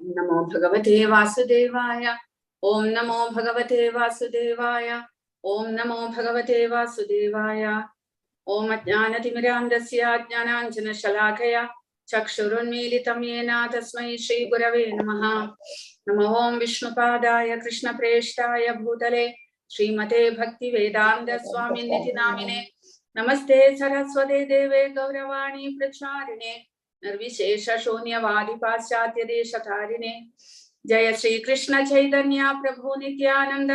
नमो भगवते वासुदेवाय। ओम नमो भगवते वासुदेवाय। ओम नमो भगवते वासुदेवाय। ओम अज्ञानतिमिरान्धस्य ज्ञानाञ्जनशलाकया चक्षुरुन्मीलितं येन तस्मै श्रीगुरवे नमः। नमो ओम विष्णुपादाय कृष्णप्रेष्ठाय भूतले श्रीमते भक्तिवेदान्त स्वामिनिति नामिने नमस्ते सरस्वते देवे गौरवाणी प्रचारिणे निर्विशेष शून्यवादी पाश्चात्य देशतारिणे। जय श्री कृष्ण चैतन्य प्रभु नित्यानंद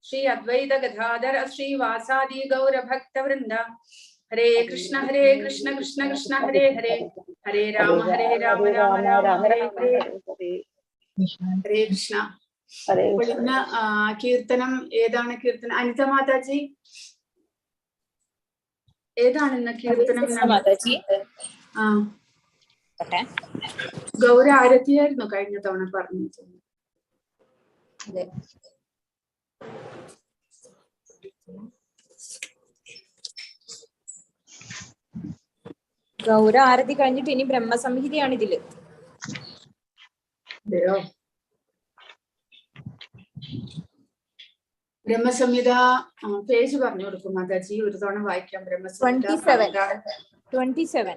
श्री अद्वैत गदाधर श्रीवासादि गौर भक्त वृंद। हरे कृष्ण कृष्ण कृष्ण हरे हरे, हरे राम राम राम हरे हरे। हरे कृष्ण. കീർത്തനം ഏതാണ്? കീർത്തനം അനിത മാതാജി ഏതാണ് ഇന്ന് കീർത്തനം? ആ ഗൗര ആരതിയായിരുന്നു കഴിഞ്ഞ തവണ പറഞ്ഞത്. ഗൗര ആരതി കഴിഞ്ഞിട്ട് ഇനി ബ്രഹ്മസംഹിതയാണ് ഇതില്. ബ്രഹ്മസംഹിത പേജ് പറഞ്ഞു കൊടുക്കും മാതാജി, ഒരു തവണ വായിക്കാം. ബ്രഹ്മസംഹിത 27.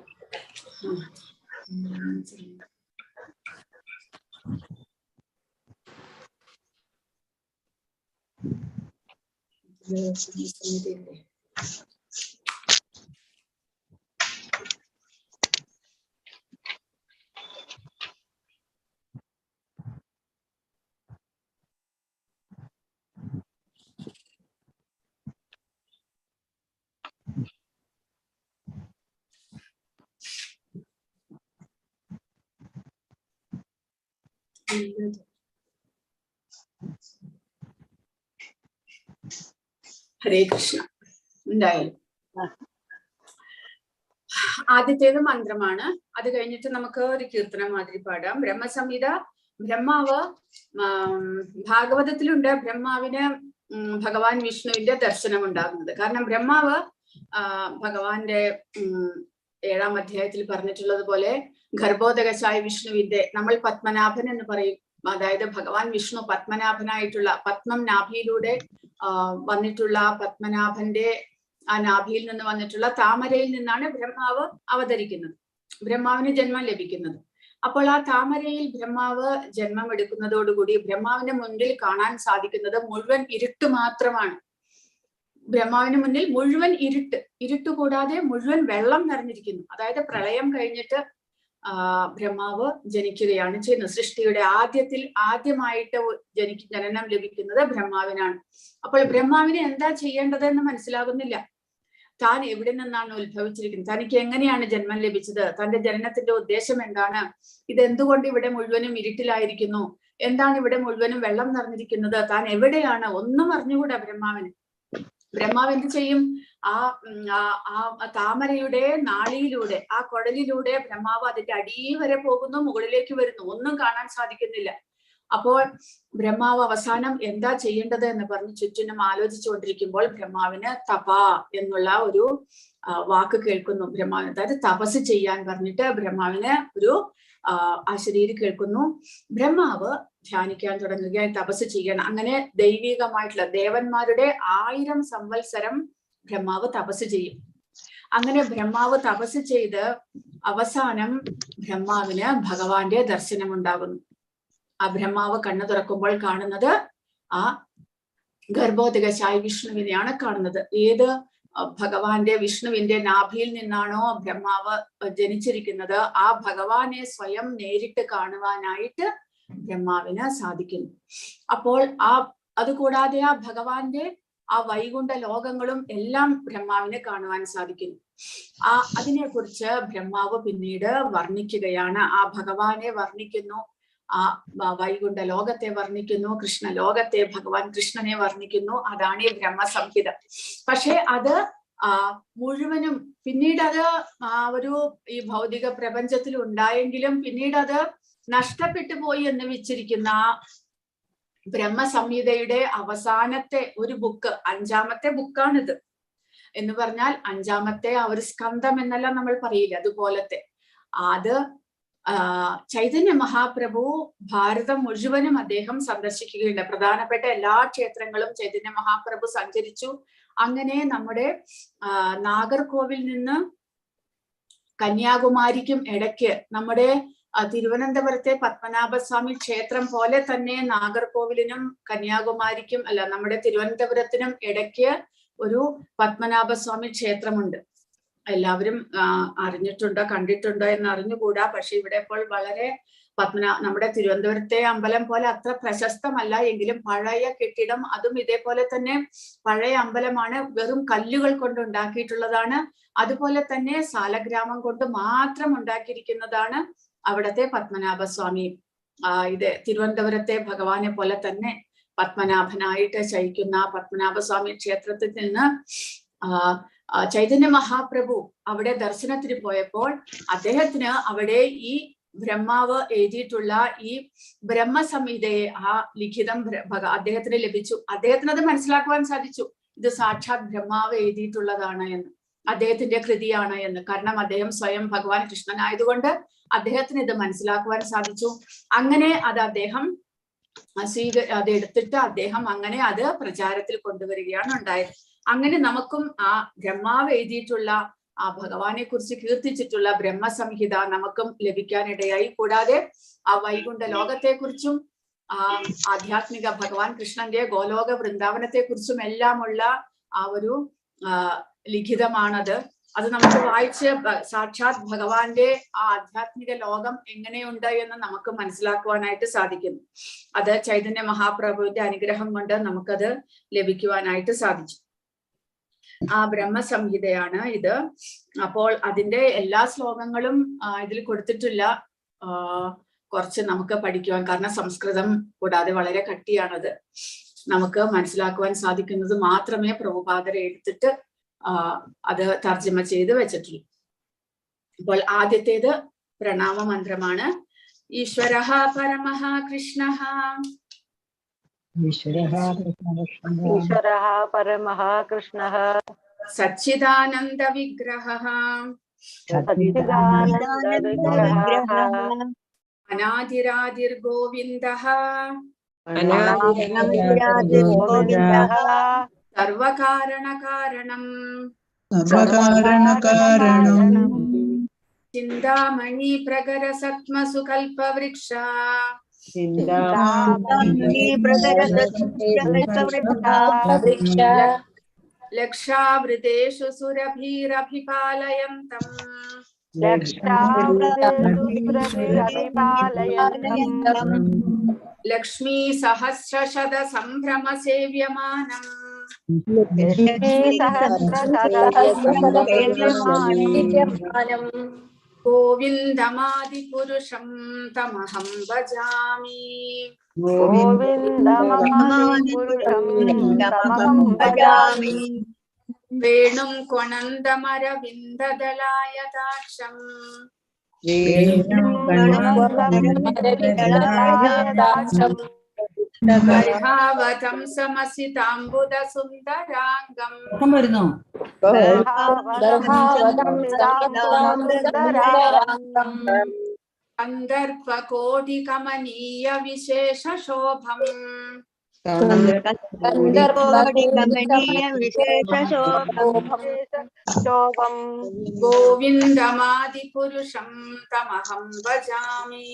ഹരേ കൃഷ്ണ. എന്തായാലും ആദ്യത്തേത് മന്ത്രമാണ്. അത് കഴിഞ്ഞിട്ട് നമുക്ക് ഒരു കീർത്തനം മാതിരി പാടാം. ബ്രഹ്മസംഹിത. ബ്രഹ്മാവ് ഭാഗവതത്തിലുണ്ട് ബ്രഹ്മാവിന് ഭഗവാൻ വിഷ്ണുവിന്റെ ദർശനം ഉണ്ടാകുന്നത്. കാരണം ബ്രഹ്മാവ് ഭഗവാന്റെ 7-ാം അധ്യായത്തിൽ പറഞ്ഞിട്ടുള്ളത് പോലെ ഗർഭോദകശായ വിഷ്ണുവിന്റെ, നമ്മൾ പത്മനാഭൻ എന്ന് പറയും, അതായത് ഭഗവാൻ വിഷ്ണു പത്മനാഭനായിട്ടുള്ള പത്മം നാഭിയിലൂടെ വന്നിട്ടുള്ള പത്മനാഭന്റെ ആ നാഭിയിൽ നിന്ന് വന്നിട്ടുള്ള താമരയിൽ നിന്നാണ് ബ്രഹ്മാവ് അവതരിക്കുന്നത്, ബ്രഹ്മാവിന് ജന്മം ലഭിക്കുന്നത്. അപ്പോൾ ആ താമരയിൽ ബ്രഹ്മാവ് ജന്മം എടുക്കുന്നതോടുകൂടി ബ്രഹ്മാവിന്റെ മുന്നിൽ കാണാൻ സാധിക്കുന്നത് മുഴുവൻ ഇരുട്ട് മാത്രമാണ്. ബ്രഹ്മാവിന് മുന്നിൽ മുഴുവൻ ഇരുട്ട് കൂടാതെ മുഴുവൻ വെള്ളം നിറഞ്ഞിരിക്കുന്നു. അതായത് പ്രളയം കഴിഞ്ഞിട്ട് ബ്രഹ്മാവ് ജനിക്കുകയാണ് ചെയ്യുന്നത്. സൃഷ്ടിയുടെ ആദ്യമായിട്ട് ജനനം ലഭിക്കുന്നത് ബ്രഹ്മാവിനാണ്. അപ്പോൾ ബ്രഹ്മാവിന് എന്താ ചെയ്യേണ്ടത് എന്ന് മനസ്സിലാകുന്നില്ല. താൻ എവിടെ നിന്നാണ് ഉത്ഭവിച്ചിരിക്കുന്നത്, തനിക്ക് എങ്ങനെയാണ് ജന്മം ലഭിച്ചത്, തന്റെ ജനനത്തിന്റെ ഉദ്ദേശം എന്താണ്, ഇതെന്തുകൊണ്ട് ഇവിടെ മുഴുവനും ഇരുട്ടിലായിരിക്കുന്നു, എന്താണ് ഇവിടെ മുഴുവനും വെള്ളം നിറഞ്ഞിരിക്കുന്നത്, താൻ എവിടെയാണ്, ഒന്നും അറിഞ്ഞുകൂടാ ബ്രഹ്മാവിന്. ബ്രഹ്മാവ് എന്ത് ചെയ്യും? ആ താമരയുടെ നാളിയിലൂടെ, ആ കുഴലിലൂടെ ബ്രഹ്മാവ് അതിന്റെ അടി വരെ പോകുന്നു, മുകളിലേക്ക് വരുന്നു, ഒന്നും കാണാൻ സാധിക്കുന്നില്ല. അപ്പോൾ ബ്രഹ്മാവ് അവസാനം എന്താ ചെയ്യേണ്ടത് എന്ന് പറഞ്ഞ് ചുറ്റിനും ആലോചിച്ചുകൊണ്ടിരിക്കുമ്പോൾ ബ്രഹ്മാവിന് തപ എന്നുള്ള ഒരു വാക്ക് കേൾക്കുന്നു. ബ്രഹ്മാവിന്, അതായത് തപസ് ചെയ്യാൻ പറഞ്ഞിട്ട് ബ്രഹ്മാവിന് ഒരു ശരീരം കേൾക്കുന്നു. ബ്രഹ്മാവ് ധ്യാനിക്കാൻ തുടങ്ങുകയായി, തപസ് ചെയ്യണം. അങ്ങനെ ദൈവികമായിട്ടുള്ള ദേവന്മാരുടെ 1000 സംവത്സരം ബ്രഹ്മാവ് തപസ് ചെയ്യും. അങ്ങനെ ബ്രഹ്മാവ് തപസ് ചെയ്ത് അവസാനം ബ്രഹ്മാവിന് ഭഗവാന്റെ ദർശനം ഉണ്ടാകുന്നു. ആ ബ്രഹ്മാവ് കണ്ണു തുറക്കുമ്പോൾ കാണുന്നത് ആ ഗർഭോദകശായി വിഷ്ണുവിനെയാണ് കാണുന്നത്. ഏത് ഭഗവാന്റെ വിഷ്ണുവിന്റെ നാഭിയിൽ നിന്നാണോ ബ്രഹ്മാവ് ജനിച്ചിരിക്കുന്നത്, ആ ഭഗവാനെ സ്വയം നേരിട്ട് കാണുവാനായിട്ട് ബ്രഹ്മാവിന് സാധിക്കുന്നു. അപ്പോൾ അതുകൂടാതെ ആ ഭഗവാന്റെ ആ വൈകുണ്ഠ ലോകങ്ങളും എല്ലാം ബ്രഹ്മാവിനെ കാണുവാൻ സാധിക്കുന്നു. അതിനെ കുറിച്ച് ബ്രഹ്മാവ് പിന്നീട് വർണ്ണിക്കുകയാണ്. ആ ഭഗവാനെ വർണ്ണിക്കുന്നു, ആ വൈകുണ്ഠ ലോകത്തെ വർണ്ണിക്കുന്നു, കൃഷ്ണ ലോകത്തെ, ഭഗവാൻ കൃഷ്ണനെ വർണ്ണിക്കുന്നു. അതാണ് ഈ ബ്രഹ്മസംഹിത. പക്ഷെ അത് മുഴുവനും പിന്നീട് അത് ഈ ഭൗതിക പ്രപഞ്ചത്തിൽ ഉണ്ടായെങ്കിലും പിന്നീട് അത് നഷ്ടപ്പെട്ടു പോയി എന്ന് വെച്ചിരിക്കുന്ന ബ്രഹ്മസംഹിതയുടെ അവസാനത്തെ ഒരു ബുക്ക്, 5ാമത്തെ ബുക്കാണിത്. എന്ന് പറഞ്ഞാൽ 5ാമത്തെ ആ ഒരു സ്കന്ധം എന്നെല്ലാം നമ്മൾ പറയില്ല, അതുപോലത്തെ അത് ചൈതന്യ മഹാപ്രഭു ഭാരതം മുഴുവനും അദ്ദേഹം സന്ദർശിക്കുകയുണ്ട്. പ്രധാനപ്പെട്ട എല്ലാ ക്ഷേത്രങ്ങളും ചൈതന്യ മഹാപ്രഭു സഞ്ചരിച്ചു. അങ്ങനെ നമ്മുടെ നാഗർകോവിൽ നിന്ന് കന്യാകുമാരിക്കും ഇടയ്ക്ക് നമ്മുടെ തിരുവനന്തപുരത്തെ പത്മനാഭസ്വാമി ക്ഷേത്രം പോലെ തന്നെ നാഗർകോവിലിനും കന്യാകുമാരിക്കും നമ്മുടെ തിരുവനന്തപുരത്തിനും ഇടയ്ക്ക് ഒരു പത്മനാഭസ്വാമി ക്ഷേത്രമുണ്ട്. എല്ലാവരും അറിഞ്ഞിട്ടുണ്ടോ കണ്ടിട്ടുണ്ടോ എന്ന് അറിഞ്ഞുകൂടാ. പക്ഷെ ഇവിടെ ഇപ്പോൾ വളരെ നമ്മുടെ തിരുവനന്തപുരത്തെ അമ്പലം പോലെ അത്ര പ്രശസ്തമല്ല എങ്കിലും പഴയ കെട്ടിടം, അതും ഇതേപോലെ തന്നെ പഴയ അമ്പലമാണ്, വെറും കല്ലുകൾ കൊണ്ട് ഉണ്ടാക്കിയിട്ടുള്ളതാണ്. അതുപോലെ തന്നെ സാലഗ്രാമം കൊണ്ട് മാത്രം ഉണ്ടാക്കിയിരിക്കുന്നതാണ് അവിടത്തെ പത്മനാഭസ്വാമി. ഇത് തിരുവനന്തപുരത്തെ ഭഗവാനെ പോലെ തന്നെ പത്മനാഭനായിട്ട് ശയിക്കുന്ന പത്മനാഭസ്വാമി ക്ഷേത്രത്തിൽ നിന്ന് ചൈതന്യ മഹാപ്രഭു അവിടെ ദർശനത്തിന് പോയപ്പോൾ അദ്ദേഹത്തിന് അവിടെ ഈ ബ്രഹ്മാവ് എഴുതിയിട്ടുള്ള ഈ ബ്രഹ്മസംഹിതയെ ലിഖിതം അദ്ദേഹത്തിന് ലഭിച്ചു. അദ്ദേഹത്തിന് അത് മനസ്സിലാക്കുവാൻ സാധിച്ചു, ഇത് സാക്ഷാത് ബ്രഹ്മാവ് എഴുതിയിട്ടുള്ളതാണ് എന്ന്, അദ്ദേഹത്തിന്റെ കൃതിയാണ് എന്ന്. കാരണം അദ്ദേഹം സ്വയം ഭഗവാൻ കൃഷ്ണനായതുകൊണ്ട് അദ്ദേഹത്തിന് ഇത് മനസ്സിലാക്കുവാൻ സാധിച്ചു. അങ്ങനെ അത് അദ്ദേഹം അതെടുത്തിട്ട് അദ്ദേഹം അങ്ങനെ അത് പ്രചാരത്തിൽ കൊണ്ടുവരികയാണ് ഉണ്ടായത്. അങ്ങനെ നമുക്കും ആ ബ്രഹ്മാവ് എഴുതിയിട്ടുള്ള ആ ഭഗവാനെ കുറിച്ച് കീർത്തിച്ചിട്ടുള്ള ബ്രഹ്മസംഹിത നമുക്കും ലഭിക്കാനിടയായി. കൂടാതെ ആ വൈകുണ്ഠ ലോകത്തെ കുറിച്ചും ആധ്യാത്മിക ഭഗവാൻ കൃഷ്ണന്റെ ഗോലോക വൃന്ദാവനത്തെ കുറിച്ചും എല്ലാമുള്ള ആ ഒരു ലിഖിതമാണത്. അത് നമുക്ക് വായിച്ച് സാക്ഷാത് ഭഗവാന്റെ ആ ആധ്യാത്മിക ലോകം എങ്ങനെയുണ്ട് എന്ന് നമുക്ക് മനസ്സിലാക്കുവാനായിട്ട് സാധിക്കുന്നു. അത് ചൈതന്യ മഹാപ്രഭുവിന്റെ അനുഗ്രഹം കൊണ്ട് നമുക്കത് ലഭിക്കുവാനായിട്ട് സാധിച്ചു. ആ ബ്രഹ്മസംഹിതയാണ് ഇത്. അപ്പോൾ അതിന്റെ എല്ലാ ശ്ലോകങ്ങളും ഇതിൽ കൊടുത്തിട്ടില്ല, കുറച്ച് നമുക്ക് പഠിക്കുവാൻ, കാരണം സംസ്കൃതം കൂടാതെ വളരെ കട്ടിയാണത്. നമുക്ക് മനസ്സിലാക്കുവാൻ സാധിക്കുന്നത് മാത്രമേ പ്രഭുപാദരെ എടുത്തിട്ട് അത് തർജ്ജമ ചെയ്ത് വെച്ചിട്ടുള്ളൂ. അപ്പോൾ ആദ്യത്തേത് പ്രണാമ മന്ത്രമാണ്. ഈശ്വരഃ പരമഃ കൃഷ്ണഃ ഈശ്വരഃ പരമഃ കൃഷ്ണഃ സച്ചിദാനന്ദ വിഗ്രഹഃ അനാദിരാദിർഗോവിന്ദഃ സർവകാരണകാരണം ചിന്താമണി പ്രകര സത്മസുകൽപവൃക്ഷ ലക്ഷാവൃതേഷു സുരഭീരഭിപാലയന്തം ലക്ഷ്മീ സഹസ്രശത സംഭ്രമ സേവ്യമാനം ഗോവിന്ദമാദിപുരുഷം തമഹം ഭജാമി. വേണും കൊണന്തമരവിന്ദദളായതാക്ഷം ഗർഹാവതം സമസിതാംബുദ സുന്ദരാംഗം കന്ദർപ്പകോടി കമനീയ വിശേഷ ശോഭം ഗോവിന്ദമാദിപുരുഷം തമഹം ഭജാമി.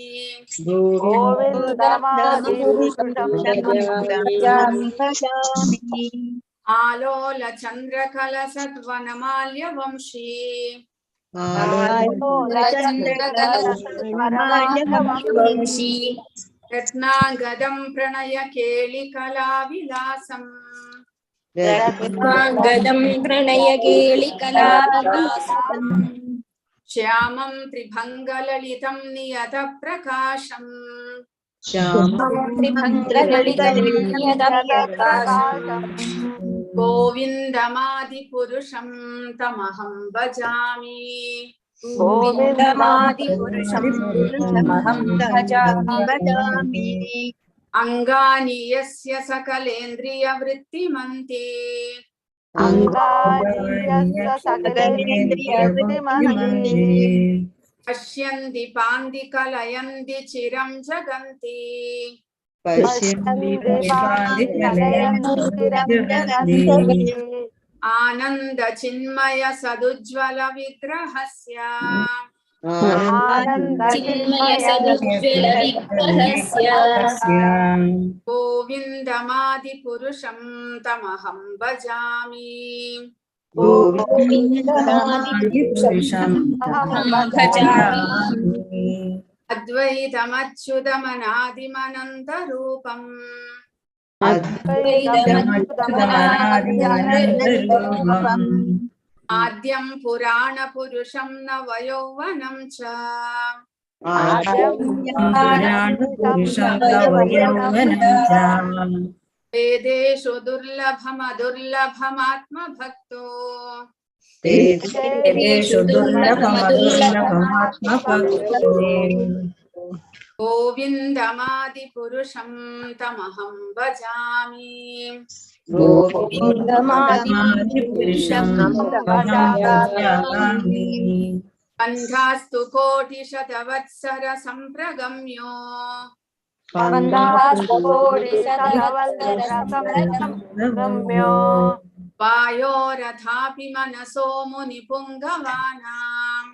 ആലോല ചന്ദ്രകലസദ്വനമാല്യ വംശീ രത്നാംഗദം പ്രണയ കേളികലാവിലാസം ശ്യാമം ത്രിഭംഗലളിതം നിയത പ്രകാശം ഗോവിന്ദമാദിപുരുഷം തമഹം ഭജാമി. അംഗാനി യസ്യ സകലേന്ദ്രിയ വൃത്തിമന്തി पश्यन्ति पान्ति कलयन्ति चिरं जगन्ति आनन्द चिन्मय सदुज्ज्वल विग्रहस्य गोविन्दमादिपुरुषं तमहं भजामि अद्वैतमच्युतमनादिमनन्तरूपम् आद्यं पुराणपुरुषं नवयौवनं च वेदेषु दुर्लभमदुर्लभमात्मभक्तो गोविन्दमादिपुरुषं तमहं भजामि बन्धास्तु कोटिशतवत्सर सम्प्रगम्यो वायोरथापि मनसो मुनिपुङ्गवानाम्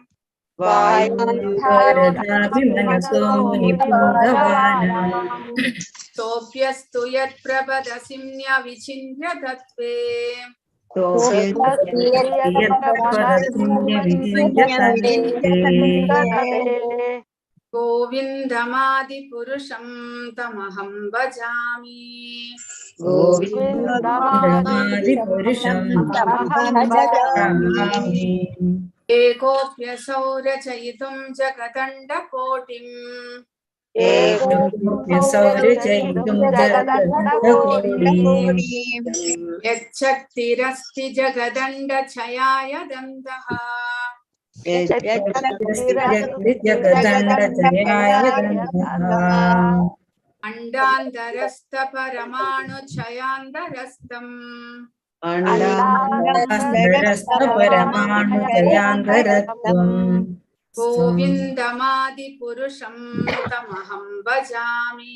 सोऽप्यस्तु यत्प्रपदसिम्न्य विचिन्त्य तत्त्वे गोविन्दमादिपुरुषं तमहं भजामि एकोऽप्यसौ रचयितुं जगदण्डकोटिम् यच्छक्तिरस्ति जगदण्डछयाय दन्तः अण्डान्तरस्थपरमाणुछयान्तरस्थम् गोविन्दमादिपुरुषं तमहं भजामि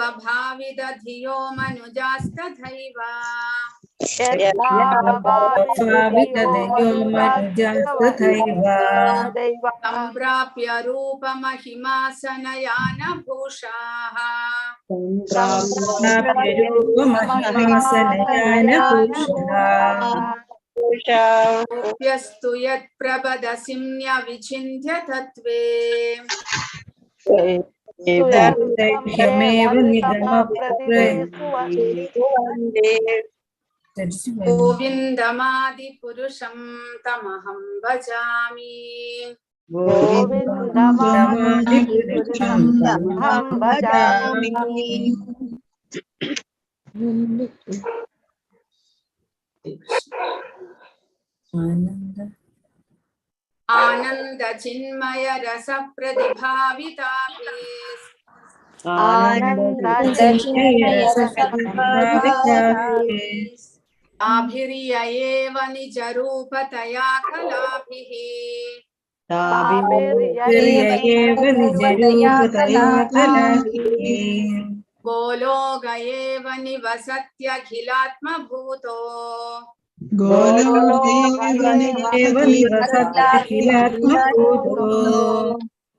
यद्भावभाविदधियो मनुजास्तथैव सम्प्राप्य रूपमहिमासनयानभूषाः गोप्यस्तु यत्प्रपदसिम्न्य विचिन्त्य तत्त्वे गोविन्दमादिपुरुषं तमहं भजामि आनन्द चिन्मय रस प्रतिभावितापि आभिर्य एव निजरूपतया कलाभिः गोलोक एव निवसत्यखिलात्मभूतो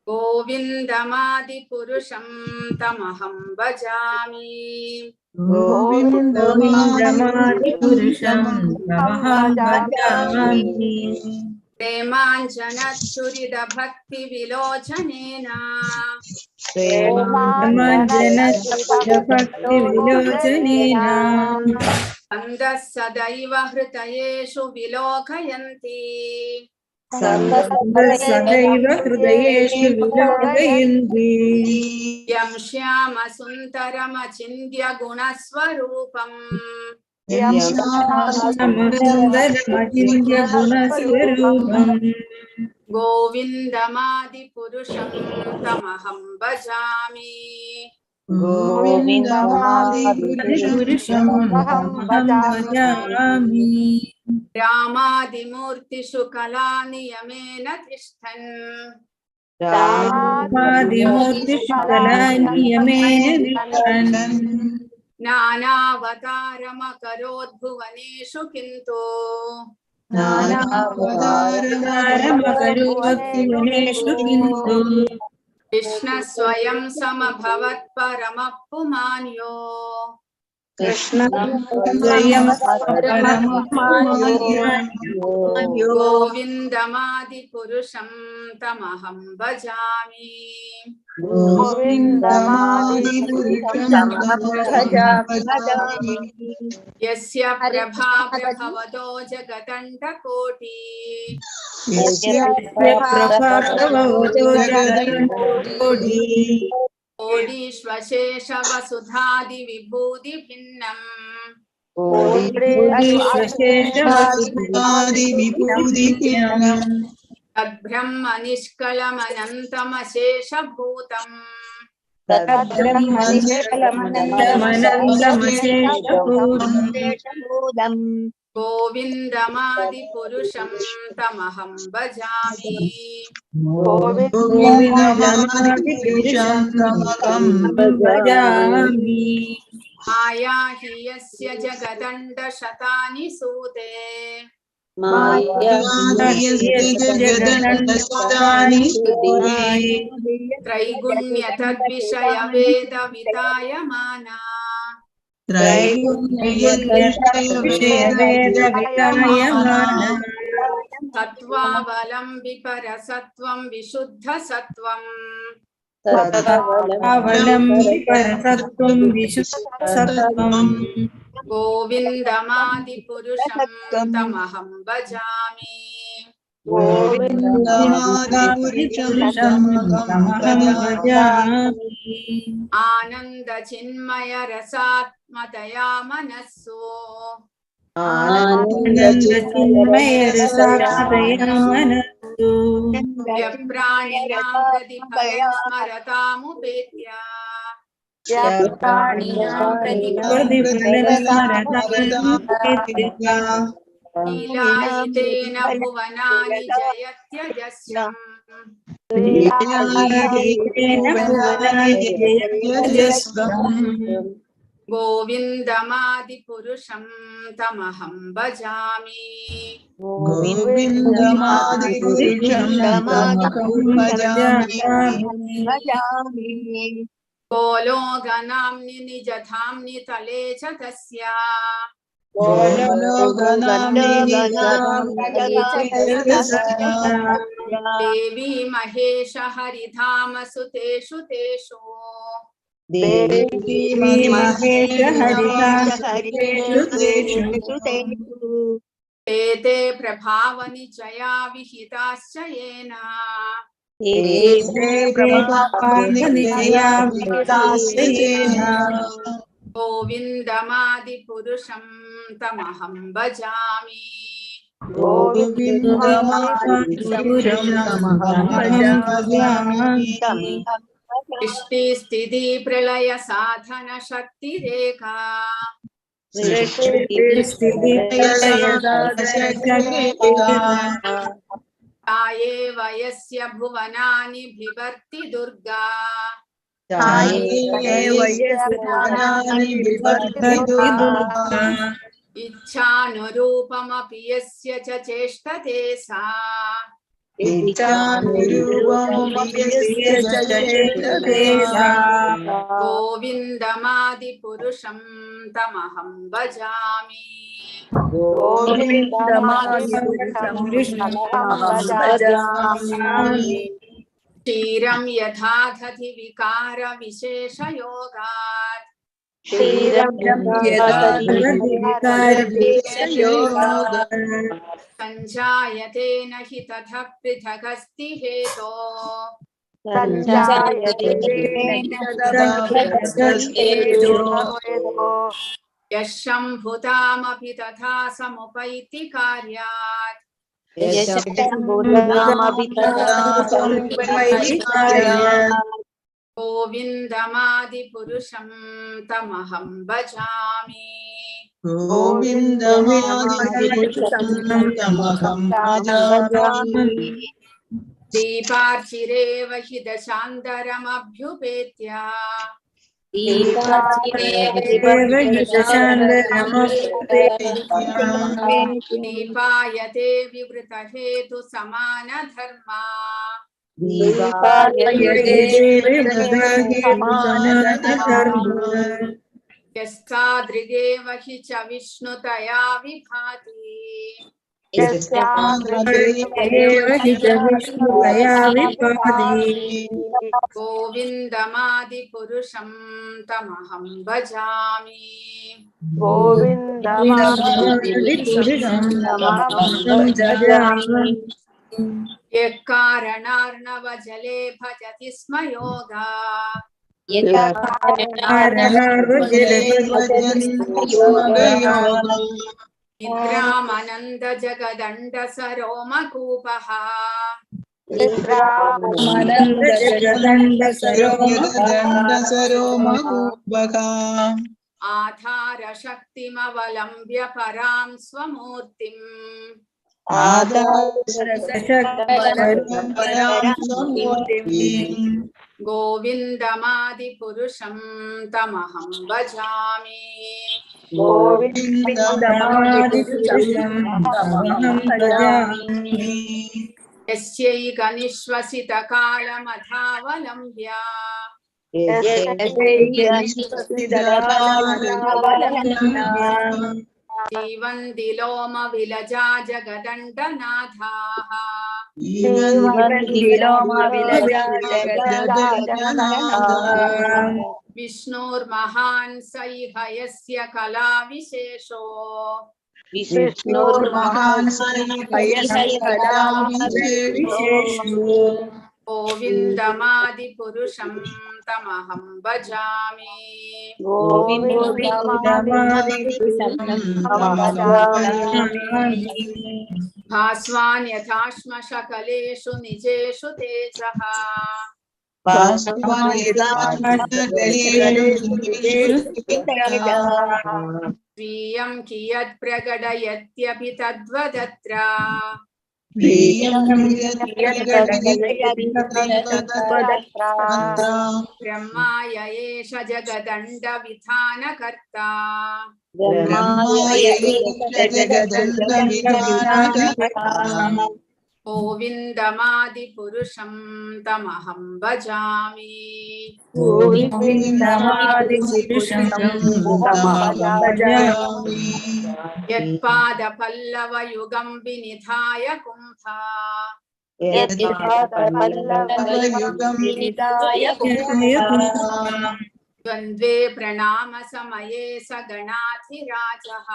गोविन्दमादिपुरुषं तमहं भजामि प्रेमाञ्जनच्छुरितभक्तिविलोचनेन छन्दः सदैव हृदयेषु विलोकयन्ति यं श्यामसुन्दरमचिन्त्य गुणस्वरूपम् गोविन्दमादिपुरुषं तमहं भजामि गोविन्दमादिपुरुषम् अहं भजामि। रामादिमूर्तिषु कलानियमेन तिष्ठन् रामादिमूर्तिषु कलानियमेन तिष्ठन् नानावतारमकरोद्भुवनेषु किन्तु नानावतारमकरोद्भुवनेषु किन्तु कृष्णः स्वयं समभवत् परमः पुमान्यो कृष्णस्वयं परमपुमान्यो गोविन्दमादिपुरुषं तमहं भजामि गोविन्दमादिपुरुषं भजामि। यस्य प्रभाप्रभवतो जगदण्डकोटि यस्य प्रभाप्रभवतो जगदण्डकोटि कोडीश्वशेषवसुधादिविभूतिभिन्नम् कोडीश्वशेषवसुधादिविभूतिभिन्नम् तद्ब्रह्म निष्कलमनन्तमशेषभूतम् तद्ब्रह्मनिष्कलमनन्तमशेषभूतम् गोविन्दमादिपुरुषं तमहं भजामि गोविन्दमादिपुरुषं तमहं भजामि। माया हि यस्य जगदण्डशतानि सूते जगदण्डशतानि त्रैगुण्यतद्विषयवेदवितायमाना त्रैगुण्यविषयवेदवितायमाना सत्त्वावलम्बि परसत्त्वं विशुद्धसत्त्वम् तत्त्वावलम्बि परसत्त्वं विशुद्धसत्त्वम् गोविन्दमादिपुरुषं तमहं भजामि गोविन्दमादिपुरुषं तमहं भजामि। आनन्दचिन्मयरसात्मतया मनस्सु आनन्दचिन्मयरसात्मतया मनस्सु यप्राणिनां प्रतिफलं स्मरतामुपेत्य प्रतिफलं स्मरतामुपेत्य लीलायितेन भुवनानि जयत्यजस्रम् लीलायितेन भुवनानि जयत्यजस्रम् गोविन्दमादिपुरुषं तमहं भजामि गोविन्दमादिपुरुषं तमहं भजामि। गोलोकनाम्नि निजधाम्नि तले च तस्य देवी महेश हरिधाम सुतेषु तेषु देवी महेश हरिधामसुतेषु ते ते प्रभावनिचया विहिताश्च येन प्रभावनिचया विहिताश्च येन गोविन्दमादिपुरुषं तमहं भजामि गोविन्दमादिपुरुषं तमहं भजामि। सृष्टिस्थिति प्रलय साधन शक्तिरेका तायेव यस्य भुवनानि बिभर्ति दुर्गा इच्छानुरूपमपि यस्य च चेष्टते सा गोविन्दमादिपुरुषं तमहं भजामि क्षीरं यथा दधि विकार विशेषयोगात् संजायते न हि तथा पृथगस्ति हेतो यशम्भुतामपि तथा समुपैति कार्यात् गोविन्दमादिपुरुषं तमहं भजामि गोविन्दमादिपुरुषं तमहं भजामि दीपार्चिरेव हि दशान्तरमभ्युपेत्य दीपायते विवृतहेतु समानधर्मा यस्तादृगेव हि च विष्णुतया विभाति गोविन्दमादिपुरुषं तमहं भजामि यः कारणार्णवजले भजति स्म योगा निद्रामनन्दजगदण्डसरोमकूपः आधारशक्तिमवलम्ब्य परां स्वमूर्तिम् गोविन्दमादिपुरुषं तमहं भजामि यस्यैकनिश्वसितकालमथावलम्ब्य जीवन्ति लोमविलजा जगदण्डनाथाः विष्णुर्महान् स इह यस्य कलाविशेषो गोविन्दमादिपुरुषं तमहं भजामि भास्वान् यथाश्मशकलेषु निजेषु तेजः स्वीयं कियत् प्रकटयत्यपि तद्वदत्र ब्रह्माय एष जगदण्डविधानकर्ता गोविन्दमादिपुरुषं तमहं भजामि यत्पादपल्लवयुगं विनिधाय कुम्भा द्वन्द्वे प्रणामसमये स गणाधिराजः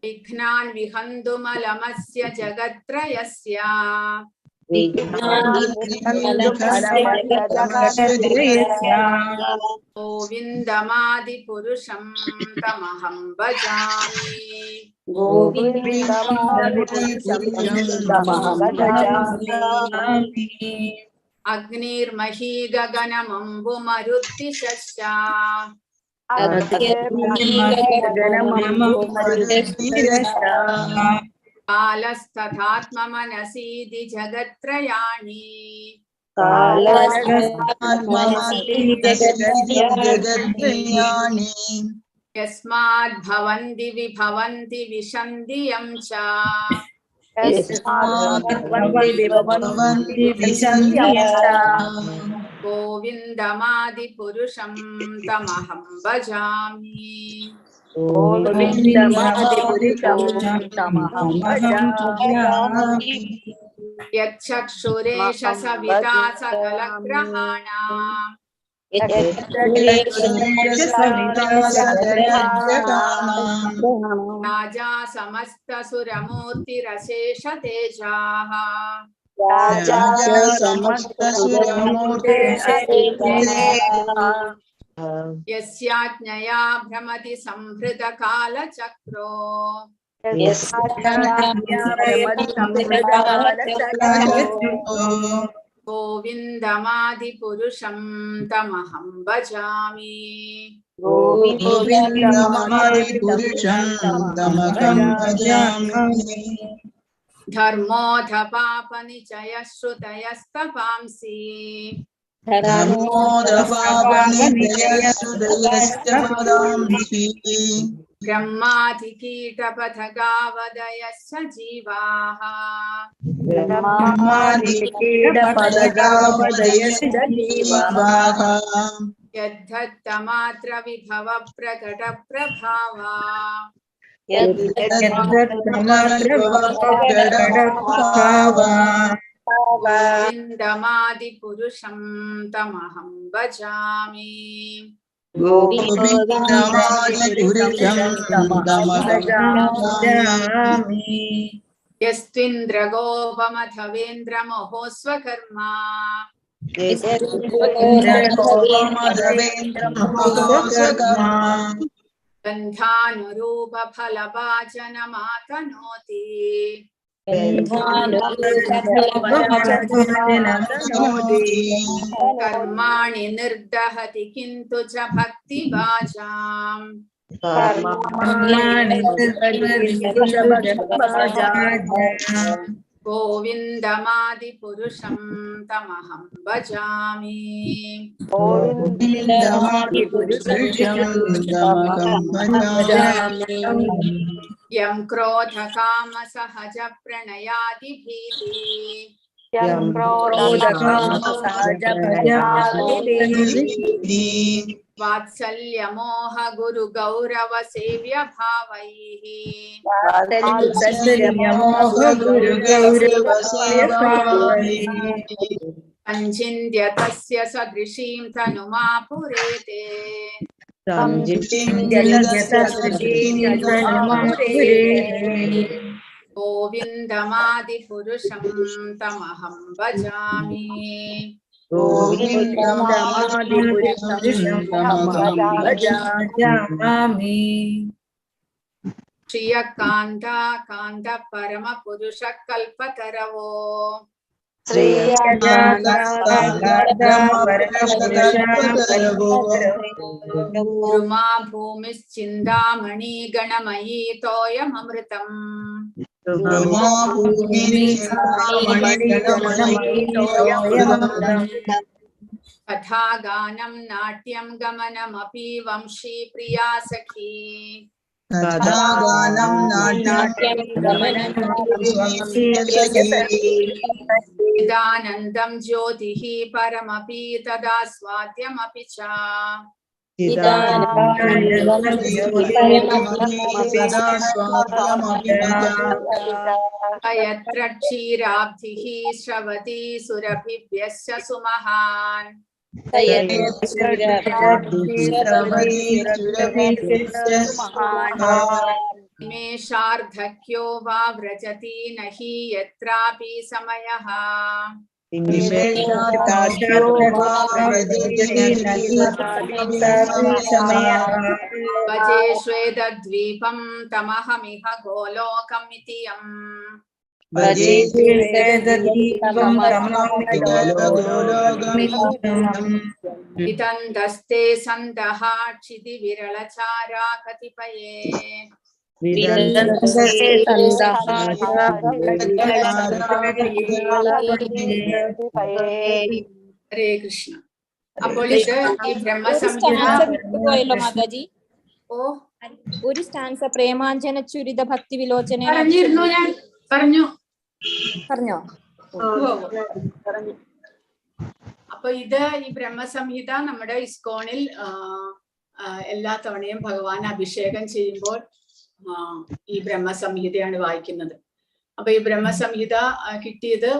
विघ्नान् विहन्तुमलमस्य जगत्त्रयस्य गोविन्दमादिपुरुषं तमहं भजामि अग्निर्मही गगनमम्बुमरुद्दिशश्च कालस्तथात्ममनसीदि जगत्त्रयाणि यस्माद् भवन्ति विभवन्ति विशन्ति यं च गोविन्दमादिपुरुषं तमहं भजामि यच्चक्षुरेष सविता सकलग्रहाणाम् राजा समस्तसुरमूर्तिरशेष तेजाः यस्याज्ञया भ्रमति संहृतकालचक्रो गोविन्दमादिपुरुषं तमहं भजामि गोविन्दमादिपुरुषं तमहं भजामि धर्मोऽधपापनिचयश्रुतयस्तपांसि धर्मोऽधपापनिचयश्रुतयस्तपदांसि ब्रह्माधिकीटपथगावदयश्च जीवाः ब्रह्मादिकीटपदगावदयश्च जीवाः यद्धत्तमात्र विभव प्रकट प्रभावा गोविन्दमादिपुरुषं तमहं भजामि गोविन्दमादिपुरुषं तमहं भजामि यस्त्विन्द्रगोपमथवेन्द्रमहोस्वकर्मा गन्धानुरूपफलभाजनमातनोति कर्माणि निर्दहति किन्तु च भक्तिभाजाम् गोविन्दमादिपुरुषं तमहं भजामि यं क्रोधकामसहज प्रणयादिभीति वात्सल्यमोह गुरुगौरव सेव्य भावैः संचिन्त्य तस्य सदृशीं तनुमापुरेते गोविन्दमादिपुरुषं तमहं भजामि श्रियकान्त कान्त परम पुरुष कल्पतरवो द्रुमा भूमिश्चिन्तामणि गणमयी तोयममृतम् कथा गानं नाट्यं गमनमपि वंशी प्रिया सखी चिदानन्दं ज्योतिः परमपि तदा स्वाद्यमपि च यत्र क्षीराब्धिः श्रवति सुरभिभ्यश्च सुमहान् निमेषार्धक्यो वा व्रजति न हि यत्रापि समयः भजे श्वेतद्वीपं तमहमिह गोलोकमिति यम् वितन्दस्ते सन्तः क्षितिविरलचारा कतिपये ഹരേ കൃഷ്ണ. അപ്പോൾ ഇത് ഈ ബ്രഹ്മസംഹിത പോയല്ലോ മാതാജി. ഓ ഒരു സ്റ്റാൻസ പ്രേമാഞ്ജന ചുരിത ഭക്തി വിലോചന പറഞ്ഞിരുന്നു, ഞാൻ പറഞ്ഞോ. അപ്പൊ ഇത് ഈ ബ്രഹ്മസംഹിത നമ്മുടെ ഇസ്കോണിൽ എല്ലാ തവണയും ഭഗവാൻ അഭിഷേകം ചെയ്യുമ്പോൾ ഈ ബ്രഹ്മസംഹിതയാണ് വായിക്കുന്നത്. അപ്പൊ ഈ ബ്രഹ്മസംഹിത കിട്ടിയത്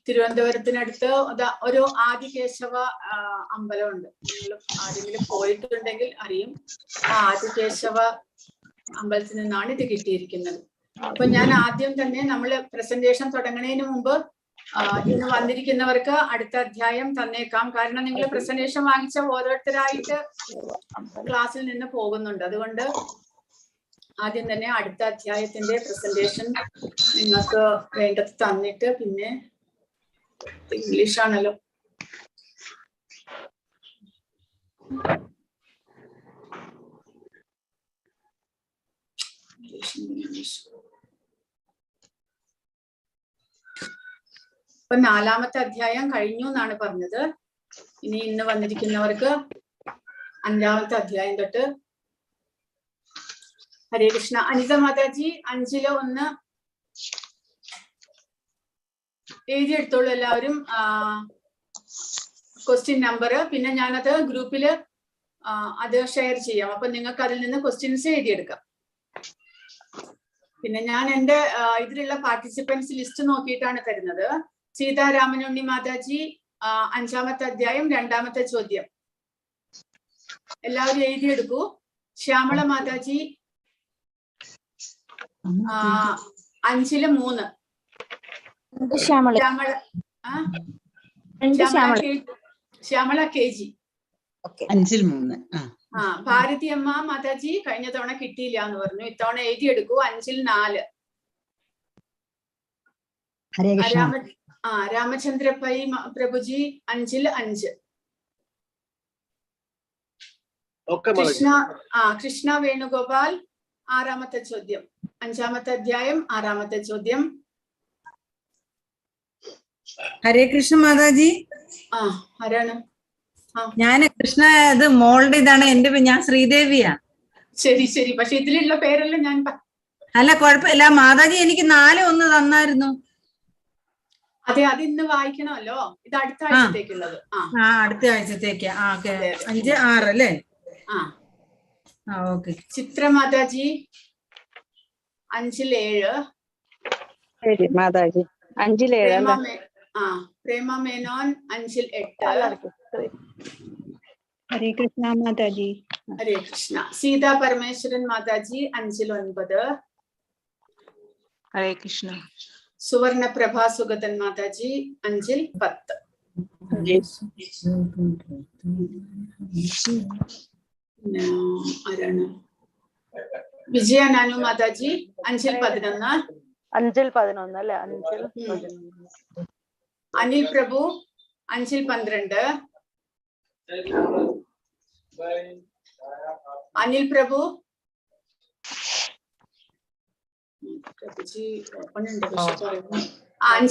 തിരുവനന്തപുരത്തിനടുത്ത് ഒരു ആദികേശവ അമ്പലമുണ്ട്. നിങ്ങൾ ആരെങ്കിലും പോയിട്ടുണ്ടെങ്കിൽ അറിയും. ആ ആദികേശവ അമ്പലത്തിൽ നിന്നാണ് ഇത് കിട്ടിയിരിക്കുന്നത്. അപ്പൊ ഞാൻ ആദ്യം തന്നെ നമ്മൾ പ്രസന്റേഷൻ തുടങ്ങുന്നതിന് മുമ്പ് ഇന്ന് വന്നിരിക്കുന്നവർക്ക് അടുത്ത അധ്യായം തന്നേക്കാം. കാരണം നിങ്ങൾ പ്രസന്റേഷൻ വാങ്ങിച്ച ഓരോരുത്തരായിട്ട് ക്ലാസ്സിൽ നിന്ന് പോകുന്നുണ്ട്. അതുകൊണ്ട് ആദ്യം തന്നെ അടുത്ത അധ്യായത്തിന്റെ പ്രസന്റേഷൻ നിങ്ങൾക്ക് വേണ്ടത് തന്നിട്ട് പിന്നെ ഇംഗ്ലീഷ് ആണല്ലോ. ഇപ്പൊ 4ാമത്തെ അധ്യായം കഴിഞ്ഞു എന്നാണ് പറഞ്ഞത്. ഇനി ഇന്ന് വന്നിരിക്കുന്നവർക്ക് 5ാമത്തെ അധ്യായം തൊട്ട്. ഹരേ കൃഷ്ണ. അനിത മാതാജി 5-ല് ഒന്ന് എഴുതിയെടുത്തോളൂ എല്ലാവരും. Question number. പിന്നെ ഞാനത് ഗ്രൂപ്പില് അത് ഷെയർ ചെയ്യാം. അപ്പൊ നിങ്ങൾക്ക് അതിൽ നിന്ന് ക്വസ്റ്റ്യൻസ് എഴുതിയെടുക്കാം. പിന്നെ ഞാൻ എന്റെ ഇതിലുള്ള പാർട്ടിസിപ്പൻസ് ലിസ്റ്റ് നോക്കിയിട്ടാണ് തരുന്നത്. സീതാരാമനുണ്ണി മാതാജി 5ാമത്തെ അധ്യായം 2ാമത്തെ ചോദ്യം എല്ലാവരും എഴുതിയെടുക്കൂ. ശ്യാമള മാതാജി 5-ല് 3. ശ്യാമള KG 5-ൽ 3. ഭാരതി അമ്മ മാതാജി കഴിഞ്ഞ തവണ കിട്ടിയില്ല എന്ന് പറഞ്ഞു. ഇത്തവണ എഴുതിയെടുക്കൂ. 5-ൽ 4. രാമചന്ദ്ര പൈ പ്രഭുജി 5-ൽ 5. കൃഷ്ണ വേണുഗോപാൽ 6ാമത്തെ ചോദ്യം. 5ാമത്തെ അധ്യായം 6ാമത്തെ ചോദ്യം. ഹരേ കൃഷ്ണ മാതാജി. ആരാണ്? ഞാൻ കൃഷ്ണ, ഇത് മോളുടെ ഇതാണ്. ഞാൻ ശ്രീദേവിയാ. ശരി ശരി. പക്ഷെ ഇതിലുള്ള പേരെല്ലാം ഞാൻ അല്ല, കുഴപ്പമില്ല മാതാജി. എനിക്ക് 4-1 തന്നായിരുന്നു. അതെ, അത് ഇന്ന് വായിക്കണമല്ലോ. ഇത് അടുത്ത ആഴ്ചത്തേക്കുള്ളത്. അടുത്ത ആഴ്ചത്തേക്ക്. 5, 6 അല്ലേ? ഓക്കെ. ചിത്ര മാതാജി 5-ൽ 7. ശരി മാതാജി. 5-ൽ 7. പ്രേമ മേനോൻ 5-ൽ 8. ഹരേ കൃഷ്ണ മാതാജി. ഹരേ കൃഷ്ണ. സീതാ പരമേശ്വരൻ മാതാജി 5-ൽ 9. ഹരേ കൃഷ്ണ. സുവർണ പ്രഭാ സുഗതൻ മാതാജി 5-ൽ 10. ആരാണ്? വിജയ നാനു മാതാജി 5-ൽ 11. 5-ൽ 11 അല്ലെ? 5-ൽ 11. അനിൽ പ്രഭു 5-ൽ 12. അനിൽ പ്രഭു 5-ൽ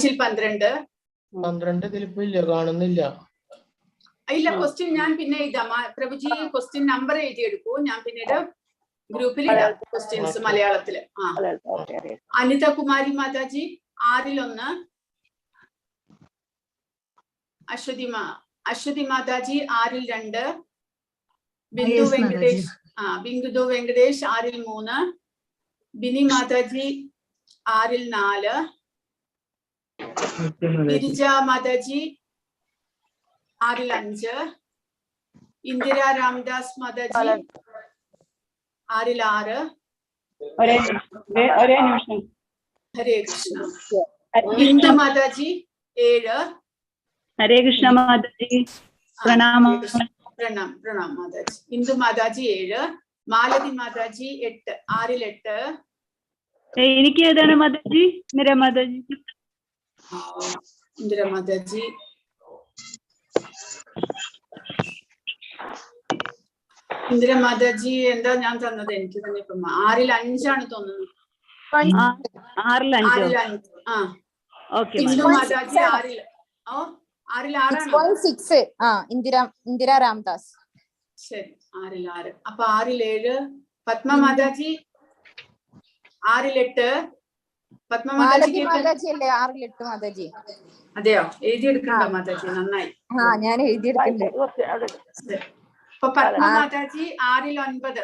12. 12 ഇതിലിപ്പോ ഇല്ല, കാണുന്നില്ല. ഇല്ല, ക്വസ്റ്റ്യൻ ഞാൻ പിന്നെ എഴുതാം. പ്രഭുജി ക്വസ്റ്റ്യൻ നമ്പർ എഴുതിയെടുക്കൂ. ഞാൻ പിന്നീട് ഗ്രൂപ്പിൽ ഇടാം ക്വസ്റ്റ്യൻസ് മലയാളത്തില്. അനിത കുമാരി മാതാജി 6-ൽ 1. അശ്വതി മാതാജി 6-ൽ 2. ബിന്ദു വെങ്കടേഷ് 6-ൽ 3. ബിനി മാതാജി 6-ൽ 4. ഗിരിജ മാതാജി 6-ൽ 5. ഇന്ദിര രാംദാസ് മാതാജി 6-ൽ 6. ഒരേ നിമിഷം. ഹരേ കൃഷ്ണ. ഇന്ദു മാതാജി 7. ഹരേ കൃഷ്ണ മാതാജി. പ്രണാമം. പ്രണാം മാതാജി. ഇന്ദു മാതാജി 7. മാലതി മാതാജി 8. 6-ൽ 8. എനിക്ക് ഏതാണ് മാതാജി? ഇന്ദിര മാതാജി. ഇന്ദിര മാതാജി എന്താ ഞാൻ തന്നത്? എനിക്ക് തന്നെ ഇപ്പം 6-ൽ 5 തോന്നുന്നു. 6-ൽ 5. ഇന്ദു മാതാജി 6-ൽ 6. ഇന്ദിര രാംദാസ്. ശരി, 6-ൽ 6. അപ്പൊ 6-ൽ 7. പത്മ മാതാജി 6-ൽ 8. പത്മ മാതാജി അല്ലേ 6-ൽ 8 മാതാജി? അതെയോ? എഴുതിയെടുക്കണ്ടോ മാതാജി? നന്നായി. ഞാൻ എഴുതിയെടുക്കണ്ടേ. അപ്പൊ പത്മ മാതാജി 6-ൽ 9.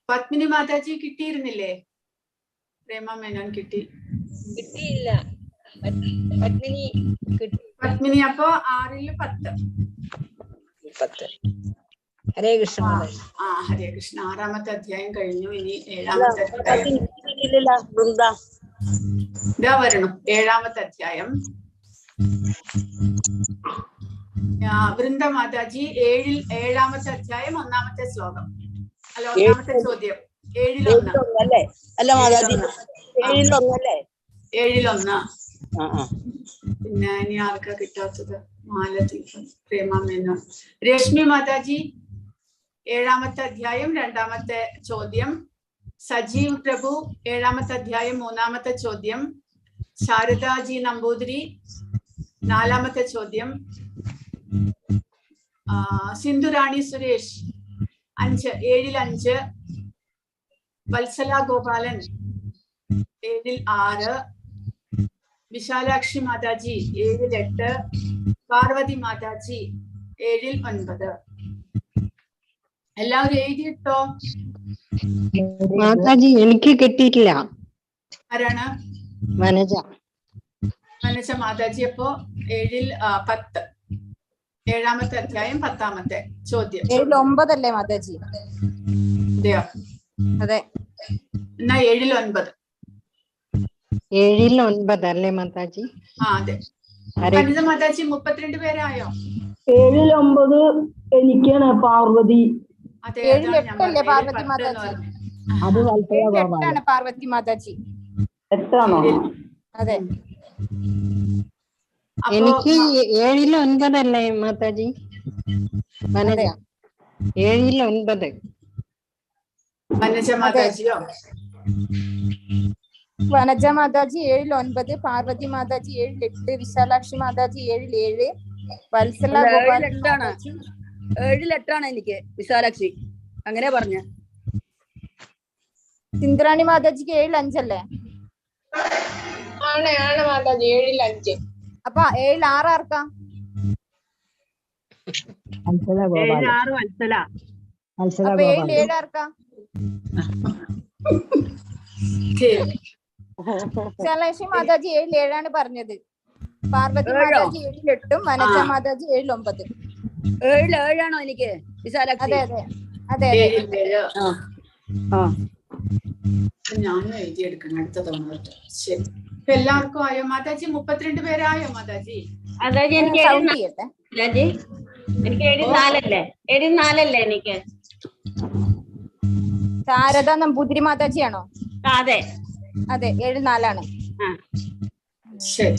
പത്മിനി മാതാജി കിട്ടിയിരുന്നില്ലേ? പ്രേമ മേനോൻ കിട്ടിയില്ല. പത്മിനി അപ്പൊ 6-ൽ 10. ഹരേ കൃഷ്ണ. ഹരേ കൃഷ്ണ. 6ാമത്തെ അധ്യായം കഴിഞ്ഞു. ഇനി 7ാമത്തെ അധ്യായം ഇതാ വരണം. 7ാമത്തെ അധ്യായം. വൃന്ദ മാതാജി ഏഴാമത്തെ അധ്യായം 1-ാമത്തെ ശ്ലോകം, അല്ല 1-ാമത്തെ ചോദ്യം. 7-1 അല്ലേ? അല്ല മാതാജി, 7-1 7-1. പിന്നെ ഇനി ആർക്കാ കിട്ടാത്തത്? മാലദീപം, പ്രേമാമേനോൻ. രശ്മി മാതാജി 7-ാമത്തെ അധ്യായം 2-ാമത്തെ ചോദ്യം. സജീവ് പ്രഭു 7-ാമത്തെ അധ്യായം 3-ാമത്തെ ചോദ്യം. ശാരദാജി നമ്പൂതിരി 4-ാമത്തെ ചോദ്യം. സിന്ധുറാണി സുരേഷ് 7-5. വത്സല ഗോപാലൻ 7-6. വിശാലാക്ഷി മാതാജി 7-8. പാർവതി മാതാജി 7-9. എല്ലാവരും എഴുതിയിട്ടോ? മാതാജി എനിക്ക് കിട്ടിയിട്ടില്ല. ആരാണ്? വനജ. വനജ മാതാജി. അപ്പോ 7-10, 7-ാമത്തെ അധ്യായം 10-ാമത്തെ ചോദ്യം. 7-9 അല്ലേ മാതാജി? അതെയോ? അതെ. എന്നാ 7-9. 7-9 അല്ലേ മാതാജി? അതെ. വനിത മാതാജി 32 പേരായോ? 7-9 എനിക്കാണ് പാർവതി. അതെ, 7-8 അല്ലേ പാർവതി മാതാജി? അത് 7-8 പാർവതി മാതാജി. 8 അതെ. എനിക്ക് 7-9 അല്ലേ മാതാജി? വനജ 7-9. വനജ മാതാജിയോ? വനജ മാതാജി 7-9, പാർവതി മാതാജി 7-8, വിശാലാക്ഷി മാതാജി 7-7, വത്സല ഗോപാലൻ 7-8 എനിക്ക്. വിശാലാക്ഷി അങ്ങനെ പറഞ്ഞ. സിന്ധുറാണി മാതാജിക്ക് 7-5 അല്ലേ? ആണ് മാതാജി 7-5. അപ്പൊ 7-6 ആർക്കാ? 7-6 വത്സല. അപ്പൊ 7-7 ആർക്കാ? വിശാലാക്ഷി മാതാജി 7-7 പറഞ്ഞത്. പാർവതി മാതാജി 7-8, വനജ മാതാജി 7-9. 7-7 എനിക്ക് വിശാലാക്ഷി. അതെ അതെ അതെ. 7-7. ഞാനും എഴുതിയെടുക്കണം അടുത്ത തവണ. ശരി. ഇപ്പൊ എല്ലാവർക്കും ആയോ മാതാജി? 32 പേരായോ മാതാജി? മാതാജി എനിക്ക് സൗണ്ട് ചെയ്യട്ടെ. മാതാജി എനിക്ക് 7-4 എനിക്ക്. ശാരദ നമ്പൂതിരി മാതാജിയാണോ? അതെ അതെ, 7-4. ശരി.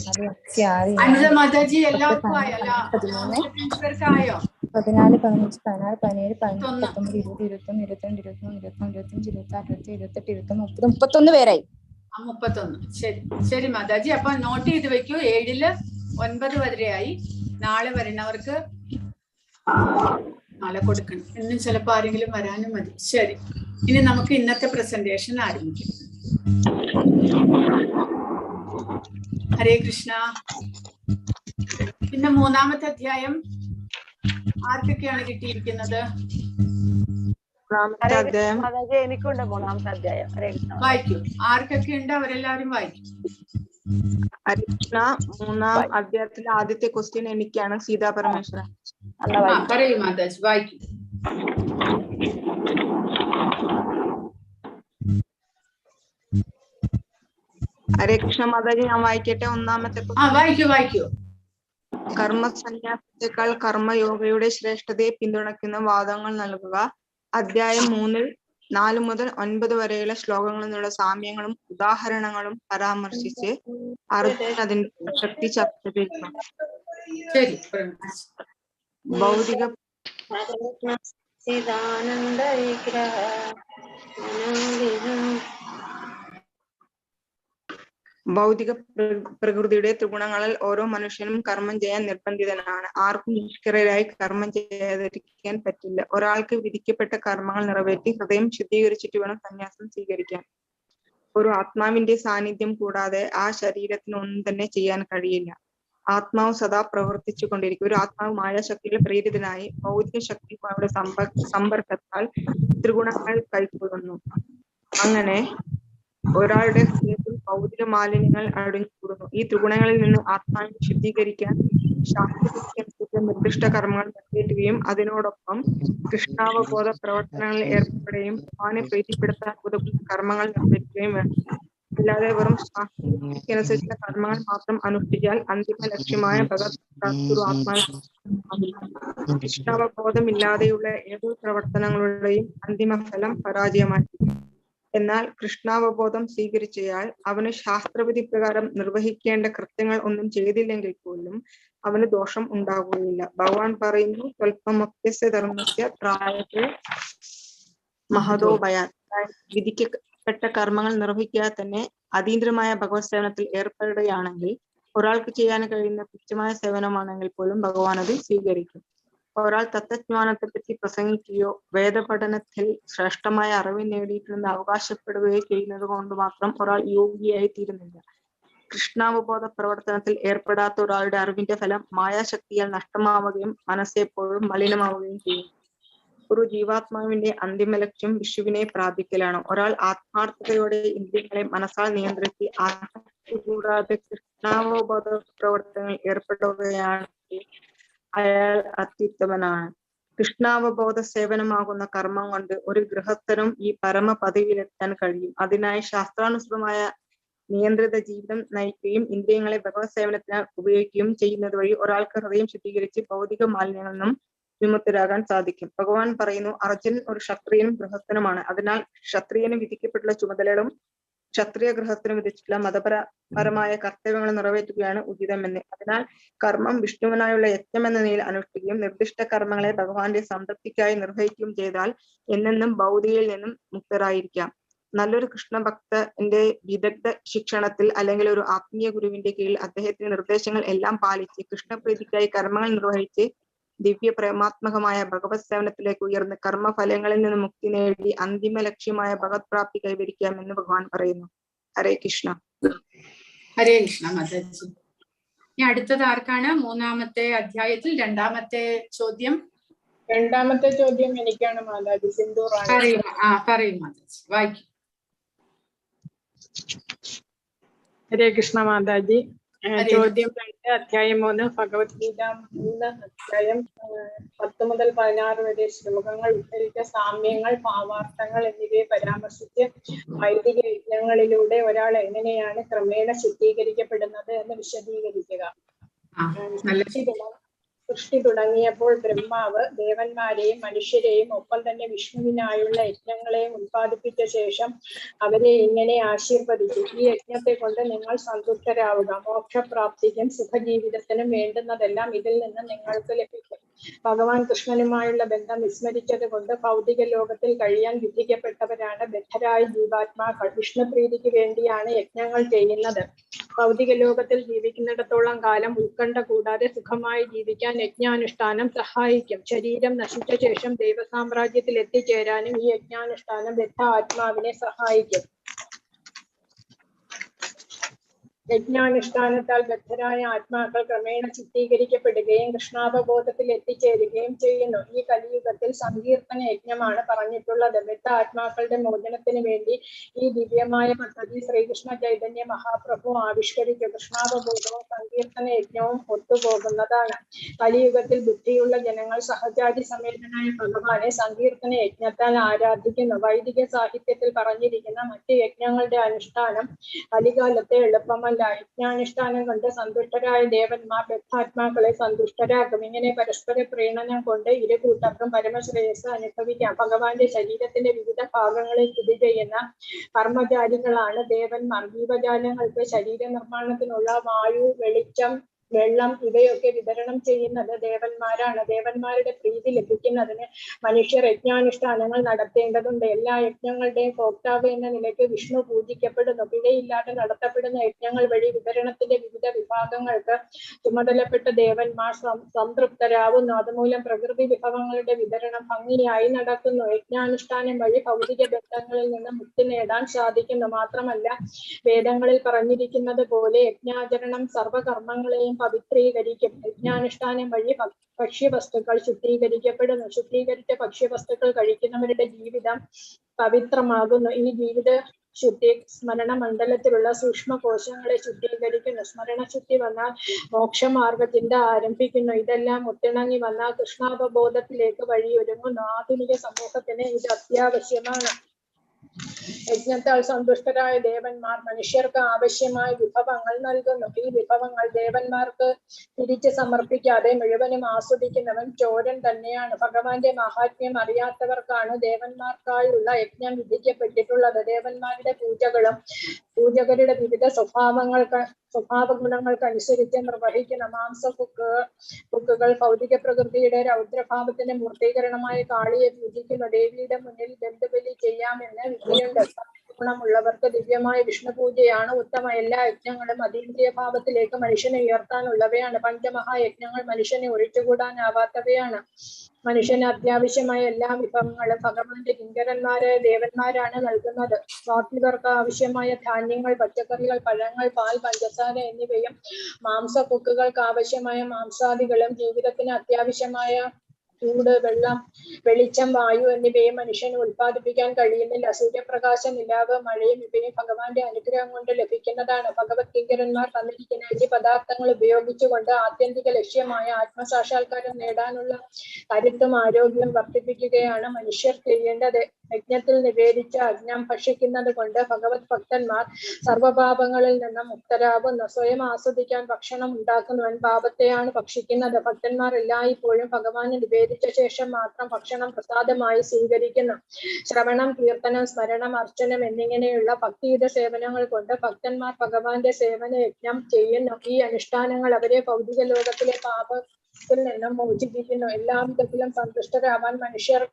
അനിത മാതാജി എല്ലാവർക്കും ആയോ? 35 പേർക്കായോ? 14, 15, 16, 17, 18, 19, 20, 21, 22, 23, 24, 25, 26, 27, 28, 29, 30, 31 പേരായി. 31. ശരി ശരി മാതാജി. അപ്പൊ നോട്ട് ചെയ്ത് വെക്കൂ. 7-9 വരെയായി. നാളെ വരുന്നവർക്ക് നാളെ കൊടുക്കണം. ഇന്നും ചിലപ്പോ ആരെങ്കിലും വരാനും മതി. ശരി, ഇനി നമുക്ക് ഇന്നത്തെ പ്രസന്റേഷൻ ആരംഭിക്കാം. ഹരേ കൃഷ്ണ. പിന്നെ 3-ാമത്തെ അധ്യായം ആർക്കൊക്കെയാണ് കിട്ടിയിരിക്കുന്നത്? എനിക്കുണ്ട് 3-ാമത്തെ അധ്യായം. വായിക്കൂ. ആർക്കൊക്കെ ഉണ്ട് അവരെല്ലാവരും വായിക്കും. ഹരികൃഷ്ണ, 3-ാം അധ്യായത്തിലെ ആദ്യത്തെ ക്വസ്റ്റ്യൻ എനിക്കാണ്. സീതാ പരമേശ്വരൻ. പറയൂ മാതാജി, വായിക്കും. ഹരേ കൃഷ്ണ മാതാജി, ഞാൻ വായിക്കട്ടെ. 1-ാമത്തെ വായിക്കൂ. കർമ്മസന്യാസത്തെക്കാൾ കർമ്മയോഗയുടെ ശ്രേഷ്ഠതയെ പിന്തുണയ്ക്കുന്ന വാദങ്ങൾ നൽകുക. അധ്യായം 3-ൽ 4 മുതൽ 9 വരെയുള്ള ശ്ലോകങ്ങളിൽ നിന്നുള്ള സാമ്യങ്ങളും ഉദാഹരണങ്ങളും പരാമർശിച്ച് അർജുനൻ അതിന്റെ പ്രസക്തി ചർച്ച ചെയ്യുന്നു. ഭൗതിക ഭൗതിക പ്രകൃതിയുടെ ത്രിഗുണങ്ങളിൽ ഓരോ മനുഷ്യനും കർമ്മം ചെയ്യാൻ നിർബന്ധിതനാണ്. ആർക്കും നിഷ്ക്രിയരായി കർമ്മം ചെയ്യാതിരിക്കാൻ പറ്റില്ല. ഒരാൾക്ക് വിധിക്കപ്പെട്ട കർമ്മങ്ങൾ നിറവേറ്റി ഹൃദയം ശുദ്ധീകരിച്ചിട്ട് വേണം സന്യാസം സ്വീകരിക്കാൻ. ഒരു ആത്മാവിന്റെ സാന്നിധ്യം കൂടാതെ ആ ശരീരത്തിന് ഒന്നും തന്നെ ചെയ്യാൻ കഴിയില്ല. ആത്മാവ് സദാ പ്രവർത്തിച്ചു കൊണ്ടിരിക്കും. ഒരു ആത്മാവ് മായാശക്തിയിൽ പ്രേരിതനായി ഭൗതിക ശക്തിയുടെ സമ്പർക്കത്താൽ ത്രിഗുണങ്ങൾ കൈക്കൊള്ളുന്നു. അങ്ങനെ ഒരാളുടെ ഹൃദയത്തിൽ ഭൗതിക മാലിന്യങ്ങൾ അടിഞ്ഞുകൂടുന്നു. ഈ ത്രിഗുണങ്ങളിൽ നിന്ന് ആത്മാവിനെ ശുദ്ധീകരിക്കാൻ ശാസ്ത്രത്തിനനുസരിച്ച് നിർദ്ദിഷ്ട കർമ്മങ്ങൾ നിറവേറ്റുകയും അതിനോടൊപ്പം കൃഷ്ണാവബോധ പ്രവർത്തനങ്ങളിൽ ഏർപ്പെടുകയും ഭഗവാനെ പ്രീതിപ്പെടുത്താൻ ഉതകുന്ന കർമ്മങ്ങൾ നിറവേറ്റുകയും വേണം. അല്ലാതെ വെറും ശാസ്ത്രനുസരിച്ചുള്ള കർമ്മങ്ങൾ മാത്രം അനുഷ്ഠിച്ചാൽ അന്തിമ ലക്ഷ്യമായ ഭഗവത് പ്രാപ്തി ആത്മാവില്ല. കൃഷ്ണാവബോധമില്ലാതെയുള്ള ഏതൊരു പ്രവർത്തനങ്ങളുടെയും അന്തിമ ഫലം പരാജയമായി. എന്നാൽ കൃഷ്ണാവബോധം സ്വീകരിച്ചയാൾ അവന് ശാസ്ത്രവിധി പ്രകാരം നിർവഹിക്കേണ്ട കൃത്യങ്ങൾ ഒന്നും ചെയ്തില്ലെങ്കിൽ പോലും അവന് ദോഷം ഉണ്ടാകുകയില്ല. ഭഗവാൻ പറയുന്നു, സ്വൽപ്പമപ്യസ്യ ധർമ്മസ്യ ത്രായത്തെ മഹതോ ഭയാൻ. വിധിക്കപ്പെട്ട കർമ്മങ്ങൾ നിർവഹിക്കാതെ തന്നെ അതീന്ദ്രമായ ഭഗവത് സേവനത്തിൽ ഏർപ്പെടുകയാണെങ്കിൽ, ഒരാൾക്ക് ചെയ്യാൻ കഴിയുന്ന തുച്ഛമായ സേവനമാണെങ്കിൽ പോലും ഭഗവാൻ അത് സ്വീകരിക്കും. ഒരാൾ തത്വജ്ഞാനത്തെ പറ്റി പ്രസംഗിക്കുകയോ വേദപഠനത്തിൽ ശ്രേഷ്ഠമായ അറിവ് നേടിയിട്ടുണ്ടെന്ന് അവകാശപ്പെടുകയോ ചെയ്യുന്നത് കൊണ്ട് മാത്രം ഒരാൾ യോഗിയായി തീരുന്നില്ല. കൃഷ്ണാവബോധ പ്രവർത്തനത്തിൽ ഏർപ്പെടാത്ത ഒരാളുടെ അറിവിന്റെ ഫലം മായാശക്തിയാൽ നഷ്ടമാവുകയും മനസ്സെപ്പോഴും മലിനമാവുകയും ചെയ്യും. ഒരു ജീവാത്മാവിന്റെ അന്തിമ ലക്ഷ്യം വിഷുവിനെ പ്രാപിക്കലാണ്. ഒരാൾ ആത്മാർത്ഥതയോടെ ഇന്ദ്രിയങ്ങളെ മനസ്സാൽ നിയന്ത്രിച്ച് ആത്മ കൂടാതെ കൃഷ്ണാവബോധ പ്രവർത്തനങ്ങളിൽ ഏർപ്പെടുകയാണെങ്കിൽ അയാൾ അത്യുത്തമനാണ്. കൃഷ്ണാവബോധ സേവനമാകുന്ന കർമ്മം കൊണ്ട് ഒരു ഗൃഹസ്ഥനും ഈ പരമ പദവിയിലെത്താൻ കഴിയും. അതിനായി ശാസ്ത്രാനുസൃതമായ നിയന്ത്രിത ജീവിതം നയിക്കുകയും ഇന്ദ്രിയങ്ങളെ ഭഗവത് സേവനത്തിന് ഉപയോഗിക്കുകയും ചെയ്യുന്നത് വഴി ഒരാൾക്ക് ഹൃദയം ശുദ്ധീകരിച്ച് ഭൗതിക മാലിന്യങ്ങളിൽ നിന്നും വിമുക്തരാകാൻ സാധിക്കും. ഭഗവാൻ പറയുന്നു, അർജുനൻ ഒരു ക്ഷത്രിയനും ഗൃഹസ്ഥനുമാണ്. അതിനാൽ ക്ഷത്രിയന് വിധിക്കപ്പെട്ടുള്ള ചുമതലകളും ക്ഷത്രിയ ഗൃഹസ്ഥന് വിധിച്ചിട്ടുള്ള മതപരമായ കർത്തവ്യങ്ങൾ നിറവേറ്റുകയാണ് ഉചിതമെന്ന്. അതിനാൽ കർമ്മം വിഷ്ണുവിനായുള്ള യജ്ഞം എന്ന നിലയിൽ അനുഷ്ഠിക്കുകയും നിർദ്ദിഷ്ട കർമ്മങ്ങളെ ഭഗവാന്റെ സംതൃപ്തിക്കായി നിർവഹിക്കുകയും ചെയ്താൽ എന്നെന്നും ഭൗതികയിൽ നിന്നും മുക്തരായിരിക്കാം. നല്ലൊരു കൃഷ്ണഭക്തന്റെ വിദഗ്ധ ശിക്ഷണത്തിൽ അല്ലെങ്കിൽ ഒരു ആത്മീയ ഗുരുവിന്റെ കീഴിൽ അദ്ദേഹത്തിന്റെ നിർദ്ദേശങ്ങൾ എല്ലാം പാലിച്ച് കൃഷ്ണപ്രീതിക്കായി കർമ്മങ്ങൾ നിർവഹിച്ച് ദിവ്യ പ്രേമാത്മകമായ ഭഗവത് സേവനത്തിലേക്ക് ഉയർന്ന് കർമ്മഫലങ്ങളിൽ നിന്ന് മുക്തി നേടി അന്തിമ ലക്ഷ്യമായ ഭഗവത് പ്രാപ്തി കൈവരിക്കാമെന്ന് ഭഗവാൻ പറയുന്നു. ഹരേ കൃഷ്ണ. ഹരേ കൃഷ്ണ മാതാജി. ഇനി അടുത്തത് ആർക്കാണ്? മൂന്നാമത്തെ അധ്യായത്തിൽ രണ്ടാമത്തെ ചോദ്യം. രണ്ടാമത്തെ ചോദ്യം എനിക്കാണ് മാതാജി. സിന്ധു റാണി. പറയും മാതാജി, വായിക്കും. ഹരേ കൃഷ്ണ മാതാജി. ചോദ്യം 2, അധ്യായം 3, ഭഗവത്ഗീത 3 അധ്യായം 10 മുതൽ 16 വരെ ശ്ലോകങ്ങൾ ഉദ്ധരിച്ച സാമ്യങ്ങൾ, ഭാവാർത്ഥങ്ങൾ എന്നിവയെ പരാമർശിച്ച് വൈദിക യജ്ഞങ്ങളിലൂടെ ഒരാൾ എങ്ങനെയാണ് ക്രമേണ ശുദ്ധീകരിക്കപ്പെടുന്നത് എന്ന് വിശദീകരിക്കുക. സൃഷ്ടി തുടങ്ങിയപ്പോൾ ബ്രഹ്മാവ് ദേവന്മാരെയും മനുഷ്യരെയും ഒപ്പം തന്നെ വിഷ്ണുവിനായുള്ള യജ്ഞങ്ങളെയും ഉത്പാദിപ്പിച്ച ശേഷം അവരെ ഇങ്ങനെ ആശീർവദിച്ചു: ഈ യജ്ഞത്തെ കൊണ്ട് നിങ്ങൾ സന്തുഷ്ടരാവുക. മോക്ഷപ്രാപ്തിക്കും സുഖജീവിതത്തിനും വേണ്ടുന്നതെല്ലാം ഇതിൽ നിന്ന് നിങ്ങൾക്ക് ലഭിക്കും. ഭഗവാൻ കൃഷ്ണനുമായുള്ള ബന്ധം വിസ്മരിച്ചത് കൊണ്ട് ഭൗതിക ലോകത്തിൽ കഴിയാൻ വിധിക്കപ്പെട്ടവരാണ് ബദ്ധരായ ജീവാത്മാക്കൾ. വിഷ്ണുപ്രീതിക്ക് വേണ്ടിയാണ് യജ്ഞങ്ങൾ ചെയ്യുന്നത്. ഭൗതിക ലോകത്തിൽ ജീവിക്കുന്നിടത്തോളം കാലം ഉത്കണ്ഠ കൂടാതെ സുഖമായി ജീവിക്കാൻ യജ്ഞാനുഷ്ഠാനം സഹായിക്കും. ശരീരം നശിച്ച ശേഷം ദൈവസാമ്രാജ്യത്തിൽ എത്തിച്ചേരാനും ഈ യജ്ഞാനുഷ്ഠാനം ബദ്ധ ആത്മാവിനെ സഹായിക്കും. യജ്ഞാനുഷ്ഠാനത്താൽ ബദ്ധരായ ആത്മാക്കൾ ക്രമേണ ശുദ്ധീകരിക്കപ്പെടുകയും കൃഷ്ണാവബോധത്തിൽ എത്തിച്ചേരുകയും ചെയ്യുന്നു. ഈ കലിയുഗത്തിൽ സങ്കീർത്തന യജ്ഞമാണ് പറഞ്ഞിട്ടുള്ളത്. ബദ്ധ ആത്മാക്കളുടെ മോചനത്തിന് വേണ്ടി ഈ ദിവ്യമായ പദ്ധതി ശ്രീകൃഷ്ണ ചൈതന്യ മഹാപ്രഭു ആവിഷ്കരിച്ചു. കൃഷ്ണാവബോധവും സങ്കീർത്തന യജ്ഞവും ഒത്തുപോകുന്നതാണ്. കലിയുഗത്തിൽ ബുദ്ധിയുള്ള ജനങ്ങൾ സഹജാതി സമേതനായ ഭഗവാനെ സങ്കീർത്തന യജ്ഞത്താൽ ആരാധിക്കുന്നു. വൈദിക സാഹിത്യത്തിൽ പറഞ്ഞിരിക്കുന്ന മറ്റ് യജ്ഞങ്ങളുടെ അനുഷ്ഠാനം കലികാലത്തെ എളുപ്പമല്ല. യജ്ഞാനുഷ്ഠാനം കൊണ്ട് സന്തുഷ്ടരായ ദേവന്മാർ ബദ്ധാത്മാക്കളെ സന്തുഷ്ടരാക്കും. ഇങ്ങനെ പരസ്പര പ്രീണനം കൊണ്ട് ഇരു കൂട്ടർക്കും പരമശ്രേയസ് അനുഭവിക്കാം. ഭഗവാന്റെ ശരീരത്തിന്റെ വിവിധ ഭാഗങ്ങളിൽ സ്ഥിതി ചെയ്യുന്ന കർമ്മചാരികളാണ് ദേവന്മാർ. ജീവജാലങ്ങൾക്ക് ശരീര നിർമ്മാണത്തിനുള്ള വായു, വെളിച്ചം, വെള്ളം ഇവയൊക്കെ വിതരണം ചെയ്യുന്നത് ദേവന്മാരാണ്. ദേവന്മാരുടെ പ്രീതി ലഭിക്കുന്നതിന് മനുഷ്യർ യജ്ഞാനുഷ്ഠാനങ്ങൾ നടത്തേണ്ടതുണ്ട്. എല്ലാ യജ്ഞങ്ങളുടെയും ഭോക്താവ് എന്ന നിലയ്ക്ക് വിഷ്ണു പൂജിക്കപ്പെടുന്നു. പിഴയില്ലാതെ നടത്തപ്പെടുന്ന യജ്ഞങ്ങൾ വഴി വിതരണത്തിന്റെ വിവിധ വിഭാഗങ്ങൾക്ക് ചുമതലപ്പെട്ട ദേവന്മാർ സംതൃപ്തരാകുന്നു. അതുമൂലം പ്രകൃതി വിഭവങ്ങളുടെ വിതരണം ഭംഗിയായി നടക്കുന്നു. യജ്ഞാനുഷ്ഠാനം വഴി ഭൗതിക ബന്ധങ്ങളിൽ നിന്ന് മുക്തി നേടാൻ സാധിക്കുന്നു. മാത്രമല്ല, വേദങ്ങളിൽ പറഞ്ഞിരിക്കുന്നത് പോലെ യജ്ഞാചരണം സർവകർമ്മങ്ങളെയും പവിത്രീകരിക്കും. യജ്ഞാനുഷ്ഠാനം വഴി ഭക്ഷ്യവസ്തുക്കൾ ശുദ്ധീകരിക്കപ്പെടുന്നു. ശുദ്ധീകരിച്ച ഭക്ഷ്യവസ്തുക്കൾ കഴിക്കുന്നവരുടെ ജീവിതം പവിത്രമാകുന്നു. ഈ ജീവിത ശുദ്ധി സ്മരണ മണ്ഡലത്തിലുള്ള സൂക്ഷ്മ കോശങ്ങളെ ശുദ്ധീകരിക്കുന്നു. സ്മരണശുദ്ധി വന്നാൽ മോക്ഷമാർഗ ചിന്ത ആരംഭിക്കുന്നു. ഇതെല്ലാം ഒത്തിണങ്ങി വന്നാൽ കൃഷ്ണാവബോധത്തിലേക്ക് വഴിയൊരുങ്ങുന്നു. ആധുനിക സമൂഹത്തിന് ഇത് അത്യാവശ്യമാണ്. യജ്ഞത്താൽ സന്തുഷ്ടരായ ദേവന്മാർ മനുഷ്യർക്ക് ആവശ്യമായ വിഭവങ്ങൾ നൽകുന്നു. ഈ വിഭവങ്ങൾ ദേവന്മാർക്ക് തിരിച്ച് സമർപ്പിക്കാതെ മുഴുവനും ആസ്വദിക്കുന്നവൻ ചോരൻ തന്നെയാണ്. ഭഗവാന്റെ മഹാത്മ്യം അറിയാത്തവർക്കാണ് ദേവന്മാർക്കായുള്ള യജ്ഞം വിധിക്കപ്പെട്ടിട്ടുള്ളത്. ദേവന്മാരുടെ പൂജകരുടെ വിവിധ സ്വഭാവ ഗുണങ്ങൾക്കനുസരിച്ച് നിർവഹിക്കുന്ന മാംസഭുക്കുകൾ ഭൗതിക പ്രകൃതിയുടെ രൗദ്രഭാവത്തിന്റെ മൂർത്തീകരണമായ കാളിയെ പൂജിക്കുന്നു. ദേവിയുടെ മുന്നിൽ ബന്ധുബലി ചെയ്യാമെന്ന് വിധിയുണ്ട്. ഗുണമുള്ളവർക്ക് ദിവ്യമായ വിഷ്ണു പൂജയാണ് ഉത്തമ. എല്ലാ യജ്ഞങ്ങളും അതീന്ദ്രിയ ഭാവത്തിലേക്ക് മനുഷ്യനെ ഉയർത്താനുള്ളവയാണ്. പഞ്ചമഹായജ്ഞങ്ങൾ മനുഷ്യനെ ഒഴിച്ചുകൂടാനാവാത്തവയാണ്. മനുഷ്യന് അത്യാവശ്യമായ എല്ലാ വിഭവങ്ങളും ഭഗവാന്റെ കിങ്കരന്മാരായ ദേവന്മാരാണ് നൽകുന്നത്. സ്വാത്മികർക്ക് ആവശ്യമായ ധാന്യങ്ങൾ, പച്ചക്കറികൾ, പഴങ്ങൾ, പാൽ, പഞ്ചസാര എന്നിവയും മാംസഭുക്കുകൾക്ക് ആവശ്യമായ മാംസാദികളും ജീവിതത്തിന് അത്യാവശ്യമായ ചൂട്, വെള്ളം, വെളിച്ചം, വായു എന്നിവയും മനുഷ്യന് ഉത്പാദിപ്പിക്കാൻ കഴിയുന്നില്ല. സൂര്യപ്രകാശം, നിലാവ്, മഴയും ഇവയും ഭഗവാന്റെ അനുഗ്രഹം കൊണ്ട് ലഭിക്കുന്നതാണ്. ഭഗവത് കിങ്കരന്മാർ തന്നിരിക്കുന്ന ഈ പദാർത്ഥങ്ങൾ ഉപയോഗിച്ചുകൊണ്ട് ആത്യന്തിക ലക്ഷ്യമായ ആത്മസാക്ഷാത്കാരം നേടാനുള്ള കരുത്തും ആരോഗ്യവും വർദ്ധിപ്പിക്കുകയാണ് മനുഷ്യർ ചെയ്യേണ്ടത്. യജ്ഞത്തിൽ നിവേദിച്ച അഗ്നം ഭക്ഷിക്കുന്നത് കൊണ്ട് ഭഗവത് ഭക്തന്മാർ സർവപാപങ്ങളിൽ നിന്നും മുക്തരാകുന്നു. സ്വയം ആസ്വദിക്കാൻ ഭക്ഷണം ഉണ്ടാക്കുന്നവൻ പാപത്തെയാണ് ഭക്ഷിക്കുന്നത്. ഭക്തന്മാർ എല്ലായ്പ്പോഴും ഭഗവാന് നിവേദിച്ച ശേഷം മാത്രം ഭക്ഷണം പ്രസാദമായി സ്വീകരിക്കുന്നു. ശ്രവണം, കീർത്തനം, സ്മരണം, അർച്ചനം എന്നിങ്ങനെയുള്ള ഭക്തിയുത സേവനങ്ങൾ കൊണ്ട് ഭക്തന്മാർ ഭഗവാന്റെ സേവന യജ്ഞം ചെയ്യുന്നു. ഈ അനുഷ്ഠാനങ്ങൾ അവരെ ഭൗതിക ലോകത്തിലെ പാപത്തിൽ നിന്നും മോചിപ്പിക്കുന്നു. എല്ലാവിധത്തിലും സന്തുഷ്ടരാവാൻ മനുഷ്യർ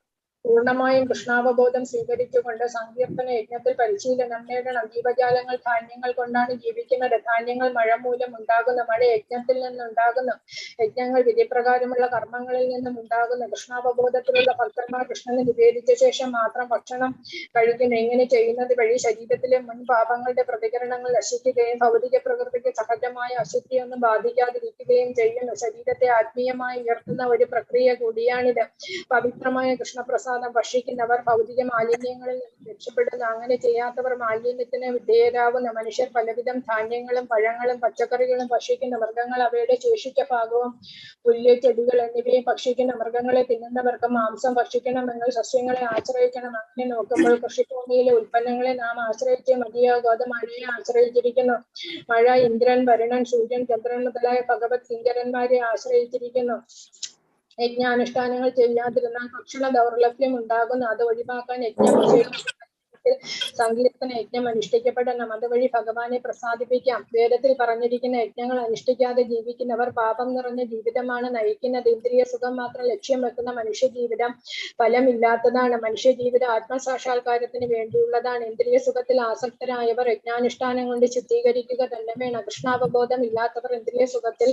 പൂർണ്ണമായും കൃഷ്ണാവബോധം സ്വീകരിച്ചുകൊണ്ട് സങ്കീർത്തന യജ്ഞത്തിൽ പരിശീലനം നേടണം. ജീവജാലങ്ങൾ ധാന്യങ്ങൾ കൊണ്ടാണ് ജീവിക്കുന്നത്. ധാന്യങ്ങൾ മഴ മൂലം ഉണ്ടാകുന്നു. മഴ യജ്ഞത്തിൽ നിന്നുണ്ടാകുന്നു. യജ്ഞങ്ങൾ വിധിപ്രകാരമുള്ള കർമ്മങ്ങളിൽ നിന്നും ഉണ്ടാകുന്നു. കൃഷ്ണാവബോധത്തിലുള്ള ഭക്തന്മാർ കൃഷ്ണന് നിവേദിച്ച ശേഷം മാത്രം ഭക്ഷണം കഴിക്കുന്നു. ഇങ്ങനെ ചെയ്യുന്നത് വഴി ശരീരത്തിലെ മുൻ പാപങ്ങളുടെ പ്രതികരണങ്ങൾ നശിക്കുകയും ഭൗതിക പ്രകൃതിക്ക് സഹജമായ അശുദ്ധിയൊന്നും ബാധിക്കാതിരിക്കുകയും ചെയ്യുന്നു. ശരീരത്തെ ആത്മീയമായി ഉയർത്തുന്ന ഒരു പ്രക്രിയ കൂടിയാണിത്. പവിത്രമായ കൃഷ്ണപ്രസാദം ഭക്ഷിക്കുന്നവർ ഭൗതിക മാലിന്യങ്ങളിൽ നിന്ന് രക്ഷപ്പെടുന്നു. അങ്ങനെ ചെയ്യാത്തവർ മാലിന്യത്തിന് വിധേയരാകുന്ന മനുഷ്യർ പലവിധം ധാന്യങ്ങളും പഴങ്ങളും പച്ചക്കറികളും ഭക്ഷിക്കുന്ന മൃഗങ്ങൾ അവയുടെ ശേഷിച്ച ഭാഗവും പുല്ല്, ചെടികൾ എന്നിവയും ഭക്ഷിക്കുന്ന മൃഗങ്ങളെ തിന്നുന്നവർക്ക് മാംസം ഭക്ഷിക്കണമെങ്കിൽ സസ്യങ്ങളെ ആശ്രയിക്കണം. അങ്ങനെ നോക്കുമ്പോൾ കൃഷിഭൂമിയിലെ ഉൽപ്പന്നങ്ങളെ നാം ആശ്രയിച്ച് മതിയാകും. അത് മഴയെ ആശ്രയിച്ചിരിക്കുന്നു. മഴ ഇന്ദ്രൻ, വരുണൻ, സൂര്യൻ, ചന്ദ്രൻ മുതലായ ഭഗവത് കിങ്കരന്മാരെ ആശ്രയിച്ചിരിക്കുന്നു. യജ്ഞാനുഷ്ഠാനങ്ങൾ ചെയ്യാതിരുന്നാൽ ഭക്ഷണ ദൗർലഭ്യം ഉണ്ടാകുന്നു. അത് ഒഴിവാക്കാൻ സങ്കീർത്തന യജ്ഞം അനുഷ്ഠിക്കപ്പെടണം. അതുവഴി ഭഗവാനെ പ്രസാദിപ്പിക്കാം. വേദത്തിൽ പറഞ്ഞിരിക്കുന്ന യജ്ഞങ്ങൾ അനുഷ്ഠിക്കാതെ ജീവിക്കുന്നവർ പാപം നിറഞ്ഞ ജീവിതമാണ് നയിക്കുന്നത്. ഇന്ദ്രിയ സുഖം മാത്രം ലക്ഷ്യം വെക്കുന്ന മനുഷ്യ ജീവിതം ഫലമില്ലാത്തതാണ്. മനുഷ്യ ജീവിതം ആത്മസാക്ഷാത്കാരത്തിന് വേണ്ടിയുള്ളതാണ്. ഇന്ദ്രിയ സുഖത്തിൽ ആസക്തരായവർ യജ്ഞാനുഷ്ഠാനം കൊണ്ട് ശുദ്ധീകരിക്കുക തന്നെ വേണം. കൃഷ്ണാവബോധം ഇല്ലാത്തവർ ഇന്ദ്രിയ സുഖത്തിൽ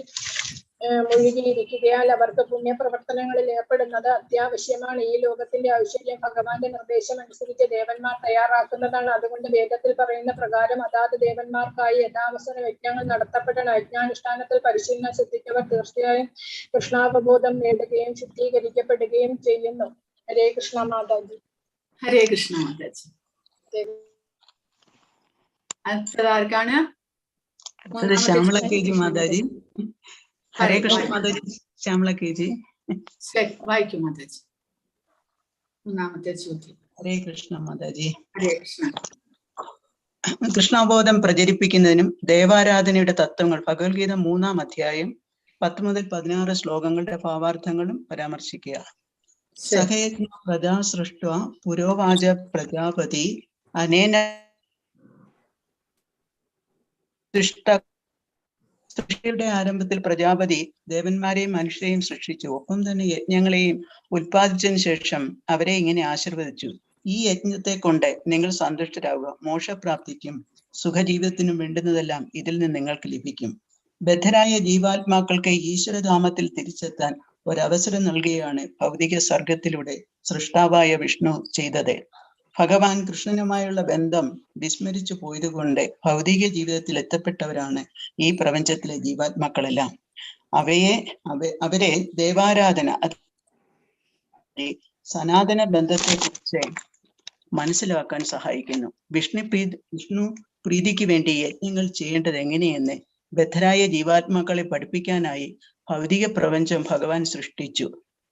മുഴുകിയിരിക്കുകയാൽ അവർക്ക് പുണ്യപ്രവർത്തനങ്ങളിൽ ഏർപ്പെടുന്നത് അത്യാവശ്യമാണ്. ഈ ലോകത്തിന്റെ ഐശ്വര്യം ഭഗവാന്റെ നിർദ്ദേശം അനുസരിച്ച് ദേവന്മാർ തയ്യാറാക്കുന്നതാണ്. അതുകൊണ്ട് വേദത്തിൽ പറയുന്ന പ്രകാരം അതാത് ദേവന്മാർക്കായി യഥാവസര യജ്ഞങ്ങൾ നടത്തപ്പെടണം. യജ്ഞാനുഷ്ഠാനത്തിൽ പരിശീലനം സിദ്ധിച്ചവർ തീർച്ചയായും കൃഷ്ണാവബോധം നേടുകയും ശുദ്ധീകരിക്കപ്പെടുകയും ചെയ്യുന്നു. ഹരേ കൃഷ്ണ മാതാജി. ഹരേ കൃഷ്ണ മാതാജി. അടുത്തതാർക്കാണ്? ശ്യാമള കെ.ജി. മാതാജി. ഹരേ കൃഷ്ണ മാതാജി. ശ്യാമള കെ.ജി. ശരി, വായിക്കും മാതാജി. മൂന്നാമത്തെ ചോദ്യം. ഹരേ കൃഷ്ണ മാതാജി. ഹരേ കൃഷ്ണ. കൃഷ്ണാബോധം പ്രചരിപ്പിക്കുന്നതിനും ദേവാരാധനയുടെ തത്വങ്ങൾ ഭഗവത്ഗീത 3-ാം അധ്യായം 10 മുതൽ 16 ശ്ലോകങ്ങളുടെ ഭാവാർത്ഥങ്ങളും പരാമർശിക്കുക. സഹയജ്ഞ പ്രജാ സൃഷ്ട്വാ പുരോവാച പ്രജാപതി അനേന സൃഷ്ടിയുടെ ആരംഭത്തിൽ പ്രജാപതി ദേവന്മാരെയും മനുഷ്യരെയും സൃഷ്ടിച്ചു. ഒപ്പം തന്നെ യജ്ഞങ്ങളെയും ഉൽപ്പാദിച്ചതിന് ശേഷം അവരെ ഇങ്ങനെ ആശീർവദിച്ചു: ഈ യജ്ഞത്തെ കൊണ്ട് നിങ്ങൾ സന്തുഷ്ടരാകുക. മോക്ഷപ്രാപ്തിക്കും സുഖജീവിതത്തിനും വേണ്ടുന്നതെല്ലാം ഇതിൽ നിന്ന് നിങ്ങൾക്ക് ലഭിക്കും. ബദ്ധരായ ജീവാത്മാക്കൾക്ക് ഈശ്വരധാമത്തിൽ തിരിച്ചെത്താൻ ഒരവസരം നൽകുകയാണ് ഭൗതിക സർഗത്തിലൂടെ സൃഷ്ടാവായ വിഷ്ണു ചെയ്തത്. ഭഗവാൻ കൃഷ്ണനുമായുള്ള ബന്ധം വിസ്മരിച്ചു പോയതുകൊണ്ട് ഭൗതിക ജീവിതത്തിൽ എത്തപ്പെട്ടവരാണ് ഈ പ്രപഞ്ചത്തിലെ ജീവാത്മാക്കളെല്ലാം. അവരെ ദേവാരാധന സനാതന ബന്ധത്തെ കുറിച്ച് മനസ്സിലാക്കാൻ സഹായിക്കുന്നു. വിഷ്ണു പ്രീതിക്ക് വേണ്ടി യജ്ഞങ്ങൾ ചെയ്യേണ്ടത് എങ്ങനെയെന്ന് ബദ്ധരായ ജീവാത്മാക്കളെ പഠിപ്പിക്കാനായി ഭൗതിക പ്രപഞ്ചം ഭഗവാൻ സൃഷ്ടിച്ചു.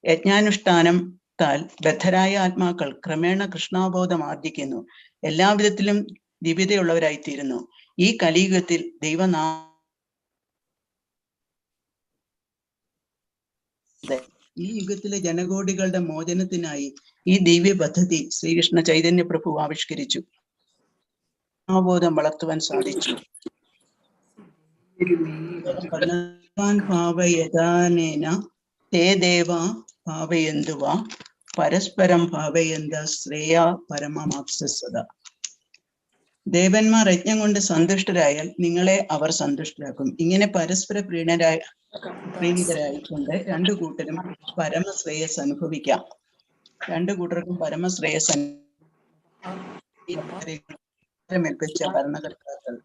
യജ്ഞാനുഷ്ഠാനം താൽ ബദ്ധരായ ആത്മാക്കൾ ക്രമേണ കൃഷ്ണാബോധം ആർജിക്കുന്നു, എല്ലാവിധത്തിലും ദിവ്യതയുള്ളവരായിത്തീരുന്നു. ഈ കലിയുഗത്തിൽ ഈ യുഗത്തിലെ ജനകോടികളുടെ മോചനത്തിനായി ഈ ദിവ്യ പദ്ധതി ശ്രീകൃഷ്ണ ചൈതന്യ പ്രഭു ആവിഷ്കരിച്ചു. കൃഷ്ണാബോധം വളർത്തുവാൻ സാധിച്ചു. ഭാവയതാനേന തേ ദേവ ഭാവയന്തുവ പരസ്പരം ഭാവയന്ത ശ്രേയ പരമമാപ്സസദ. ദേവന്മാർ യജ്ഞം കൊണ്ട് സന്തുഷ്ടരായാൽ നിങ്ങളെ അവർ സന്തുഷ്ടരാക്കും. ഇങ്ങനെ പരസ്പര പ്രീണിതരായിക്കൊണ്ട് രണ്ടു കൂട്ടരും പരമശ്രേയസ് അനുഭവിക്കാം. രണ്ടു കൂട്ടർക്കും പരമശ്രേയസ് ഏൽപ്പിച്ച ഭരണകർത്താക്കൾ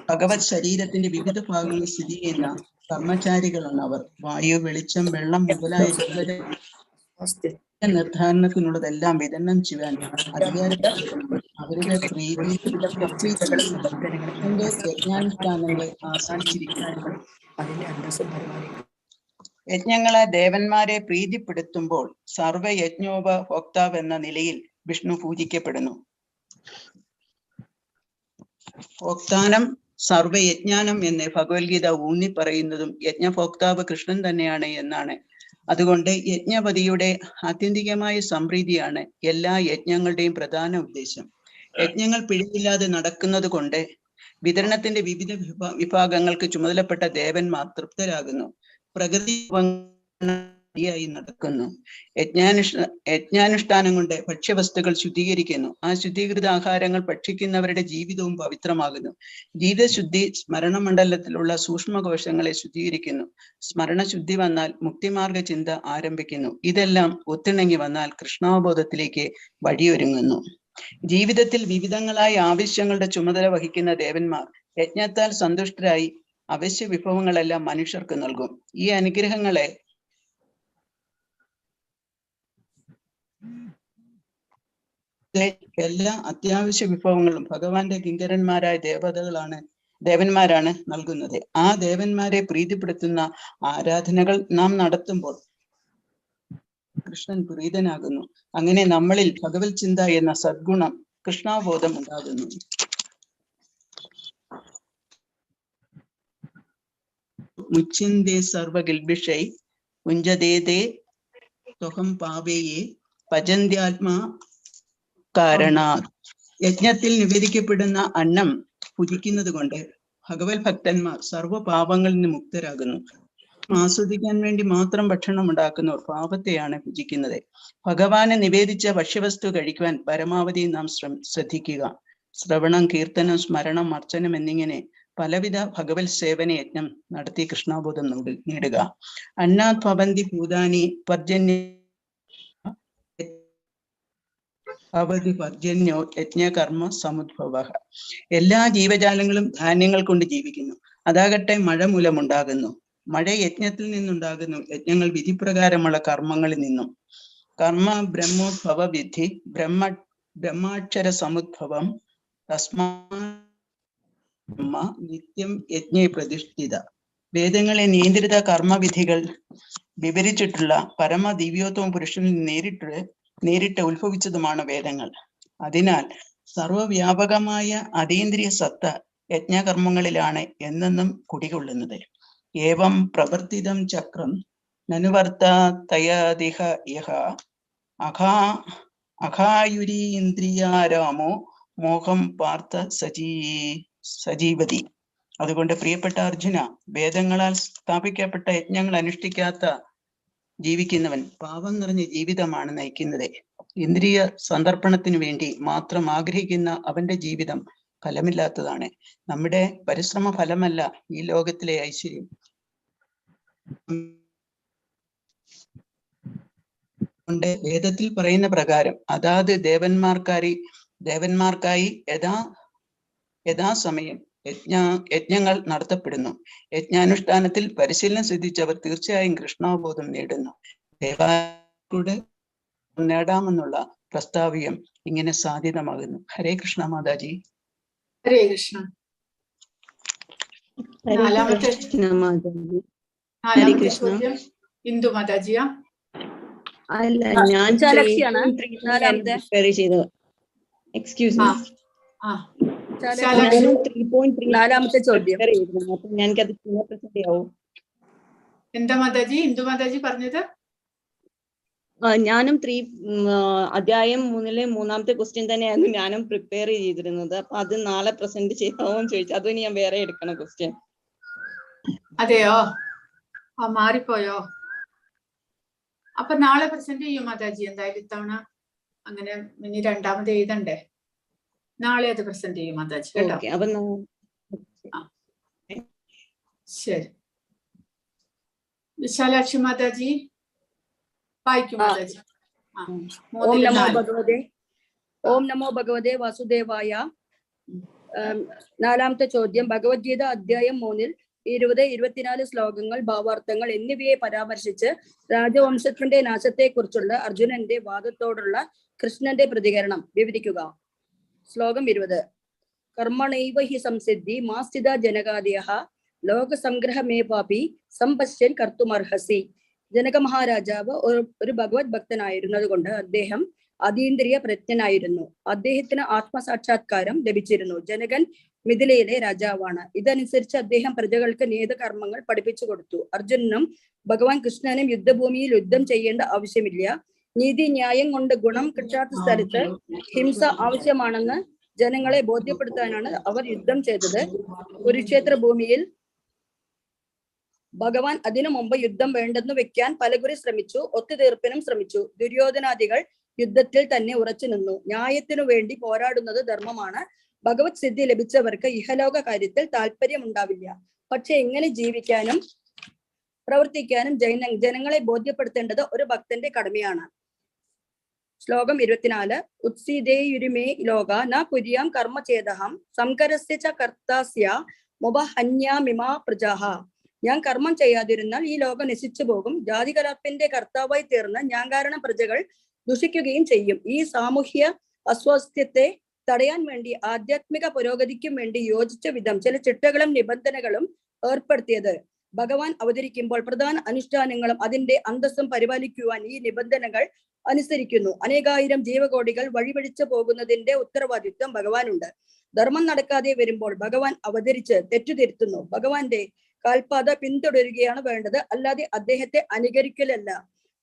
ഭഗവത് ശരീരത്തിന്റെ വിവിധ ഭാഗങ്ങളിൽ സ്ഥിതി ചെയ്യുന്ന കർമ്മചാരികളാണ് അവർ. വായു, വെളിച്ചം, വെള്ളം മുതലായ നിർദ്ധാരണത്തിനുള്ളതെല്ലാം വിതരണം ചെയ്യാൻ അധികാരപ്പെടുത്തുന്നു. അവരുടെ യജ്ഞാനുഷ്ഠാനങ്ങളെ ആശ്രയിച്ചിരിക്കുന്നു. യജ്ഞങ്ങളെ ദേവന്മാരെ പ്രീതിപ്പെടുത്തുമ്പോൾ സർവയജ്ഞോപഭോക്താവ് എന്ന നിലയിൽ വിഷ്ണു പൂജിക്കപ്പെടുന്നു. ഭോക്താനം സർവയജ്ഞാനം എന്ന് ഭഗവത്ഗീത ഊന്നി പറയുന്നതും യജ്ഞഭോക്താവ് കൃഷ്ണൻ തന്നെയാണ് എന്നാണ്. അതുകൊണ്ട് യജ്ഞപതിയുടെ ആത്യന്തികമായ സംപ്രീതിയാണ് എല്ലാ യജ്ഞങ്ങളുടെയും പ്രധാന ഉദ്ദേശം. യജ്ഞങ്ങൾ പിഴവില്ലാതെ നടക്കുന്നത് കൊണ്ട് വിതരണത്തിന്റെ വിവിധ വിഭാഗങ്ങൾക്ക് ചുമതലപ്പെട്ട ദേവന്മാർ തൃപ്തരാകുന്നു. പ്രകൃതി നടക്കുന്നു. യജ്ഞാനുഷ്ഠാനം കൊണ്ട് ഭക്ഷ്യവസ്തുക്കൾ ശുദ്ധീകരിക്കുന്നു. ആ ശുദ്ധീകൃത ആഹാരങ്ങൾ ഭക്ഷിക്കുന്നവരുടെ ജീവിതവും പവിത്രമാകുന്നു. ജീവിതശുദ്ധി സ്മരണമണ്ഡലത്തിലുള്ള സൂക്ഷ്മകോശങ്ങളെ ശുദ്ധീകരിക്കുന്നു. സ്മരണശുദ്ധി വന്നാൽ മുക്തിമാർഗ ചിന്ത ആരംഭിക്കുന്നു. ഇതെല്ലാം ഒത്തിണങ്ങി വന്നാൽ കൃഷ്ണാവബോധത്തിലേക്ക് വഴിയൊരുങ്ങുന്നു. ജീവിതത്തിൽ വിവിധങ്ങളായ ആവശ്യങ്ങളുടെ ചുമതല വഹിക്കുന്ന ദേവന്മാർ യജ്ഞത്താൽ സന്തുഷ്ടരായി അവശ്യ വിഭവങ്ങളെല്ലാം മനുഷ്യർക്ക് നൽകും. ഈ അനുഗ്രഹങ്ങളെ എല്ലാ അത്യാവശ്യ വിഭവങ്ങളും ഭഗവാന്റെ കിങ്കരന്മാരായ ദേവന്മാരാണ് നൽകുന്നത്. ആ ദേവന്മാരെ പ്രീതിപ്പെടുത്തുന്ന ആരാധനകൾ നാം നടത്തുമ്പോൾ കൃഷ്ണൻ പ്രീതനാകുന്നു. അങ്ങനെ നമ്മളിൽ ഭഗവത് ചിന്ത എന്ന സദ്ഗുണം കൃഷ്ണാബോധം ഉണ്ടാകുന്നു. മുച്ചിന്തേ സർവഗിൽബിഷൈ കുഞ്ചദേതേ ത്വഹം പാവേയേ ഭജന്ത്യാത്മാ കാരണാ. യജ്ഞത്തിൽ നിവേദിക്കപ്പെടുന്ന അന്നം ഭുജിക്കുന്നത് കൊണ്ട് ഭഗവത് ഭക്തന്മാർ സർവ്വപാപങ്ങളിൽ നിന്ന് മുക്തരാകുന്നു. ആസ്വദിക്കാൻ വേണ്ടി മാത്രം ഭക്ഷണം ഉണ്ടാക്കുന്നവർ പാപത്തെയാണ് ഭുജിക്കുന്നത്. ഭഗവാനെ നിവേദിച്ച ഭക്ഷ്യവസ്തു കഴിക്കുവാൻ പരമാവധി നാം ശ്രദ്ധിക്കുക. ശ്രവണം, കീർത്തനം, സ്മരണം, അർച്ചനം എന്നിങ്ങനെ പലവിധ ഭഗവത് സേവന യജ്ഞം നടത്തി കൃഷ്ണാബോധം നേടുക. അന്നാത് ഭവന്തി ഭൂതാനി പർജന്യ ഭവതി പർജന്യോ യജ്ഞകർമ്മ സമുദ്ഭവ. എല്ലാ ജീവജാലങ്ങളും ധാന്യങ്ങൾ കൊണ്ട് ജീവിക്കുന്നു. അതാകട്ടെ മഴ മൂലമുണ്ടാകുന്നു. മഴ യജ്ഞത്തിൽ നിന്നുണ്ടാകുന്നു. യജ്ഞങ്ങൾ വിധിപ്രകാരമുള്ള കർമ്മങ്ങളിൽ നിന്നും. കർമ്മ ബ്രഹ്മോദ്ഭവ വിധി ബ്രഹ്മാക്ഷര സമുദ്ഭവം തസ്മാ നിത്യം യജ്ഞേ പ്രതിഷ്ഠിത. വേദങ്ങളെ നിയന്ത്രിത കർമ്മവിധികൾ വിവരിച്ചിട്ടുള്ള പരമദിവ്യോത്തമ പുരുഷനിൽ നേരിട്ട് ഉത്ഭവിച്ചതുമാണ് വേദങ്ങൾ. അതിനാൽ സർവവ്യാപകമായ അതീന്ദ്രിയ സത്ത യജ്ഞകർമ്മങ്ങളിലാണ് എന്നെന്നും കുടികൊള്ളുന്നത്. ഏവം പ്രവർത്തിതം ചക്രം നനുവർത്തയതിഹ യഹ അഘായുരീന്ദ്രിയാരാമോ മോഹം പാർത്ഥ സജീവതി. അതുകൊണ്ട് പ്രിയപ്പെട്ട അർജുന, വേദങ്ങളാൽ സ്ഥാപിക്കപ്പെട്ട യജ്ഞങ്ങൾ അനുഷ്ഠിക്കാത്ത ജീവിക്കുന്നവൻ പാപം നിറഞ്ഞ ജീവിതമാണ് നയിക്കുന്നത്. ഇന്ദ്രിയ സന്ദർപ്പണത്തിനു വേണ്ടി മാത്രം ആഗ്രഹിക്കുന്ന അവന്റെ ജീവിതം ഫലമില്ലാത്തതാണ്. നമ്മുടെ പരിശ്രമ ഫലമല്ല ഈ ലോകത്തിലെ ഐശ്വര്യം. കൊണ്ട് വേദത്തിൽ പറയുന്ന പ്രകാരം അതാത് ദേവന്മാർക്കായി യഥാസമയം യജ്ഞങ്ങൾ നടത്തപ്പെടുന്നു. യജ്ഞാനുഷ്ഠാനത്തിൽ പരിശീലനം സിദ്ധിച്ചവർ തീർച്ചയായും കൃഷ്ണാബോധം നേടുന്നു. ദേവാലയത്തിലൂടെ നേടാമെന്നുള്ള പ്രസ്താവ്യം ഇങ്ങനെ സാധ്യതമാകുന്നു. ഹരേ കൃഷ്ണ മാതാജി. ഹരേ കൃഷ്ണ. നാലാമത്തെ ചോദ്യം ഇന്ദു മാതാജിയാ. അല്ല, ഞാൻ വിശാലാക്ഷിയാണ് നാലാമത്തെ. പ്രിപ്പയർ ചെയ്തത്. എക്സ്ക്യൂസ് മീ, ആ വിശാലാക്ഷി 3.3 നാലാമത്തെ ചോദ്യം. പ്രിപ്പയർ ചെയ്തിരുന്നു. അപ്പൊ എനിക്കത് പ്രസന്റ് ആവും. എന്താ മാതാജി, എന്തു മാതാജി പറഞ്ഞത്? ഞാനും അധ്യായം 3-ലെ 3-ാമത്തെ ക്വസ്റ്റ്യൻ തന്നെയായിരുന്നു ഞാനും പ്രിപ്പയർ ചെയ്തിരുന്നത്. അപ്പൊ അത് നാളെ പ്രസന്റ് ചെയ്യാമോന്ന് ചോദിച്ചു. അതും ഞാൻ വേറെ എടുക്കണം ക്വസ്റ്റ്യൻ. അതെയോ? ആ മാറിപ്പോയോ? അപ്പൊ നാളെ പ്രസന്റ് ചെയ്യും മാതാജി എന്തായാലും ഇത്തവണ. അങ്ങനെ ഇനി രണ്ടാമത് എഴുതണ്ടേ? നാളെ അത് പ്രസന്റ് ചെയ്യും മാതാജി കേട്ടോ. ഓക്കെ, അപ്പൊ ശരി. വിശാലാക്ഷി മാതാജി വായിക്കും മാതാജി. ഓം നമോ ഭഗവതേ വാസുദേവായ. നാലാമത്തെ ചോദ്യം. ഭഗവത്ഗീത അധ്യായം 3-ൽ 20-24 ശ്ലോകങ്ങൾ, ഭാവാർത്ഥങ്ങൾ എന്നിവയെ പരാമർശിച്ച് രാജവംശത്തിന്റെ നാശത്തെക്കുറിച്ചുള്ള അർജുനന്റെ വാദത്തോടുള്ള കൃഷ്ണന്റെ പ്രതികരണം വിവരിക്കുക. ശ്ലോകം 20. കർമ്മണൈവ ഹി സംസിദ്ധി മാസ്ഥിത ജനകാദിയഃ ലോകസംഗ്രഹമേവാപി സംപശ്യൻ കർത്തുമർഹസി. ജനക മഹാരാജാവ് ഒരു ഭഗവത് ഭക്തനായിരുന്നത് കൊണ്ട് അദ്ദേഹം അതീന്ദ്രിയ പ്രജ്ഞനായിരുന്നു. അദ്ദേഹത്തിന് ആത്മസാക്ഷാത്കാരം ലഭിച്ചിരുന്നു. ജനകൻ മിഥിലയിലെ രാജാവാണ്. ഇതനുസരിച്ച് അദ്ദേഹം പ്രജകൾക്ക് നീതകർമ്മങ്ങൾ പഠിപ്പിച്ചു കൊടുത്തു. അർജുനനും ഭഗവാൻ കൃഷ്ണനും യുദ്ധഭൂമിയിൽ യുദ്ധം ചെയ്യേണ്ട ആവശ്യമില്ല. നീതി ന്യായം കൊണ്ട് ഗുണം കിട്ടാത്ത സ്ഥലത്ത് ഹിംസ ആവശ്യമാണെന്ന് ജനങ്ങളെ ബോധ്യപ്പെടുത്താനാണ് അവർ യുദ്ധം ചെയ്തത്. കുരുക്ഷേത്ര ഭൂമിയിൽ ഭഗവാൻ അതിനു മുമ്പ് യുദ്ധം വേണ്ടെന്ന് വെക്കാൻ പലകുറി ശ്രമിച്ചു. ഒത്തുതീർപ്പിനും ശ്രമിച്ചു. ദുര്യോധനാദികൾ യുദ്ധത്തിൽ തന്നെ ഉറച്ചു നിന്നു. ന്യായത്തിനു വേണ്ടി പോരാടുന്നത് ധർമ്മമാണ്. ഭഗവത് സിദ്ധി ലഭിച്ചവർക്ക് ഇഹലോക കാര്യത്തിൽ താല്പര്യമുണ്ടാവില്ല. പക്ഷെ എങ്ങനെ ജീവിക്കാനും പ്രവർത്തിക്കാനും ജനങ്ങളെ ബോധ്യപ്പെടുത്തേണ്ടത് ഒരു ഭക്തന്റെ കടമയാണ്. ശ്ലോകം 24. ഉത്സീതേയുരുമേ ലോക ന കുര്യാം കർമ്മചേദഹം സംകരസ്യ ച കർത്താസ്യ മുബഹന്യാമിമാ പ്രജാഹ. ഞാൻ കർമ്മം ചെയ്യാതിരുന്നാൽ ഈ ലോകം നശിച്ചു പോകും. ജാതികലർപ്പിന്റെ കർത്താവായി തീർന്ന് ഞാൻ കാരണം പ്രജകൾ ദുഷിക്കുകയും ചെയ്യും. ഈ സാമൂഹ്യ അസ്വാസ്ഥ്യത്തെ തടയാൻ വേണ്ടി ആധ്യാത്മിക പുരോഗതിക്കും വേണ്ടി യോജിച്ച വിധം ചില ചിട്ടകളും നിബന്ധനകളും ഏർപ്പെടുത്തിയത്. ഭഗവാൻ അവതരിക്കുമ്പോൾ പ്രധാന അനുഷ്ഠാനങ്ങളും അതിന്റെ അന്തസ്സും പരിപാലിക്കുവാൻ ഈ നിബന്ധനകൾ അനുസരിക്കുന്നു. അനേകായിരം ജീവകോടികൾ വഴിപിടിച്ചു പോകുന്നതിന്റെ ഉത്തരവാദിത്വം ഭഗവാനുണ്ട്. ധർമ്മം നടക്കാതെ വരുമ്പോൾ ഭഗവാൻ അവതരിച്ച് തെറ്റുതിരുത്തുന്നു. ഭഗവാന്റെ കാൽപാത പിന്തുടരുകയാണ് വേണ്ടത്, അല്ലാതെ അദ്ദേഹത്തെ അനുകരിക്കലല്ല.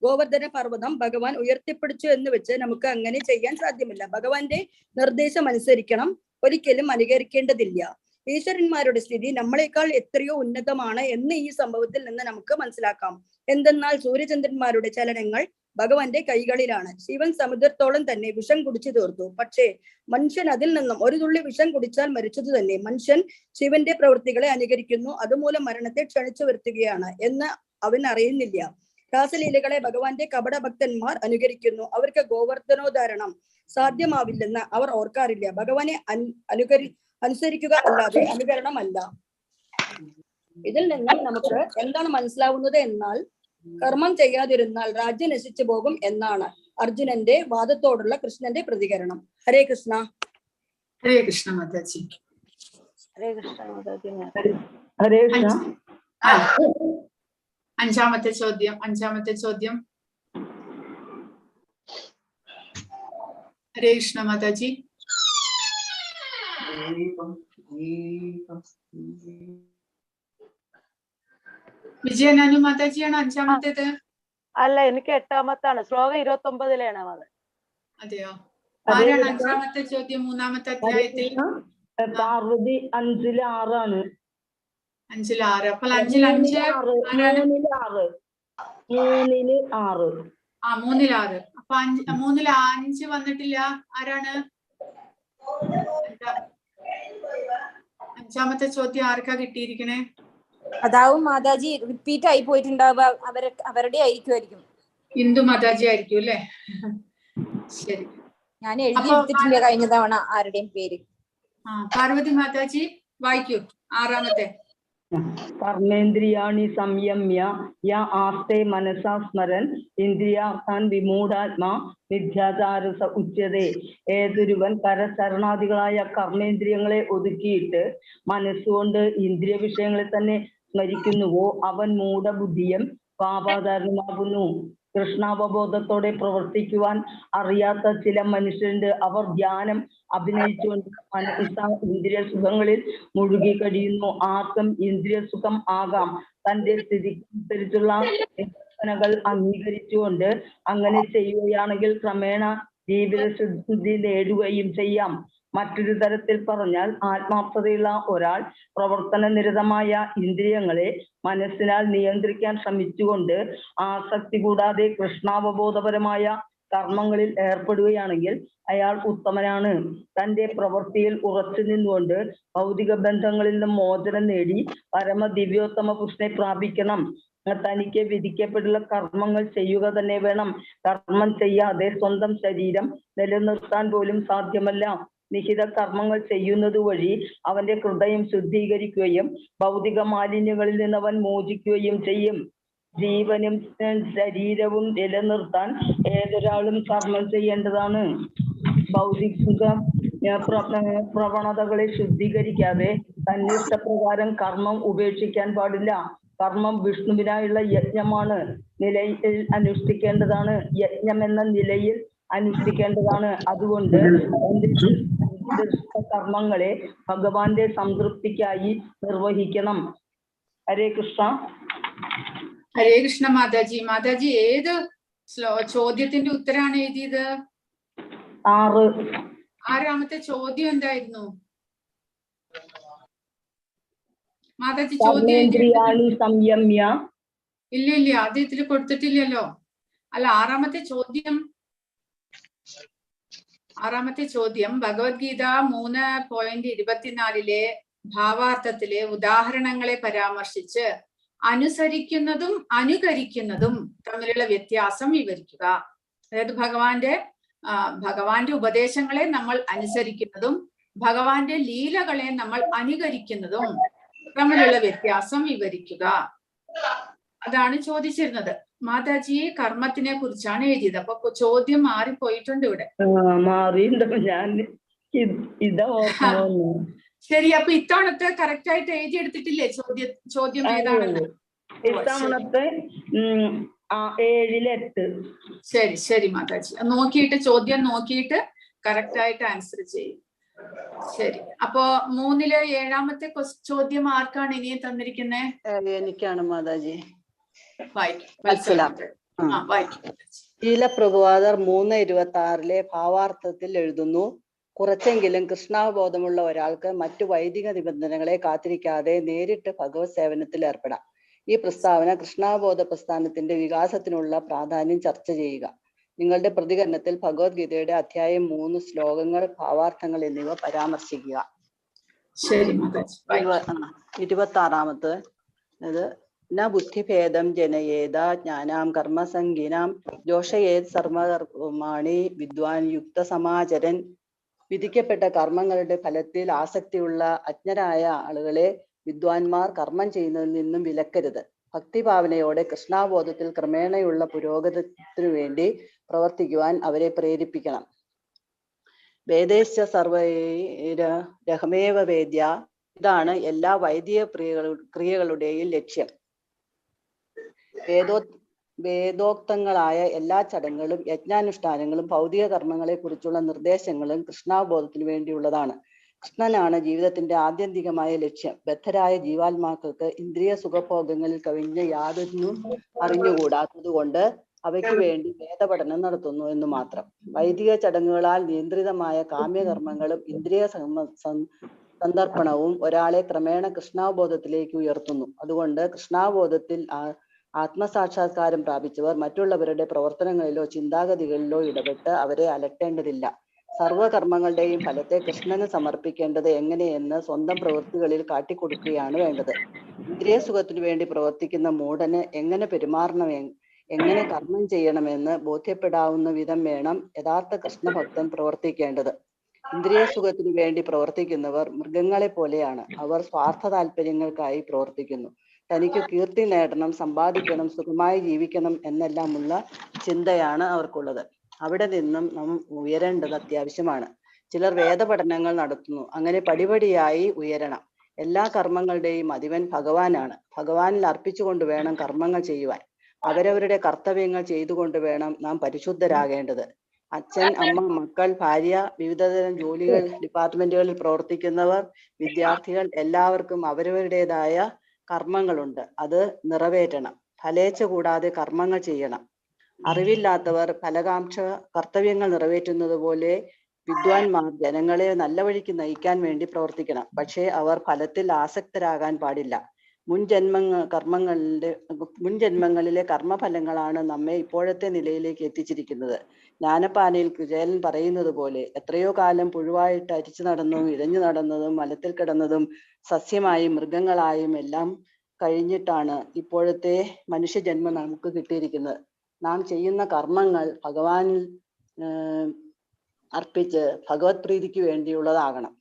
ഗോവർദ്ധന പർവ്വതം ഭഗവാൻ ഉയർത്തിപ്പിടിച്ചു എന്ന് വെച്ച് നമുക്ക് അങ്ങനെ ചെയ്യാൻ സാധ്യമല്ല. ഭഗവാന്റെ നിർദ്ദേശം അനുസരിക്കണം, ഒരിക്കലും അനുകരിക്കേണ്ടതില്ല. ഈശ്വരന്മാരുടെ സ്ഥിതി നമ്മളെക്കാൾ എത്രയോ ഉന്നതമാണ് എന്ന് ഈ സംഭവത്തിൽ നിന്ന് നമുക്ക് മനസ്സിലാക്കാം. എന്തെന്നാൽ സൂര്യചന്ദ്രന്മാരുടെ ചലനങ്ങൾ ഭഗവാന്റെ കൈകളിലാണ്. ശിവൻ സമുദ്രത്തോളം തന്നെ വിഷം കുടിച്ചു തീർത്തു. പക്ഷേ മനുഷ്യൻ അതിൽ നിന്നും ഒരു തുള്ളി വിഷം കുടിച്ചാൽ മരിച്ചതു തന്നെ. മനുഷ്യൻ ശിവന്റെ പ്രവൃത്തികളെ അനുകരിക്കുന്നു, അതുമൂലം മരണത്തെ ക്ഷണിച്ചു വരുത്തുകയാണ് എന്ന് അവൻ അറിയുന്നില്ല. രാസലീലകളെ ഭഗവാന്റെ കപട ഭക്തന്മാർ അനുകരിക്കുന്നു. അവർക്ക് ഗോവർദ്ധനോദ്ധാരണം സാധ്യമാവില്ലെന്ന് അവർ ഓർക്കാറില്ല. ഭഗവാനെ അനുസരിക്കുക അല്ലാതെ അനുകരണമല്ല. ഇതിൽ നിന്നും നമുക്ക് എന്താണ് മനസ്സിലാവുന്നത് എന്നാൽ കർമ്മം ചെയ്യാതിരുന്നാൽ രാജ്യം നശിച്ചു പോകും എന്നാണ് അർജുനന്റെ വാദത്തോടുള്ള കൃഷ്ണന്റെ പ്രതികരണം. ഹരേ കൃഷ്ണ. ഹരേ കൃഷ്ണ മാതാജി. ഹരേ കൃഷ്ണ മാതാജി. ഹരേ കൃഷ്ണ. അഞ്ചാമത്തെ ചോദ്യം. ഹരേ കൃഷ്ണ മാതാജി. വിജയനാനു മാതാജിയാണ് അഞ്ചാമത്തേത്. അല്ല, എനിക്ക് എട്ടാമത്താണ്. ശ്ലോകം 29-ലാണ് അത്. അതെയോ? ആരാണ് അഞ്ചാമത്തെ ചോദ്യം? മൂന്നാമത്തെ അധ്യായത്തിൽ പാർവതി 5-6 ആണ്. 5-6. അപ്പോൾ 5-5 3-6. 3-6. അപ്പൊ 3-5 വന്നിട്ടില്ല. ആരാണ് അഞ്ചാമത്തെ ചോദ്യം? ആർക്കാ കിട്ടിയിരിക്കണേ? അതാവും മാതാജി, റിപ്പീറ്റ് ആയി പോയിട്ടുണ്ടാവുക. അവരുടെ ആയിരിക്കുമായിരിക്കും. ഇന്ദു മാതാജി ആയിരിക്കും അല്ലേ? ശരി, ഞാൻ എഴുതി എടുത്തിട്ടില്ല കഴിഞ്ഞ തവണ ആരുടെയും പേര്. പാർവതി മാതാജി വായിക്കൂ. ആറാമത്തെ. കർമ്മേന്ദ്രിയാണി സംയമ്യ യ ആസ്തേ മനസാ സ്മരൻ ഇന്ദ്രിയാർത്ഥാൻ വിമൂഢാത്മാ മിഥ്യാചാരസ ഉച്യതേ. ഏതൊരുവൻ കരചരണാദികളായ കർമ്മേന്ദ്രിയങ്ങളെ ഒതുക്കിയിട്ട് മനസ്സുകൊണ്ട് ഇന്ദ്രിയ വിഷയങ്ങളെ തന്നെ സ്മരിക്കുന്നുവോ അവൻ മൂഢബുദ്ധിയും പാപാധാരണമാകുന്നു. കൃഷ്ണാവബോധത്തോടെ പ്രവർത്തിക്കുവാൻ അറിയാത്ത ചില മനുഷ്യരുണ്ട്. അവർ ധ്യാനം അഭിനയിച്ചുകൊണ്ട് ഇന്ദ്രിയ സുഖങ്ങളിൽ മുഴുകി കഴിയുന്നു. ആർക്കും ഇന്ദ്രിയ സുഖം ആകാം. തന്റെ സ്ഥിതിക്കനുസരിച്ചുള്ള നിബന്ധനകൾ അംഗീകരിച്ചുകൊണ്ട് അങ്ങനെ ചെയ്യുകയാണെങ്കിൽ ക്രമേണ ജീവിത ശുദ്ധി നേടുകയും ചെയ്യാം. മറ്റൊരു തരത്തിൽ പറഞ്ഞാൽ ആത്മാർത്ഥതയുള്ള ഒരാൾ പ്രവർത്തന നിരതമായ ഇന്ദ്രിയങ്ങളെ മനസ്സിനാൽ നിയന്ത്രിക്കാൻ ശ്രമിച്ചുകൊണ്ട് ആസക്തി കൂടാതെ കൃഷ്ണാവബോധപരമായ കർമ്മങ്ങളിൽ ഏർപ്പെടുകയാണെങ്കിൽ അയാൾ ഉത്തമനാണ്. തന്റെ പ്രവൃത്തിയിൽ ഉറച്ചു നിന്നുകൊണ്ട് ഭൗതിക ബന്ധങ്ങളിൽ നിന്നും മോചനം നേടി പരമ ദിവ്യോത്തമ പുരുഷനെ പ്രാപിക്കണം. തനിക്ക് വിധിക്കപ്പെട്ടുള്ള കർമ്മങ്ങൾ ചെയ്യുക തന്നെ വേണം. കർമ്മം ചെയ്യാതെ സ്വന്തം ശരീരം നിലനിർത്താൻ പോലും സാധ്യമല്ല. നിഹിത കർമ്മങ്ങൾ ചെയ്യുന്നത് വഴി അവന്റെ ഹൃദയം ശുദ്ധീകരിക്കുകയും ഭൗതിക മാലിന്യങ്ങളിൽ നിന്ന് അവൻ മോചിക്കുകയും ചെയ്യും. ജീവനും ശരീരവും നിലനിർത്താൻ ഏതൊരാളും കർമ്മം ചെയ്യേണ്ടതാണ്. ഭൗതിക പ്രവണതകളെ ശുദ്ധീകരിക്കാതെ തന്നിഷ്ടപ്രകാരം കർമ്മം ഉപേക്ഷിക്കാൻ പാടില്ല. കർമ്മം വിഷ്ണുവിനായുള്ള യജ്ഞമാണ്, നിലയിൽ അനുഷ്ഠിക്കേണ്ടതാണ്. യജ്ഞം എന്ന നിലയിൽ അനുഷ്ഠിക്കേണ്ടതാണ്. അതുകൊണ്ട് കർമ്മങ്ങളെ ഭഗവാന്റെ സംതൃപ്തിക്കായി നിർവഹിക്കണം. ഹരേ കൃഷ്ണ. ഹരേ കൃഷ്ണ മാതാജി. മാതാജി ഏത് ചോദ്യത്തിന്റെ ഉത്തരാണ് എഴുതിയത്? 6. ആറാമത്തെ ചോദ്യം എന്തായിരുന്നു മാതാജി? ചോദ്യം സംയമ്യ. ഇല്ല, അത് ഇതിൽ കൊടുത്തിട്ടില്ലല്ലോ. അല്ല, ആറാമത്തെ ചോദ്യം ഭഗവത്ഗീത 3.24 ഭാവാർത്ഥത്തിലെ ഉദാഹരണങ്ങളെ പരാമർശിച്ച് അനുസരിക്കുന്നതും അനുകരിക്കുന്നതും തമ്മിലുള്ള വ്യത്യാസം വിവരിക്കുക. അതായത് ഭഗവാന്റെ ഉപദേശങ്ങളെ നമ്മൾ അനുസരിക്കുന്നതും ഭഗവാന്റെ ലീലകളെ നമ്മൾ അനുകരിക്കുന്നതും തമ്മിലുള്ള വ്യത്യാസം വിവരിക്കുക. അതാണ് ചോദിച്ചിരുന്നത്. മാതാജി കർമ്മത്തിനെ കുറിച്ചാണ് എഴുതിയത്. അപ്പൊ ചോദ്യം മാറിപ്പോയിട്ടുണ്ട് ഇവിടെ. ശരി, അപ്പൊ ഇത്തവണത്തെ കറക്റ്റ് ആയിട്ട് എഴുതിയെടുത്തിട്ടില്ലേ ചോദ്യം ഏതാണെന്ന്? ഇത്തവണത്തെ 7-8. ശരി മാതാജി, നോക്കിയിട്ട് ചോദ്യം നോക്കിയിട്ട് കറക്റ്റ് ആയിട്ട് ആൻസർ ചെയ്യും. ശരി, അപ്പോ 3-ലെ 7-ാമത്തെ ചോദ്യം ആർക്കാണ് ഇനിയും തന്നിരിക്കുന്നത്? എനിക്കാണ് മാതാജി. ശീലപ്രഭുവാദർ 3:26 ഭാവാർത്ഥത്തിൽ എഴുതുന്നു: കുറച്ചെങ്കിലും കൃഷ്ണാവബോധമുള്ള ഒരാൾക്ക് മറ്റു വൈദിക നിബന്ധനകളെ കാത്തിരിക്കാതെ നേരിട്ട് ഭഗവത് സേവനത്തിൽ ഏർപ്പെടാം. ഈ പ്രസ്താവന കൃഷ്ണാവബോധ പ്രസ്ഥാനത്തിന്റെ വികാസത്തിനുള്ള പ്രാധാന്യം ചർച്ച ചെയ്യുക. നിങ്ങളുടെ പ്രതികരണത്തിൽ ഭഗവത്ഗീതയുടെ അധ്യായം 3 ശ്ലോകങ്ങൾ, ഭാവാർത്ഥങ്ങൾ എന്നിവ പരാമർശിക്കുക. 26-ാമത് ന ബുദ്ധിഭേദം ജനയേത ജ്ഞാനാം കർമ്മസംഗിനാം ജോഷയേത് സർവകർമാണി വിദ്വാൻ യുക്ത സമാചരൻ. വിധിക്കപ്പെട്ട കർമ്മങ്ങളുടെ ഫലത്തിൽ ആസക്തിയുള്ള അജ്ഞരായ ആളുകളെ വിദ്വാൻമാർ കർമ്മം ചെയ്യുന്നതിൽ നിന്നും വിലക്കരുത്. ഭക്തിഭാവനയോടെ കൃഷ്ണാബോധത്തിൽ ക്രമേണയുള്ള പുരോഗതിത്തിനു വേണ്ടി പ്രവർത്തിക്കുവാൻ അവരെ പ്രേരിപ്പിക്കണം. വേദേശ്ച സർവൈരഹമേവ വേദ്യ. ഇതാണ് എല്ലാ വൈദിക ക്രിയകളുടെയും ലക്ഷ്യം. വേദോക്തങ്ങളായ എല്ലാ ചടങ്ങുകളും യജ്ഞാനുഷ്ഠാനങ്ങളും ഭൗതിക കർമ്മങ്ങളെ കുറിച്ചുള്ള നിർദ്ദേശങ്ങളും കൃഷ്ണാബോധത്തിനു വേണ്ടിയുള്ളതാണ്. കൃഷ്ണനാണ് ജീവിതത്തിന്റെ ആത്യന്തികമായ ലക്ഷ്യം. ബദ്ധരായ ജീവാത്മാക്കൾക്ക് ഇന്ദ്രിയ സുഖഭോഗങ്ങളിൽ കവിഞ്ഞ യാതൊന്നും അറിഞ്ഞുകൂടാത്തതുകൊണ്ട് അവയ്ക്ക് വേണ്ടി വേദപഠനം നടത്തുന്നു എന്ന് മാത്രം. വൈദിക ചടങ്ങുകളാൽ നിയന്ത്രിതമായ കാമ്യകർമ്മങ്ങളും ഇന്ദ്രിയ സന്ദർപ്പണവും ഒരാളെ ക്രമേണ കൃഷ്ണാബോധത്തിലേക്ക് ഉയർത്തുന്നു. അതുകൊണ്ട് കൃഷ്ണാബോധത്തിൽ ആത്മസാക്ഷാത്കാരം പ്രാപിച്ചവർ മറ്റുള്ളവരുടെ പ്രവർത്തനങ്ങളിലോ ചിന്താഗതികളിലോ ഇടപെട്ട് അവരെ അലട്ടേണ്ടതില്ല. സർവകർമ്മങ്ങളുടെയും ഫലത്തെ കൃഷ്ണന് സമർപ്പിക്കേണ്ടത് എങ്ങനെയെന്ന് സ്വന്തം പ്രവൃത്തികളിൽ കാട്ടിക്കൊടുക്കുകയാണ് വേണ്ടത്. ഇന്ദ്രിയ സുഖത്തിനു വേണ്ടി പ്രവർത്തിക്കുന്ന മൂഢന് എങ്ങനെ പെരുമാറണം, എങ്ങനെ കർമ്മം ചെയ്യണമെന്ന് ബോധ്യപ്പെടാവുന്ന വിധം വേണം യഥാർത്ഥ കൃഷ്ണഭക്തൻ പ്രവർത്തിക്കേണ്ടത്. ഇന്ദ്രിയ സുഖത്തിനു വേണ്ടി പ്രവർത്തിക്കുന്നവർ മൃഗങ്ങളെ പോലെയാണ്. അവർ സ്വാർത്ഥ താല്പര്യങ്ങൾക്കായി പ്രവർത്തിക്കുന്നു. തനിക്ക് കീർത്തി നേടണം, സമ്പാദിക്കണം, സുഖമായി ജീവിക്കണം എന്നെല്ലാമുള്ള ചിന്തയാണ് അവർക്കുള്ളത്. അവിടെ നിന്നും നാം ഉയരേണ്ടത് അത്യാവശ്യമാണ്. ചിലർ വേദപഠനങ്ങൾ നടത്തുന്നു. അങ്ങനെ പടിപടിയായി ഉയരണം. എല്ലാ കർമ്മങ്ങളുടെയും അധിപൻ ഭഗവാനാണ്. ഭഗവാനിൽ അർപ്പിച്ചുകൊണ്ട് വേണം കർമ്മങ്ങൾ ചെയ്യുവാൻ. അവരവരുടെ കർത്തവ്യങ്ങൾ ചെയ്തുകൊണ്ട് വേണം നാം പരിശുദ്ധരാകേണ്ടത്. അച്ഛൻ, അമ്മ, മക്കൾ, ഭാര്യ, വിവിധതരം ജോലികൾ, ഡിപ്പാർട്ട്മെന്റുകളിൽ പ്രവർത്തിക്കുന്നവർ, വിദ്യാർത്ഥികൾ എല്ലാവർക്കും അവരവരുടേതായ കർമ്മങ്ങളുണ്ട്. അത് നിറവേറ്റണം. ഫലേച്ഛ കൂടാതെ കർമ്മങ്ങൾ ചെയ്യണം. അറിവില്ലാത്തവർ ഫലകാംക്ഷ കർത്തവ്യങ്ങൾ നിറവേറ്റുന്നത് പോലെ വിദ്വാൻമാർ ജനങ്ങളെ നല്ല വഴിക്ക് നയിക്കാൻ വേണ്ടി പ്രവർത്തിക്കണം. പക്ഷേ അവർ ഫലത്തിൽ ആസക്തരാകാൻ പാടില്ല. മുൻജന്മങ്ങളിലെ കർമ്മഫലങ്ങളാണ് നമ്മെ ഇപ്പോഴത്തെ നിലയിലേക്ക് എത്തിച്ചിരിക്കുന്നത്. ജ്ഞാനപ്പാനയിൽ കുചേലൻ പറയുന്നത് പോലെ എത്രയോ കാലം പുഴുവായിട്ട് അരിച്ചു നടന്നതും ഇഴഞ്ഞു നടന്നതും മലത്തിൽ കിടന്നതും സസ്യമായും മൃഗങ്ങളായും എല്ലാം കഴിഞ്ഞിട്ടാണ് ഇപ്പോഴത്തെ മനുഷ്യജന്മം നമുക്ക് കിട്ടിയിരിക്കുന്നത്. നാം ചെയ്യുന്ന കർമ്മങ്ങൾ ഭഗവാനിൽ അർപ്പിച്ച് ഭഗവത് പ്രീതിക്ക് വേണ്ടിയുള്ളതാകണം.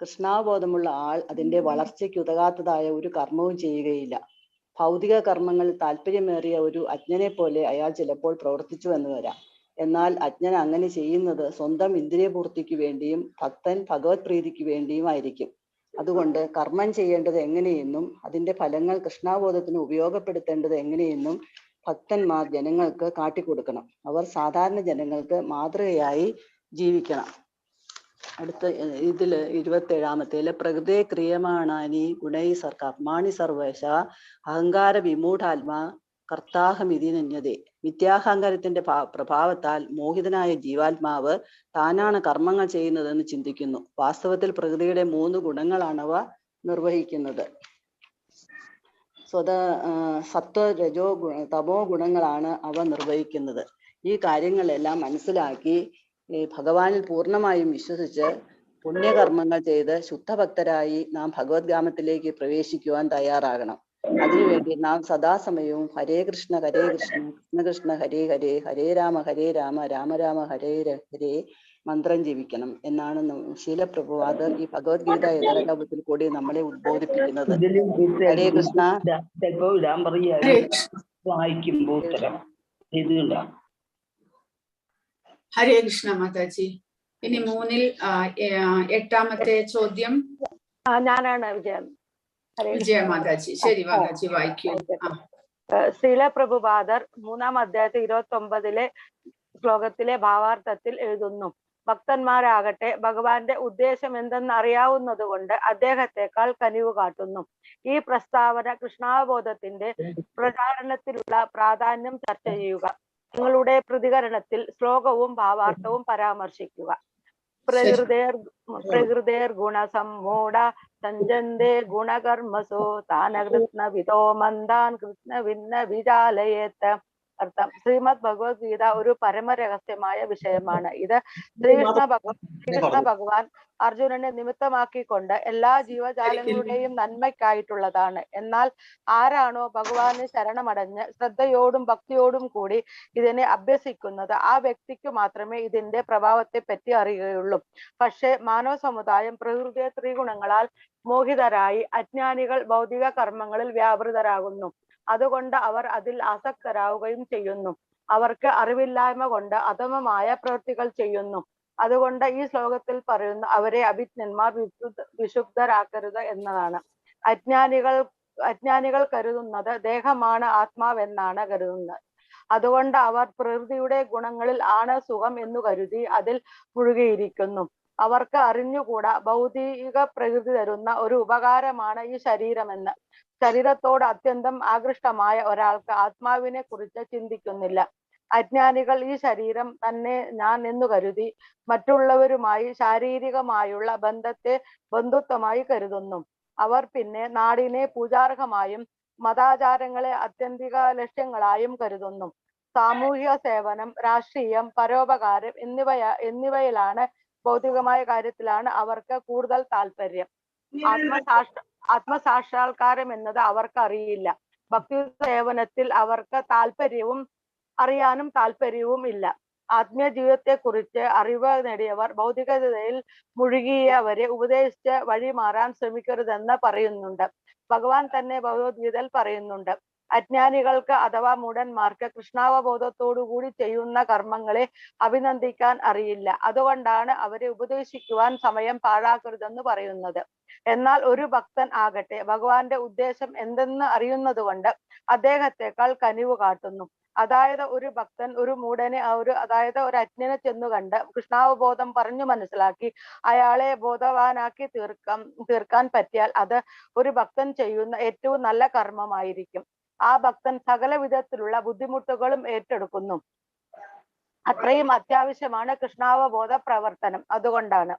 കൃഷ്ണാവബോധമുള്ള ആൾ അതിന്റെ വളർച്ചയ്ക്ക് ഉതകാത്തതായ ഒരു കർമ്മവും ചെയ്യുകയില്ല. ഭൗതിക കർമ്മങ്ങളിൽ താല്പര്യമേറിയ ഒരു അജ്ഞനെ പോലെ അയാൾ ചിലപ്പോൾ പ്രവർത്തിച്ചു എന്ന് വരാം. എന്നാൽ അജ്ഞൻ അങ്ങനെ ചെയ്യുന്നത് സ്വന്തം ഇന്ദ്രിയപൂർത്തിക്ക് വേണ്ടിയും ഭക്തൻ ഭഗവത് പ്രീതിക്ക് വേണ്ടിയും ആയിരിക്കും. അതുകൊണ്ട് കർമ്മം ചെയ്യേണ്ടത് എങ്ങനെയെന്നും അതിന്റെ ഫലങ്ങൾ കൃഷ്ണാബോധത്തിന് ഉപയോഗപ്പെടുത്തേണ്ടത് എങ്ങനെയെന്നും ഭക്തന്മാർ ജനങ്ങൾക്ക് കാട്ടിക്കൊടുക്കണം. അവർ സാധാരണ ജനങ്ങൾക്ക് മാതൃകയായി ജീവിക്കണം. അടുത്ത ഇതില് 27-ാമത്തേല് പ്രകൃതേ ക്രിയമാണാനി ഗുണൈ കർമാണി സർവേശ അഹങ്കാര വിമൂഢാത്മാ കർത്താഹമിതി നന്യതേ. മിഥ്യാഹങ്കാരത്തിന്റെ പ്രഭാവത്താൽ മോഹിതനായ ജീവാത്മാവ് താനാണ് കർമ്മങ്ങൾ ചെയ്യുന്നതെന്ന് ചിന്തിക്കുന്നു. വാസ്തവത്തിൽ പ്രകൃതിയുടെ 3 ഗുണങ്ങളാണ് അവ നിർവഹിക്കുന്നത്. സത്വ, രജോ, തമോ ഗുണങ്ങളാണ് അവ നിർവഹിക്കുന്നത്. ഈ കാര്യങ്ങളെല്ലാം മനസ്സിലാക്കി ഭഗവാനിൽ പൂർണ്ണമായും വിശ്വസിച്ച് പുണ്യകർമ്മങ്ങൾ ചെയ്ത് ശുദ്ധഭക്തരായി നാം ഭഗവത് ഗ്രാമത്തിലേക്ക് പ്രവേശിക്കുവാൻ തയ്യാറാകണം. അതിനുവേണ്ടി നാം സദാസമയവും ഹരേ കൃഷ്ണ കൃഷ്ണ കൃഷ്ണ ഹരേ ഹരേ, ഹരേ രാമ രാമ രാമ ഹരേ ഹരേ മന്ത്രം ജപിക്കണം എന്നാണ് ശീലപ്രഭുപാദർ ഈ ഭഗവത്ഗീത യഥാരൂപത്തിൽ കൂടി നമ്മളെ ഉദ്ബോധിപ്പിക്കുന്നത്. ഹരേ കൃഷ്ണ. ചിലപ്പോ ഇടാൻ പറയാ വായിക്കുമ്പോ ഉത്തരം എഴുതുക. ഹരേ കൃഷ്ണ മാതാജി. ഇനി 3-ൽ 8-ാമത്തെ ചോദ്യം ഞാനാണ് വിജയ മാതാജി. ശരി മാതാജി, വായിക്കൂ. ശ്രീല പ്രഭുപാദർ 3-ാം അധ്യായത്തിൽ 29-ലെ ശ്ലോകത്തിലെ ഭാവാർത്ഥത്തിൽ എഴുതുന്നു: ഭക്തന്മാരാകട്ടെ ഭഗവാന്റെ ഉദ്ദേശം എന്തെന്ന് അറിയാവുന്നത് കൊണ്ട് അദ്ദേഹത്തെക്കാൾ കനിവ് കാട്ടുന്നു. ഈ പ്രസ്താവന കൃഷ്ണാവബോധത്തിന്റെ പ്രചാരണത്തിലുള്ള പ്രാധാന്യം ചർച്ച ചെയ്യുക. നിങ്ങളുടെ പ്രതികരണത്തിൽ ശ്ലോകവും ഭാവാർത്ഥവും പരാമർശിക്കുക. പ്രകൃതേർ ഗുണസമ്മൂഢ സഞ്ജന്തേ ഗുണകർമ്മസു താന കൃഷ്ണവിദോ മന്ദാൻ കൃഷ്ണവിന്ന വിജാലയേത്. അർത്ഥം: ശ്രീമദ് ഭഗവത്ഗീത ഒരു പരമരഹസ്യമായ വിഷയമാണ്. ഇത് ശ്രീകൃഷ്ണ ഭഗവാൻ അർജുനനെ നിമിത്തമാക്കിക്കൊണ്ട് എല്ലാ ജീവജാലങ്ങളുടെയും നന്മയ്ക്കായിട്ടുള്ളതാണ്. എന്നാൽ ആരാണോ ഭഗവാന് ശരണമടഞ്ഞ് ശ്രദ്ധയോടും ഭക്തിയോടും കൂടി ഇതിനെ അഭ്യസിക്കുന്നത് ആ വ്യക്തിക്ക് മാത്രമേ ഇതിന്റെ പ്രഭാവത്തെ പറ്റി അറിയുകയുള്ളൂ. പക്ഷേ മാനവ സമുദായം പ്രകൃതിയെ ത്രിഗുണങ്ങളാൽ മോഹിതരായി അജ്ഞാനികൾ ഭൗതിക കർമ്മങ്ങളിൽ വ്യാപൃതരാകുന്നു. അതുകൊണ്ട് അവർ അതിൽ ആസക്തരാവുകയും ചെയ്യുന്നു. അവർക്ക് അറിവില്ലായ്മ കൊണ്ട് അധമമായ പ്രവൃത്തികൾ ചെയ്യുന്നു. അതുകൊണ്ട് ഈ ശ്ലോകത്തിൽ പറയുന്ന അവരെ അഭിജ്ഞന്മാർ വിശുദ്ധരാക്കരുത് എന്നതാണ്. അജ്ഞാനികൾ കരുതുന്നത് ദേഹമാണ് ആത്മാവെന്നാണ് കരുതുന്നത്. അതുകൊണ്ട് അവർ പ്രകൃതിയുടെ ഗുണങ്ങളിൽ ആണ് സുഖം എന്നു കരുതി അതിൽ മുഴുകിയിരിക്കുന്നു. അവർക്ക് അറിഞ്ഞുകൂടാ ഭൗതിക പ്രകൃതി തരുന്ന ഒരു ഉപകാരമാണ് ഈ ശരീരമെന്ന്. ശരീരത്തോട് അത്യന്തം ആകൃഷ്ടമായ ഒരാൾക്ക് ആത്മാവിനെ കുറിച്ച് ചിന്തിക്കുന്നില്ല. അജ്ഞാനികൾ ഈ ശരീരം തന്നെ ഞാൻ എന്ന് കരുതി മറ്റുള്ളവരുമായി ശാരീരികമായുള്ള ബന്ധത്തെ ബന്ധുത്വമായി കരുതുന്നു. അവർ പിന്നെ നാടിനെ പൂജാർഹമായും മതാചാരങ്ങളെ ആത്യന്തിക ലക്ഷ്യങ്ങളായും കരുതുന്നു. സാമൂഹിക സേവനം, രാഷ്ട്രീയം, പരോപകാരം എന്നിവയിലാണ് ഭൗതികമായ കാര്യത്തിലാണ് അവർക്ക് കൂടുതൽ താല്പര്യം. ആത്മസാക്ഷാത്കാരം എന്നത് അവർക്ക് അറിയില്ല. ഭക്തി സേവനത്തിൽ അവർക്ക് താല്പര്യവും അറിയാനും താല്പര്യവും ഇല്ല. ആത്മീയ ജീവിതത്തെ കുറിച്ച് അറിവ് നേടിയവർ ഭൗതികതയിൽ മുഴുകിയവരെ ഉപദേശിച്ച് വഴി മാറാൻ ശ്രമിക്കരുതെന്ന് പറയുന്നുണ്ട്. ഭഗവാൻ തന്നെ ഭഗവത്ഗീതയിൽ പറയുന്നുണ്ട്: അജ്ഞാനികൾക്ക് അഥവാ മൂഢന്മാർക്ക് കൃഷ്ണാവബോധത്തോടുകൂടി ചെയ്യുന്ന കർമ്മങ്ങളെ അഭിനന്ദിക്കാൻ അറിയില്ല. അതുകൊണ്ടാണ് അവരെ ഉപദേശിക്കുവാൻ സമയം പാഴാക്കരുതെന്ന് പറയുന്നത്. എന്നാൽ ഒരു ഭക്തൻ ആകട്ടെ ഭഗവാന്റെ ഉദ്ദേശം എന്തെന്ന് അറിയുന്നത് കൊണ്ട് അദ്ദേഹത്തെക്കാൾ കനിവ് കാട്ടുന്നു. അതായത് ഒരു ഭക്തൻ ഒരു മൂഢനെ അതായത് ഒരു അജ്ഞനെ ചെന്നു കണ്ട് കൃഷ്ണാവബോധം പറഞ്ഞു മനസ്സിലാക്കി അയാളെ ബോധവാനാക്കി തീർക്കാൻ പറ്റിയാൽ അത് ഒരു ഭക്തൻ ചെയ്യുന്ന ഏറ്റവും നല്ല കർമ്മമായിരിക്കും. ആ ഭക്തൻ സകല വിധത്തിലുള്ള ബുദ്ധിമുട്ടുകളും ഏറ്റെടുക്കുന്നു. അത്രയും അത്യാവശ്യമാണ് കൃഷ്ണാവബോധ പ്രവർത്തനം. അതുകൊണ്ടാണ്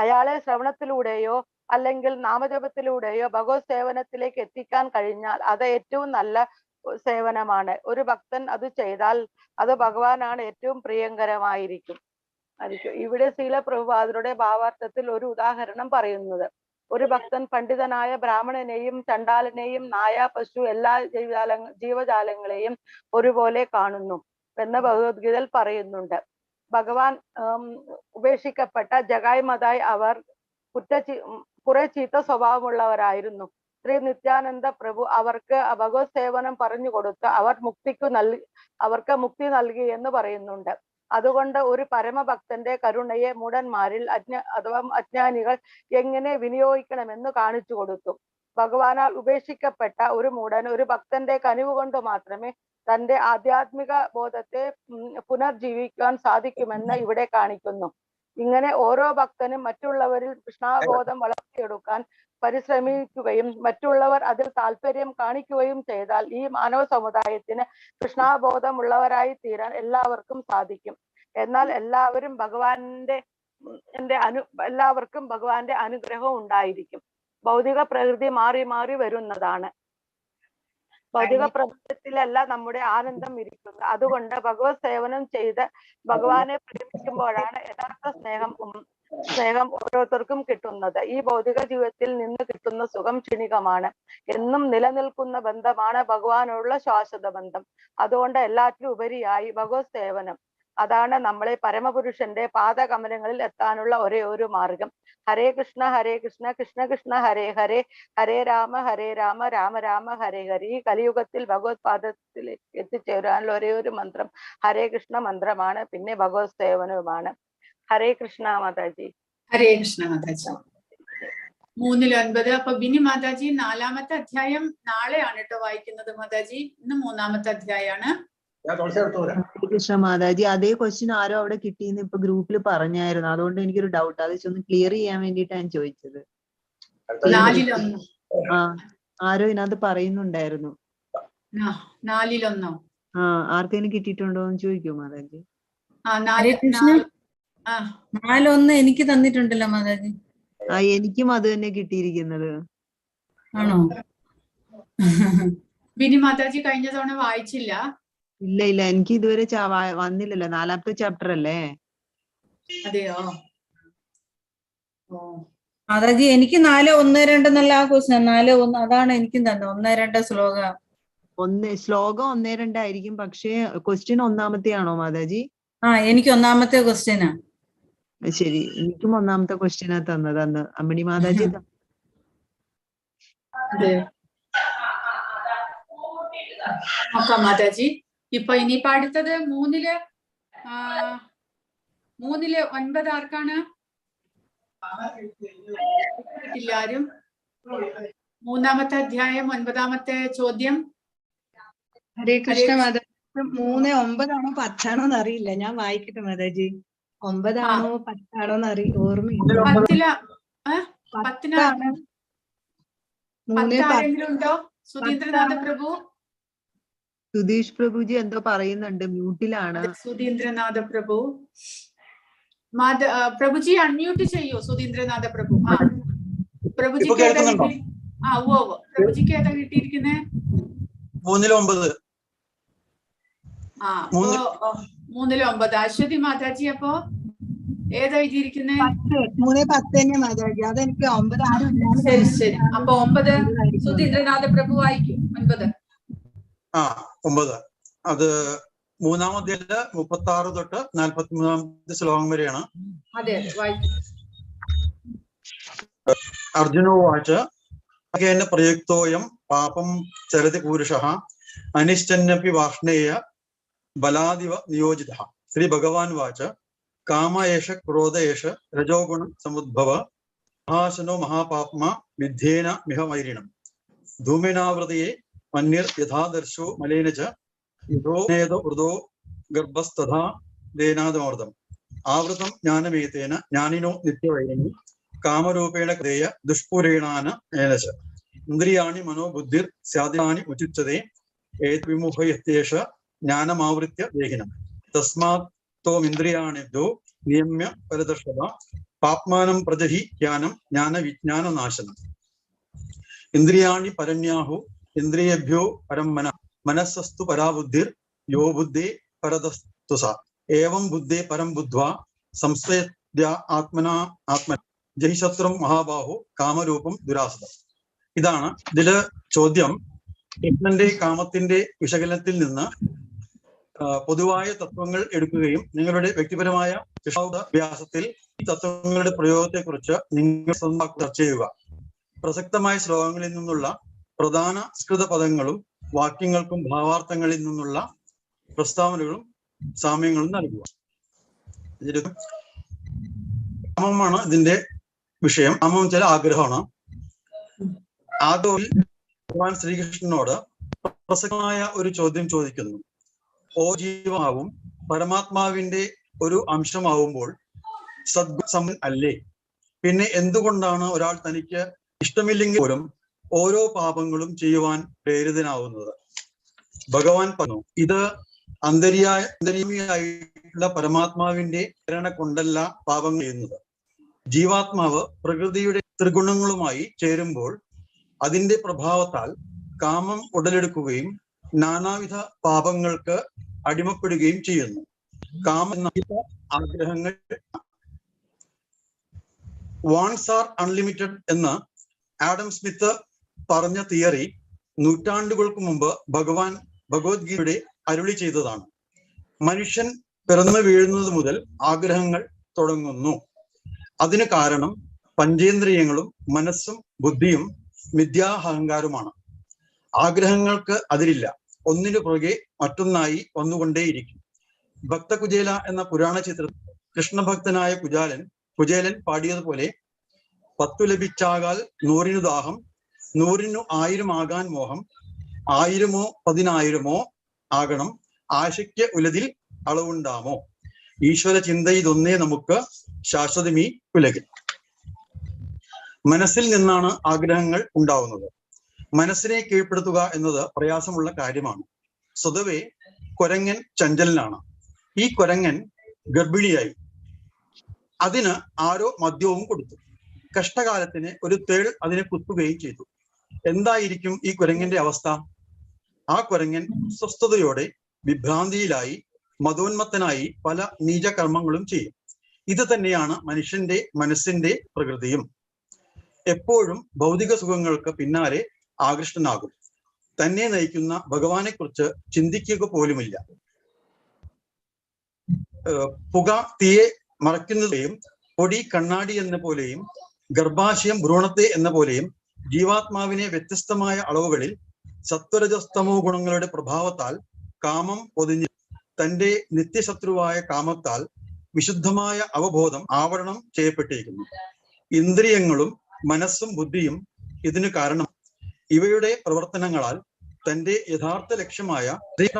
അയാളെ ശ്രവണത്തിലൂടെയോ അല്ലെങ്കിൽ നാമജപത്തിലൂടെയോ ഭഗവത് സേവനത്തിലേക്ക് എത്തിക്കാൻ കഴിഞ്ഞാൽ അത് ഏറ്റവും നല്ല സേവനമാണ്. ഒരു ഭക്തൻ അത് ചെയ്താൽ അത് ഭഗവാനാണ് ഏറ്റവും പ്രിയങ്കരമായിരിക്കും. ഇവിടെ ശ്രീല പ്രഭുപാദരുടെ ഭാവാർത്ഥത്തിൽ ഒരു ഉദാഹരണം പറയുന്നത്, ഒരു ഭക്തൻ പണ്ഡിതനായ ബ്രാഹ്മണനെയും ചണ്ടാലനെയും നായ പശു എല്ലാ ജീവജാലങ്ങളെയും ഒരുപോലെ കാണുന്നു എന്ന് ഭഗവത്ഗീതയിൽ പറയുന്നുണ്ട്. ഭഗവാൻ ഉപേക്ഷിക്കപ്പെട്ട ജഗായ് മതായ് അവർ കുറെ ചീത്ത സ്വഭാവമുള്ളവരായിരുന്നു. ശ്രീ നിത്യാനന്ദ പ്രഭു അവർക്ക് ഭഗവത് സേവനം പറഞ്ഞു കൊടുത്ത് അവർക്ക് മുക്തി നൽകി എന്ന് പറയുന്നുണ്ട്. അതുകൊണ്ട് ഒരു പരമഭക്തന്റെ കരുണയെ മൂഢന്മാരിൽ അഥവാ അജ്ഞാനികൾ എങ്ങനെ വിനിയോഗിക്കണമെന്ന് കാണിച്ചു കൊടുത്തു. ഭഗവാനാൽ ഉപേക്ഷിക്കപ്പെട്ട ഒരു മൂഢൻ ഒരു ഭക്തന്റെ കനിവ് കൊണ്ട് മാത്രമേ തന്റെ ആധ്യാത്മിക ബോധത്തെ പുനർജീവിക്കാൻ സാധിക്കുമെന്ന് ഇവിടെ കാണിക്കുന്നു. ഇങ്ങനെ ഓരോ ഭക്തനും മറ്റുള്ളവരിൽ കൃഷ്ണാബോധം വളർത്തിയെടുക്കാൻ പരിശ്രമിക്കുകയും മറ്റുള്ളവർ അതിൽ താല്പര്യം കാണിക്കുകയും ചെയ്താൽ ഈ മാനവ സമുദായത്തിന് കൃഷ്ണാബോധമുള്ളവരായി തീരാൻ എല്ലാവർക്കും സാധിക്കും. എന്നാൽ എല്ലാവർക്കും ഭഗവാന്റെ അനുഗ്രഹം ഉണ്ടായിരിക്കും. ഭൗതിക പ്രകൃതി മാറി മാറി വരുന്നതാണ്. ഭൗതിക പ്രപഞ്ചത്തിലല്ല നമ്മുടെ ആനന്ദം ഇരിക്കുന്നത്. അതുകൊണ്ട് ഭഗവത് സേവനം ചെയ്ത് ഭഗവാനെ പ്രേമിക്കുമ്പോഴാണ് യഥാർത്ഥ സ്നേഹം ഓരോരുത്തർക്കും കിട്ടുന്നത്. ഈ ഭൗതിക ജീവിതത്തിൽ നിന്ന് കിട്ടുന്ന സുഖം ക്ഷണികമാണ്. എന്നും നിലനിൽക്കുന്ന ബന്ധമാണ് ഭഗവാനോടുള്ള ശാശ്വത ബന്ധം. അതുകൊണ്ട് എല്ലാറ്റിലും ഉപരിയായി ഭഗവത് സേവനം, അതാണ് നമ്മളെ പരമപുരുഷന്റെ പാദകമലങ്ങളിൽ എത്താനുള്ള ഒരേ ഒരു മാർഗം. ഹരേ കൃഷ്ണ കൃഷ്ണ കൃഷ്ണ ഹരേ ഹരേ, ഹരേ രാമ രാമ രാമ ഹരേ ഹരേ. ഈ കലിയുഗത്തിൽ ഭഗവത് പാദത്തിലേക്ക് എത്തിച്ചേരാനുള്ള ഒരേ ഒരു മന്ത്രം ഹരേ കൃഷ്ണ മന്ത്രമാണ്. പിന്നെ ഭഗവത് സേവനവുമാണ്. ഹരേ കൃഷ്ണ മാതാജി. ഹരേ കൃഷ്ണ മാതാജി. 3-9. അപ്പൊ ബിനി മാതാജി 4-ാമത്തെ അധ്യായം നാളെയാണ് കേട്ടോ വായിക്കുന്നത് മാതാജി. ഇന്ന് 3-ാമത്തെ അധ്യായമാണ്. കൃഷ്ണ മാതാജി, അതേ ക്വസ്റ്റ്യൻ ആരോ അവിടെ കിട്ടിയെന്ന് ഇപ്പൊ ഗ്രൂപ്പിൽ പറഞ്ഞായിരുന്നു. അതുകൊണ്ട് എനിക്കൊരു ഡൗട്ട്, അത് ഒന്ന് ക്ലിയർ ചെയ്യാൻ വേണ്ടിയിട്ടാണ് ചോദിച്ചത്. 4-1. ആരോ ഇതിനകത്ത് പറയുന്നുണ്ടായിരുന്നു. 4-1. ആർക്കെങ്കിലും കിട്ടിയിട്ടുണ്ടോ എന്ന് ചോദിക്കോ മാതാജി? 4-1 എനിക്ക് തന്നിട്ടുണ്ടല്ലോ മാതാജി. എനിക്കും അത് തന്നെ കിട്ടിയിരിക്കുന്നത്. ആണോ? ബിനി മാതാജി കഴിഞ്ഞ തവണ വായിച്ചില്ല. ഇല്ല, എനിക്ക് ഇതുവരെ വന്നില്ലല്ലോ. 4-ാമത്തെ ചാപ്റ്റർ അല്ലേ? അതെയോ? മാതാജി എനിക്ക് 4-1-2 എന്നുള്ള ആ ക്വസ്റ്റ്യൻ 4-1 അതാണ് എനിക്കും തന്നെ. 1-2 ശ്ലോകം 1-2 ആയിരിക്കും. പക്ഷേ ക്വസ്റ്റ്യൻ 1-ാമത്തെ ആണോ മാതാജി? എനിക്ക് 1-ാമത്തെ ക്വസ്റ്റ്യനാ. ശരി, എനിക്കും 1-ാമത്തെ ക്വസ്റ്റ്യനാ തന്നത് അന്ന് അമ്മിണി മാതാജി. നോക്കാം മാതാജി. ഇപ്പൊ ഇനിയിപ്പോ അടുത്തത് 3-9 ആർക്കാണ്? എല്ലാരും 3-ാമത്തെ അധ്യായം 9-ാമത്തെ ചോദ്യം. ഹരേ കൃഷ്ണ മാതാജി. 3-9 ആണോ 10 ആണോന്ന് അറിയില്ല. ഞാൻ വായിക്കട്ടെ മാതാജി. 9 ആണോ 10 ആണോന്ന് ഓർമ്മയില്ല. 10 ആരെങ്കിലും ഉണ്ടോ? സുധീന്ദ്രനാഥ പ്രഭു. സുധീഷ് പ്രഭുജി എന്തോ പറയുന്നുണ്ട്, മ്യൂട്ടിലാണ്. സുധീന്ദ്രനാഥ പ്രഭു. പ്രഭുജി അൺമ്യൂട്ട് ചെയ്യൂ. സുധീന്ദ്രനാഥ പ്രഭു. പ്രഭുജിക്ക് പ്രഭുജിക്ക് ഏതാ കിട്ടിയിരിക്കുന്നേ? 3-9. 3-9. അശ്വതി മാതാജി അപ്പോ ഏതാ എഴുതിയിരിക്കുന്നേ? 3-10 തന്നെ മാതാജി. അതെനിക്ക് 9 ആരും. ശരി. അപ്പൊ 9 സുധീന്ദ്രനാഥ പ്രഭു വായിക്കും. 9. 9. അത് 3-ാം അധ്യായത്തില് 36 തൊട്ട് 43-ാമത്തെ ശ്ലോകം വരെയാണ്. അതെ, വായിക്കും. അർജുനോവാച അഖേന പ്രയുക്തോയം പാപം ചരതി പൂരുഷഃ അനിശ്ചന്നപി വാർഷ്ണേയ ബലാദിവ നിയോജിതഃ. ശ്രീ ഭഗവാൻ വാച കാമ ഏഷ ക്രോധ ഏഷ രജോഗുണ സമുദ്ഭവ മഹാശനോ മഹാപാപ്മ വിദ്യേന മിഹ വൈരിണം ധൂമേനാവൃതയെ മന്യർ യഥാദർശോ മലേന ച യഥോ വൃതോ ഗർഭസ്തഥാ ദേനാദമർദ്ദം ആവൃതം ജ്ഞാനമേതേന ജ്ഞാനിനോ നിത്യവൈരിണി കാമരൂപേണ ക്രിയ ദുഷ്പുരേണാന ഏനച ഇന്ദ്രിയാണി മനോബുദ്ധിർ സ്യാദിനാനി ഉചിച്യതേ ഏതവിമുഹയത്യേഷ ജ്ഞാനമാവൃത്യ ദേഹിനം തസ്മാത് തോമിന്ദ്രിയാണിദ്യോ നിയമ്യ പരദർശത പാപ്മാനം പ്രജഹി ജ്ഞാനം ജ്ഞാനവിജ്ഞാനനാശനം. ഇന്ദ്രിയാണി പരന്യാഹു ഇന്ദ്രിയേഭ്യോ പരം മനസ്സസ്തു പരാബുദ്ധിർ യോ ബുദ്ധേ പരതസ്തുസ ഏവം ബുദ്ധേ പരം ബുദ്ധ്വാ സംസ്ഥയ ആത്മനാ ആത്മന ജഹിശത്രം മഹാബാഹു കാമരൂപം ദുരാസതം. ഇതാണ് ഇതില് ചോദ്യം. കൃഷ്ണന്റെ കാമത്തിന്റെ വിശകലനത്തിൽ നിന്ന് പൊതുവായ തത്വങ്ങൾ എടുക്കുകയും നിങ്ങളുടെ വ്യക്തിപരമായ അഭ്യാസത്തിൽ ഈ തത്വങ്ങളുടെ പ്രയോഗത്തെക്കുറിച്ച് നിങ്ങൾ സ്വന്തമാക്കി ചർച്ച ചെയ്യുക. പ്രസക്തമായ ശ്ലോകങ്ങളിൽ നിന്നുള്ള പ്രധാന സംസ്കൃത പദങ്ങളും വാക്യങ്ങൾക്കും ഭാവാർത്ഥങ്ങളിൽ നിന്നുള്ള പ്രസ്താവനകളും സാമ്യങ്ങളും നൽകുക. കാമമാണ് ഇതിന്റെ വിഷയം. കാമം ചില ആഗ്രഹമാണ്. ആദോയിൽ ഭഗവാൻ ശ്രീകൃഷ്ണനോട് പ്രസക്തമായ ഒരു ചോദ്യം ചോദിക്കുന്നു. ഓ ജീവമാവും പരമാത്മാവിന്റെ ഒരു അംശമാവുമ്പോൾ സദ്ഗുണ അല്ലേ? പിന്നെ എന്തുകൊണ്ടാണ് ഒരാൾ തനിക്ക് ഇഷ്ടമില്ലെങ്കിൽ പോലും ഓരോ പാപങ്ങളും ചെയ്യുവാൻ പ്രേരിതനാവുന്നത്? ഭഗവാൻ പറഞ്ഞു, ഇത് അന്തര്യാമിയായിട്ടുള്ള പരമാത്മാവിന്റെ പ്രേരണ കൊണ്ടല്ല പാപങ്ങൾ ചെയ്യുന്നത്. ജീവാത്മാവ് പ്രകൃതിയുടെ ത്രിഗുണങ്ങളുമായി ചേരുമ്പോൾ അതിന്റെ പ്രഭാവത്താൽ കാമം ഉടലെടുക്കുകയും നാനാവിധ പാപങ്ങൾക്ക് അടിമപ്പെടുകയും ചെയ്യുന്നു. കാമ ആഗ്രഹങ്ങൾ വാൺസ് ആർ അൺലിമിറ്റഡ് എന്ന് ആഡം സ്മിത്ത് പറഞ്ഞ തിയറി നൂറ്റാണ്ടുകൾക്ക് മുമ്പ് ഭഗവത്ഗീതയുടെ അരുളി ചെയ്തതാണ്. മനുഷ്യൻ പിറന്നു വീഴുന്നത് മുതൽ ആഗ്രഹങ്ങൾ തുടങ്ങുന്നു. അതിന് കാരണം പഞ്ചേന്ദ്രിയങ്ങളും മനസ്സും ബുദ്ധിയും മിഥ്യാഹങ്കാരവുമാണ്. ആഗ്രഹങ്ങൾക്ക് അതിരില്ല. ഒന്നിനു പുറകെ മറ്റൊന്നായി വന്നുകൊണ്ടേയിരിക്കും. ഭക്തകുചേല എന്ന പുരാണ ചിത്രത്തിൽ കൃഷ്ണഭക്തനായ കുചേലൻ പാടിയതുപോലെ 10 ലഭിച്ചാകാൽ 100 ദാഹം, 100 1000 ആകാൻ മോഹം, 1000 10,000 ആകണം, ആശയ്ക്ക് ഉലതിൽ അളവുണ്ടാമോ, ഈശ്വര ചിന്ത ഇതൊന്നേ നമുക്ക് ശാശ്വതമീ ഉലകിൽ. മനസ്സിൽ നിന്നാണ് ആഗ്രഹങ്ങൾ ഉണ്ടാവുന്നത്. മനസ്സിനെ കീഴ്പ്പെടുത്തുക എന്നത് പ്രയാസമുള്ള കാര്യമാണ്. സ്വതവേ കുരങ്ങൻ ചഞ്ചലനാണ്. ഈ കുരങ്ങൻ ഗർഭിണിയായി. അതിന് ആരോ മദ്യവും കൊടുത്തു. കഷ്ടകാലത്തിന് ഒരു തേൾ അതിനെ കുത്തുകയും ചെയ്തു. എന്തായിരിക്കും ഈ കുരങ്ങന്റെ അവസ്ഥ? ആ കുരങ്ങൻ സ്വസ്ഥതയോടെ വിഭ്രാന്തിയിലായി മതോന്മത്തനായി പല നീചകർമ്മങ്ങളും ചെയ്യും. ഇത് തന്നെയാണ് മനുഷ്യന്റെ മനസ്സിന്റെ പ്രകൃതിയും. എപ്പോഴും ഭൗതിക സുഖങ്ങൾക്ക് പിന്നാലെ ആകൃഷ്ടനാകും. തന്നെ നയിക്കുന്ന ഭഗവാനെ കുറിച്ച് ചിന്തിക്കുക പോലുമില്ല. പുക തീയെ മറയ്ക്കുന്നതെയും പൊടി കണ്ണാടി എന്ന പോലെയും ഗർഭാശയം ഭ്രൂണത്തെ എന്ന പോലെയും ജീവാത്മാവിനെ വ്യത്യസ്തമായ അളവുകളിൽ സത്വരജസ്തമോ ഗുണങ്ങളുടെ പ്രഭാവത്താൽ കാമം പൊതിഞ്ഞ് തന്റെ നിത്യശത്രുവായ കാമത്താൽ വിശുദ്ധമായ അവബോധം ആവരണം ചെയ്യപ്പെട്ടിരിക്കുന്നു. ഇന്ദ്രിയങ്ങളും മനസ്സും ബുദ്ധിയും ഇതിന് കാരണം. ഇവയുടെ പ്രവർത്തനങ്ങളാൽ തന്റെ യഥാർത്ഥ ലക്ഷ്യമായ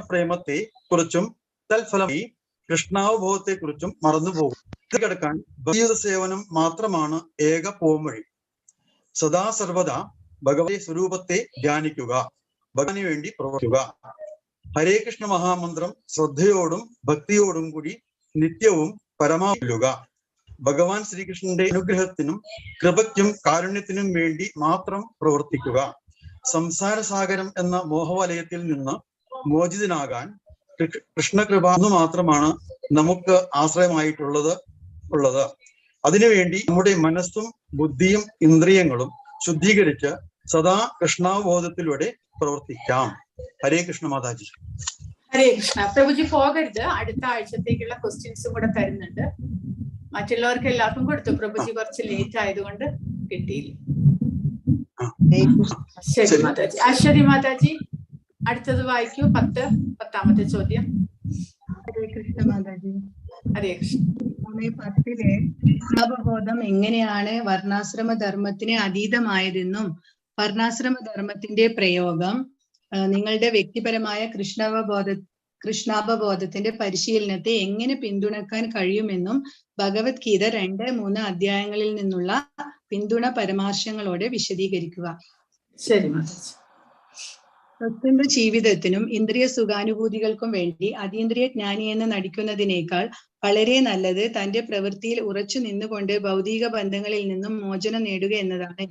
പ്രേമത്തെ കുറിച്ചും തൽഫലമായി കൃഷ്ണാവബോധത്തെ കുറിച്ചും മറന്നുപോകും. കിടക്കാൻ ഭഗവത് സേവനം മാത്രമാണ് ഏക പോംവഴി. സദാ സർവദാ ഭഗവതി സ്വരൂപത്തെ ധ്യാനിക്കുക, ഭഗവാന് വേണ്ടി പ്രവർത്തിക്കുക. ഹരേ കൃഷ്ണ മഹാമന്ത്രം ശ്രദ്ധയോടും ഭക്തിയോടും കൂടി നിത്യവും പരമാവല്ലുക. ഭഗവാൻ ശ്രീകൃഷ്ണന്റെ അനുഗ്രഹത്തിനും കൃപയ്ക്കും കാരുണ്യത്തിനും വേണ്ടി മാത്രം പ്രവർത്തിക്കുക. സംസാരസാഗരം എന്ന മോഹവലയത്തിൽ നിന്ന് മോചിതനാകാൻ കൃഷ്ണകൃപ മാത്രമാണ് നമുക്ക് ആശ്രയമായിട്ടുള്ളത്. അതിനുവേണ്ടി നമ്മുടെ മനസ്സും ബുദ്ധിയും ഇന്ദ്രിയങ്ങളും ശുദ്ധീകരിച്ച് സദാ കൃഷ്ണാവബോധത്തിലൂടെ പ്രവർത്തിക്കാം. ഹരേ കൃഷ്ണ മാതാജി. ഹരേ കൃഷ്ണ. പ്രഭുജി പോകരുത്, അടുത്ത ആഴ്ചത്തേക്കുള്ള ക്വസ്റ്റ്യൻസും കൂടെ തരുന്നുണ്ട്. മറ്റുള്ളവർക്ക് എല്ലാവർക്കും കൊടുത്തു. പ്രഭുജി കുറച്ച് ലേറ്റ് ആയതുകൊണ്ട് കിട്ടിയില്ല. ശരി മാതാജി. അശ്വതി മാതാജി അടുത്തത് വായിക്കൂ. 10ാമത്തെ ചോദ്യം. ഹരേ കൃഷ്ണ മാതാജി. ഹരേ കൃഷ്ണ. 10ലെ കൃഷ്ണാവബോധം എങ്ങനെയാണ് വർണ്ണാശ്രമ ധർമ്മത്തിന് അതീതമായതെന്നും വർണ്ണാശ്രമ ധർമ്മത്തിന്റെ പ്രയോഗം നിങ്ങളുടെ വ്യക്തിപരമായ കൃഷ്ണാവബോധത്തിന്റെ പരിശീലനത്തെ എങ്ങനെ പിന്തുണക്കാൻ കഴിയുമെന്നും ഭഗവത്ഗീത 2-3 അധ്യായങ്ങളിൽ നിന്നുള്ള പിന്തുണ പരാമർശങ്ങളോടെ വിശദീകരിക്കുക. ശരി മാതാജി. സ്വതന്ത്ര ജീവിതത്തിനും ഇന്ദ്രിയ സുഖാനുഭൂതികൾക്കും വേണ്ടി അതീന്ദ്രിയ ജ്ഞാനി എന്ന് നടിക്കുന്നതിനേക്കാൾ വളരെ നല്ലത് തന്റെ പ്രവൃത്തിയിൽ ഉറച്ചു നിന്നുകൊണ്ട് ഭൗതിക ബന്ധങ്ങളിൽ നിന്നും മോചനം നേടുക എന്നതാണ്.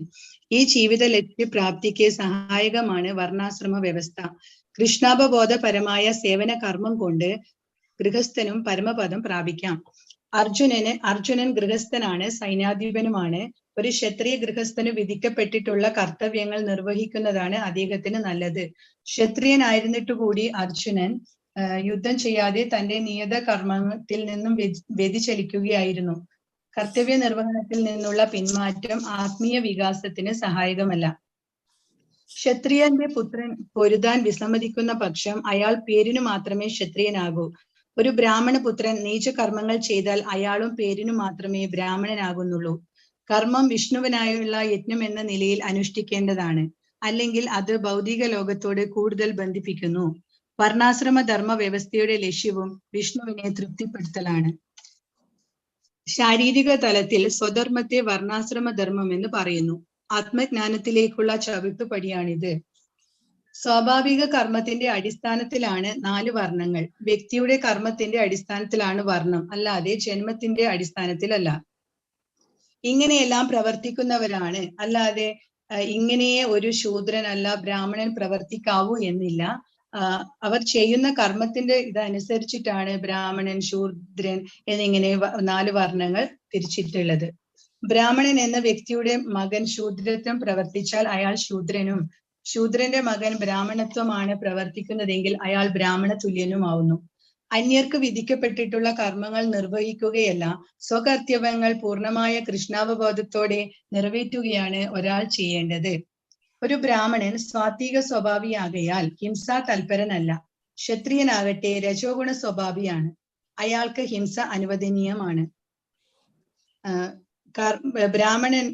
ഈ ജീവിത ലക്ഷ്യപ്രാപ്തിക്ക് സഹായകമാണ് വർണ്ണാശ്രമ വ്യവസ്ഥ. കൃഷ്ണാവബോധപരമായ സേവന കർമ്മം കൊണ്ട് ഗൃഹസ്ഥനും പരമപദം പ്രാപിക്കാം. അർജുനൻ ഗൃഹസ്ഥനാണ്, സൈന്യാധിപനുമാണ്. ഒരു ക്ഷത്രിയ ഗൃഹസ്ഥന് വിധിക്കപ്പെട്ടിട്ടുള്ള കർത്തവ്യങ്ങൾ നിർവഹിക്കുന്നതാണ് അദ്ദേഹത്തിന് നല്ലത്. ക്ഷത്രിയനായിരുന്നിട്ട് കൂടി അർജുനൻ യുദ്ധം ചെയ്യാതെ തന്റെ നിയത കർമ്മത്തിൽ നിന്നും വ്യതിചലിക്കുകയായിരുന്നു. കർത്തവ്യ നിർവഹണത്തിൽ നിന്നുള്ള പിന്മാറ്റം ആത്മീയ വികാസത്തിന് സഹായകമല്ല. ക്ഷത്രിയന്റെ പുത്രൻ പൊരുതാൻ വിസമ്മതിക്കുന്ന പക്ഷം അയാൾ പേരിനു മാത്രമേ ക്ഷത്രിയനാകൂ. ഒരു ബ്രാഹ്മണ പുത്രൻ നീച കർമ്മങ്ങൾ ചെയ്താൽ അയാളും പേരിനു മാത്രമേ ബ്രാഹ്മണനാകുന്നുള്ളൂ. കർമ്മം വിഷ്ണുവിനായുള്ള യജ്ഞം എന്ന നിലയിൽ അനുഷ്ഠിക്കേണ്ടതാണ്, അല്ലെങ്കിൽ അത് ഭൗതിക ലോകത്തോട് കൂടുതൽ ബന്ധിപ്പിക്കുന്നു. വർണ്ണാശ്രമ ധർമ്മ വ്യവസ്ഥയുടെ ലക്ഷ്യവും വിഷ്ണുവിനെ തൃപ്തിപ്പെടുത്തലാണ്. ശാരീരിക തലത്തിൽ സ്വധർമ്മത്തെ വർണ്ണാശ്രമ ധർമ്മം എന്ന് പറയുന്നു. ആത്മജ്ഞാനത്തിലേക്കുള്ള ചവിട്ടുപടിയാണിത്. സ്വാഭാവിക കർമ്മത്തിന്റെ അടിസ്ഥാനത്തിലാണ് 4 വർണ്ണങ്ങൾ. വ്യക്തിയുടെ കർമ്മത്തിന്റെ അടിസ്ഥാനത്തിലാണ് വർണ്ണം, അല്ലാതെ ജന്മത്തിന്റെ അടിസ്ഥാനത്തിലല്ല. ഇങ്ങനെയെല്ലാം പ്രവർത്തിക്കുന്നവരാണ്, അല്ലാതെ ഇങ്ങനെയേ ഒരു ശൂദ്രനല്ല ബ്രാഹ്മണൻ പ്രവർത്തിക്കാവൂ എന്നില്ല. അവർ ചെയ്യുന്ന കർമ്മത്തിന്റെ ഇതനുസരിച്ചിട്ടാണ് ബ്രാഹ്മണൻ, ശൂദ്രൻ എന്നിങ്ങനെ 4 വർണ്ണങ്ങൾ തിരിച്ചിട്ടുള്ളത്. ബ്രാഹ്മണൻ എന്ന വ്യക്തിയുടെ മകൻ ശൂദ്രത്വം പ്രവർത്തിച്ചാൽ അയാൾ ശൂദ്രനും, ശൂദ്രന്റെ മകൻ ബ്രാഹ്മണത്വമാണ് പ്രവർത്തിക്കുന്നതെങ്കിൽ അയാൾ ബ്രാഹ്മണ തുല്യനുമാവുന്നു. അന്യർക്ക് വിധിക്കപ്പെട്ടിട്ടുള്ള കർമ്മങ്ങൾ നിർവഹിക്കുകയല്ല, സ്വകർത്തവ്യങ്ങൾ പൂർണ്ണമായ കൃഷ്ണാവബോധത്തോടെ നിറവേറ്റുകയാണ് ഒരാൾ ചെയ്യേണ്ടത്. ഒരു ബ്രാഹ്മണൻ സ്വാത്വിക സ്വഭാവിയാകയാൽ ഹിംസാ തൽപരനല്ല. ക്ഷത്രിയനാകട്ടെ രജോഗുണ സ്വഭാവിയാണ്, അയാൾക്ക് ഹിംസ അനുവദനീയമാണ്. ബ്രാഹ്മണൻ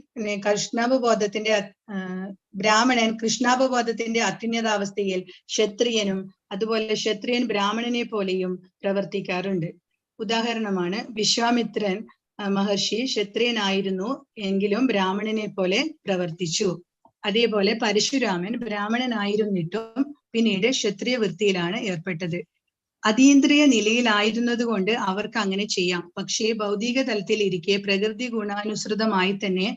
കൃഷ്ണാവബോധത്തിന്റെ അത്യുന്നതാവസ്ഥയിൽ ക്ഷത്രിയനും അതുപോലെ ക്ഷത്രിയൻ ബ്രാഹ്മണനെ പോലെയും പ്രവർത്തിക്കാറുണ്ട്. ഉദാഹരണമാണ്, വിശ്വാമിത്രൻ മഹർഷി ക്ഷത്രിയനായിരുന്നു എങ്കിലും ബ്രാഹ്മണനെ പോലെ പ്രവർത്തിച്ചു. അതേപോലെ പരശുരാമൻ ബ്രാഹ്മണനായിരുന്നിട്ടും പിന്നീട് ക്ഷത്രിയ വൃത്തിയിലാണ് ഏർപ്പെട്ടത്. അതീന്ദ്രിയ നിലയിലായിരുന്നത് കൊണ്ട് അവർക്ക് അങ്ങനെ ചെയ്യാം. പക്ഷേ ഭൗതിക തലത്തിൽ ഇരിക്കെ പ്രകൃതി ഗുണാനുസൃതമായി തന്നെ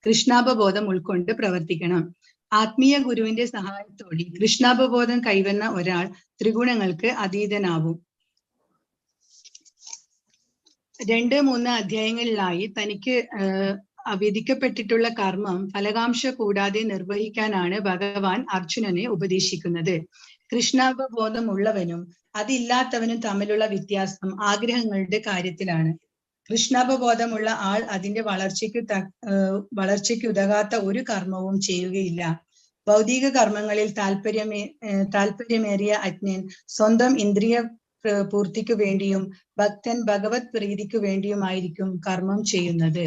കൃഷ്ണാവബോധം ഉൾക്കൊണ്ട് പ്രവർത്തിക്കണം. ആത്മീയ ഗുരുവിന്റെ സഹായത്തോടെ കൃഷ്ണാവബോധം കൈവന്ന ഒരാൾ ത്രിഗുണങ്ങൾക്ക് അതീതനാവും. 2-3 അധ്യായങ്ങളിലായി തനിക്ക് വിധിക്കപ്പെട്ടിട്ടുള്ള കർമ്മം ഫലകാംക്ഷ കൂടാതെ നിർവഹിക്കാനാണ് ഭഗവാൻ അർജുനനെ ഉപദേശിക്കുന്നത്. കൃഷ്ണാവബോധം ഉള്ളവനും അതില്ലാത്തവനും തമ്മിലുള്ള വ്യത്യാസം ആഗ്രഹങ്ങളുടെ കാര്യത്തിലാണ്. കൃഷ്ണാവബോധമുള്ള ആൾ അതിന്റെ വളർച്ചയ്ക്ക് ഉതകാത്ത ഒരു കർമ്മവും ചെയ്യുകയില്ല. ഭൗതിക കർമ്മങ്ങളിൽ താല്പര്യമേറിയ അജ്ഞൻ സ്വന്തം ഇന്ദ്രിയ പൂർത്തിക്കു വേണ്ടിയും ഭക്തൻ ഭഗവത് പ്രീതിക്കു വേണ്ടിയുമായിരിക്കും കർമ്മം ചെയ്യുന്നത്.